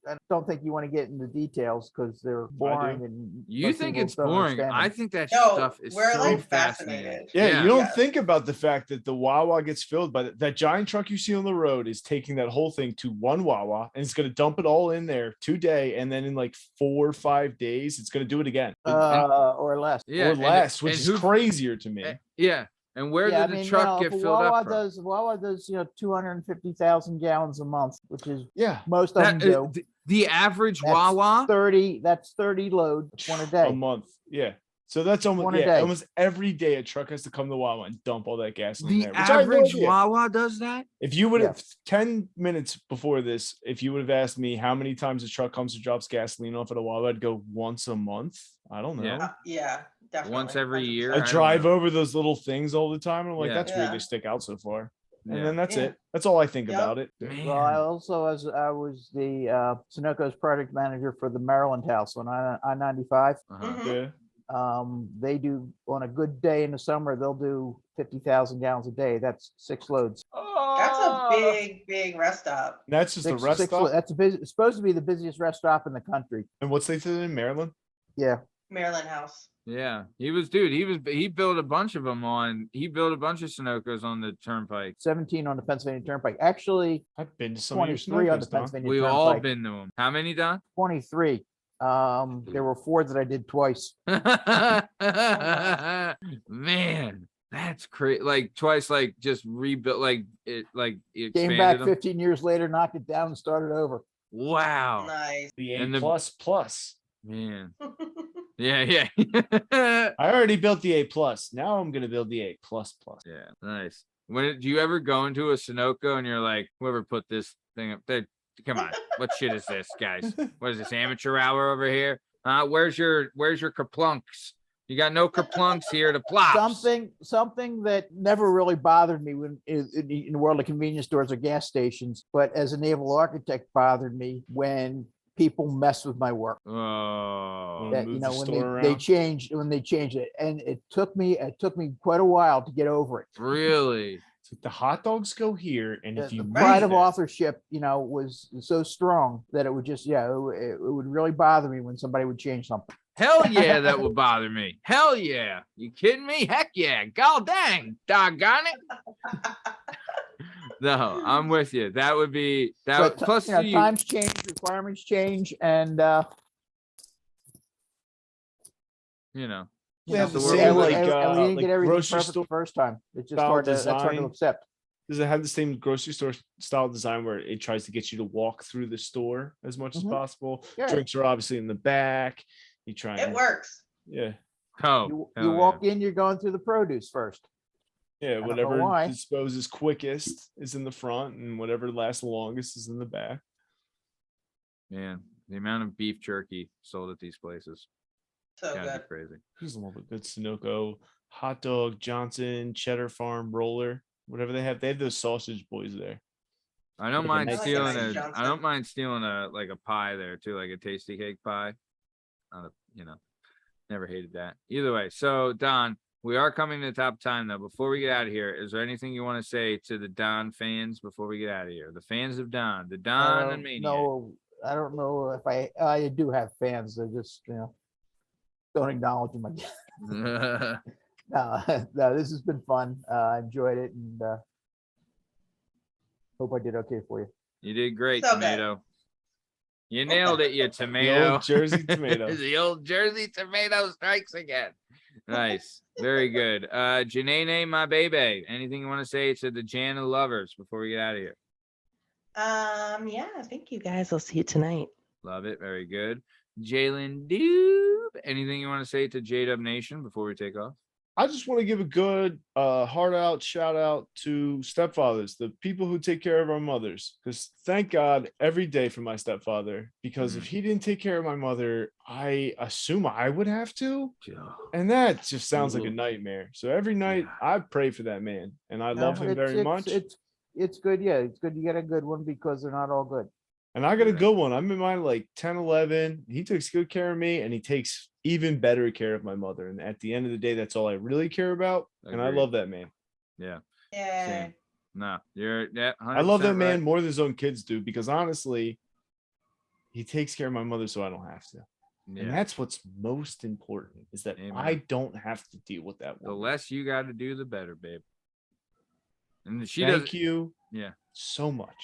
S5: I don't think you want to get into details because they're boring and
S1: You
S5: most
S1: think
S5: people
S1: it's
S5: don't
S1: boring?
S5: understand
S1: I
S5: them.
S1: think that
S3: No,
S1: stuff is
S3: we're,
S1: so
S3: like,
S1: fascinating.
S3: fascinated.
S2: Yeah, you don't
S3: Yes.
S2: think about the fact that the Wawa gets filled by that giant truck you see on the road is taking that whole thing to one Wawa and it's going to dump it all in there today. And then in like 4 or 5 days, it's going to do it again
S5: Or less.
S1: Yeah,
S2: or
S1: and-
S2: less, which
S1: and
S2: is
S1: who-
S2: crazier to me.
S1: Yeah, and where
S5: Yeah,
S1: did the truck get
S5: if
S1: filled
S5: Wawa
S1: up from?
S5: Wawa does 250,000 gallons a month, which is
S2: Yeah.
S5: most of them
S1: That,
S5: do.
S1: the average
S5: That's
S1: Wawa.
S5: 30. That's 30 loads, one a
S2: A
S5: day.
S2: month. Yeah. So that's
S5: One
S2: almost
S5: a day.
S2: almost every day a truck has to come to Wawa and dump all that gasoline
S1: The
S2: there. Which I had no
S1: average
S2: idea.
S1: Wawa does that.
S2: If you would have
S5: Yes.
S2: 10 minutes before this, if you would have asked me how many times a truck comes and drops gasoline off at a Wawa, I'd go once a month. I don't know.
S1: Yeah.
S3: Yeah, definitely.
S1: Once every
S3: 100%.
S1: year.
S2: I
S1: I don't
S2: drive
S1: know.
S2: over those little things all the time. And I'm like,
S1: Yeah.
S2: that's weird.
S3: Yeah.
S2: They stick out so far. And
S1: Yeah.
S2: then that's
S3: Yeah.
S2: it. That's all I think
S3: Yep.
S2: about it.
S5: Well, I also I was the Sunoco's project manager for the Maryland house on I-95.
S1: Uh-huh.
S3: Mhm.
S2: Yeah.
S5: They do on a good day in the summer, they'll do 50,000 gallons a day. That's 6 loads.
S3: That's a big rest stop.
S2: And that's just the rest stop.
S5: That's it's supposed to be the busiest rest stop in the country.
S2: And what's they said in Maryland?
S5: Yeah.
S3: Maryland house.
S1: Yeah, he built a bunch of them he built a bunch of Sunoco's on the turnpike.
S5: 17 on the Pennsylvania Turnpike. Actually,
S2: I've been to some of your
S5: 23 on the
S2: Sunoco's, Don.
S5: Pennsylvania
S1: We've
S5: Turnpike.
S1: all been to them. How many, Don?
S5: 23. There were 4 that I did twice.
S1: Man, that's crazy. Like twice, like just rebuilt, like it
S5: Came
S1: expanded
S5: back
S1: them.
S5: 15 years later, knocked it down and started over.
S1: Wow,
S3: Nice.
S2: The
S1: And
S2: A
S1: the-
S2: plus.
S1: man. Yeah, yeah.
S2: I already built the A plus. Now I'm gonna build the A plus.
S1: Yeah, nice. Do you ever go into a Sunoco and you're like, whoever put this thing up there, come on, what shit is this, guys? What is this, amateur hour over here? Where's your kerplunks? You got no kerplunks here to plop.
S5: Something that never really bothered me when in the world of convenience stores or gas stations, but as a naval architect bothered me when people mess with my work.
S1: Oh,
S5: That,
S2: move the
S5: when
S2: store
S5: they
S2: around.
S5: changed it, and it took me quite a while to get over it.
S1: really?
S2: So the hot dogs go here, and if
S5: The
S2: you
S5: pride
S2: move
S5: of
S2: that-
S5: authorship, was so strong that it would just, it would really bother me when somebody would change something.
S1: Hell yeah, that would bother me. Hell yeah. You kidding me? Heck yeah. God dang. Doggone it. No, I'm with you. That would be that.
S5: But,
S1: Plus,
S5: times change, requirements change, and
S1: you know,
S2: They have the
S1: So
S2: same
S1: we're-
S2: like
S5: we didn't
S2: like
S5: get everything
S2: grocery
S5: perfect
S2: store
S5: the first time. It's just
S2: style
S5: hard that's hard to
S2: design.
S5: accept.
S2: Does it have the same grocery store style design where it tries to get you to walk through the store as much as
S5: Mhm.
S2: possible?
S5: Yeah.
S2: Drinks are obviously in the back. You try
S3: It
S2: and
S3: works.
S2: yeah.
S1: oh,
S5: You walk in, you're going through the produce first.
S2: Yeah,
S5: don't know
S2: whatever
S5: why.
S2: disposes quickest is in the front, and whatever lasts longest is in the back.
S1: man, the amount of beef jerky sold at these places
S3: So
S1: gotta
S3: good.
S1: be crazy.
S2: Just love a good Sunoco hot dog, Johnson, Cheddar Farm roller, whatever they have. They have those sausage boys there.
S1: I don't
S2: Like a
S1: mind
S2: nice
S1: stealing
S3: nice
S1: I
S3: Johnson.
S1: don't mind stealing a pie there too, like a tasty cake pie. Never hated that. Either way, so Don, we are coming to the top time though. Before we get out of here, is there anything you want to say to the Don fans before we get out of here? The fans of Don, the Don and Maniac.
S5: No, I don't know if I do have fans. They just, don't acknowledge them. No, this has been fun. I enjoyed it, and hope I did okay for you.
S1: You did great,
S3: So good.
S1: Tomato. You nailed it, you
S2: The
S1: tomato.
S2: old Jersey tomato.
S1: The old Jersey tomato strikes again. Nice. Very good. Janae, my baby. Anything you want to say to the Jana lovers before we get out of here?
S3: Yeah, thank you guys. I'll see you tonight.
S1: Love it. Very good. Jalen Doob. Anything you want to say to JDub Nation before we take off?
S2: I just want to give a good heart out, shout out to stepfathers, the people who take care of our mothers. Because thank God every day for my stepfather. Because if he didn't take care of my mother, I assume I would have to. And that just sounds like a nightmare. So every night I pray for that man, and I love him very much.
S5: it's good. Yeah, it's good. You get a good one because they're not all good.
S2: And I got a
S1: Yeah.
S2: good one. I'm in mine like 10, 11. He takes good care of me, and he takes even better care of my mother. And at the end of the day, that's all I really care about. And I
S1: Agreed.
S2: love that man.
S1: Yeah.
S3: Yeah.
S1: Same. No, you're yeah.
S2: I love that
S1: 100%
S2: man
S1: right.
S2: more than his own kids do, because honestly, he takes care of my mother so I don't have to. And
S1: Yeah.
S2: that's what's most important, is that
S1: Amen.
S2: I don't have to deal with that
S1: The
S2: woman.
S1: less you got to do, the better, babe. And she
S2: Thank
S1: does.
S2: you
S1: Yeah.
S2: so much.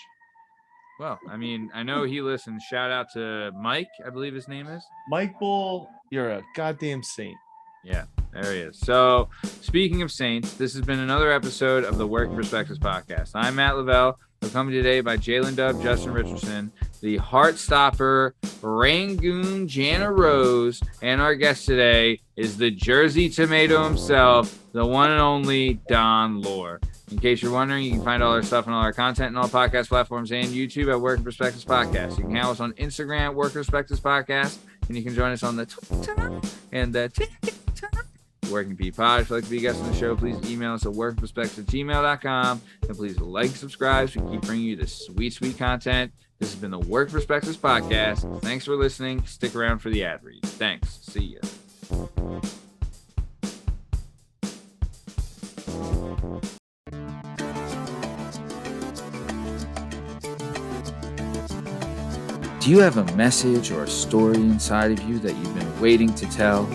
S1: Well, I mean, I know he listens. Shout out to Mike, I believe his name is.
S2: Mike Bull, you're a goddamn saint.
S1: Yeah, there he is. So, speaking of saints, this has been another episode of the Working Perspectives podcast. I'm Matt Lavelle, accompanied today by jdub, Justin Richardson, the Heartstopper, Rangoon, Jana Rose, and our guest today is the Jersey Tomato himself, the one and only Don Lore. In case you're wondering, you can find all our stuff and all our content and all podcast platforms and YouTube at Working Perspectives Podcast. You can handle us on Instagram at Working Perspectives Podcast, and you can join us on the Twitter and the TikTok. Working P Pod. If you'd like to be a guest on the show, please email us at workingperspectives@gmail.com. And please like, subscribe, so we keep bringing you this sweet, sweet content. This has been the Work Perspectives Podcast. Thanks for listening. Stick around for the ad read. Thanks. See ya. Do you have a message or a story inside of you that you've been waiting to tell?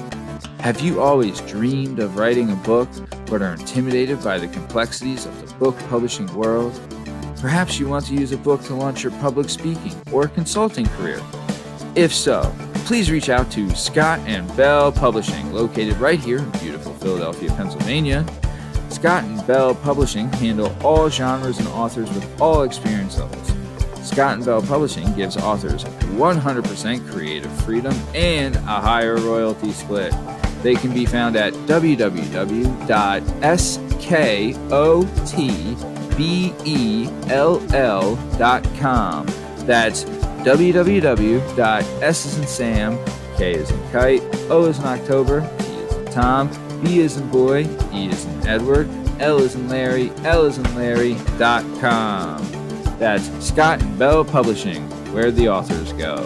S1: Have you always dreamed of writing a book, but are intimidated by the complexities of the book publishing world? Perhaps you want to use a book to launch your public speaking or consulting career. If so, please reach out to Scott and Bell Publishing, located right here in beautiful Philadelphia, Pennsylvania. Scott and Bell Publishing handle all genres and authors with all experience levels. Scott and Bell Publishing gives authors 100% creative freedom and a higher royalty split. They can be found at www.skotbell.com. That's www.s as in Sam, K as in Kite, O as in October, T as in Tom, B as in Boy, E as in Edward, L as in Larry, L as in Larry.com. That's Scott and Bell Publishing, where the authors go.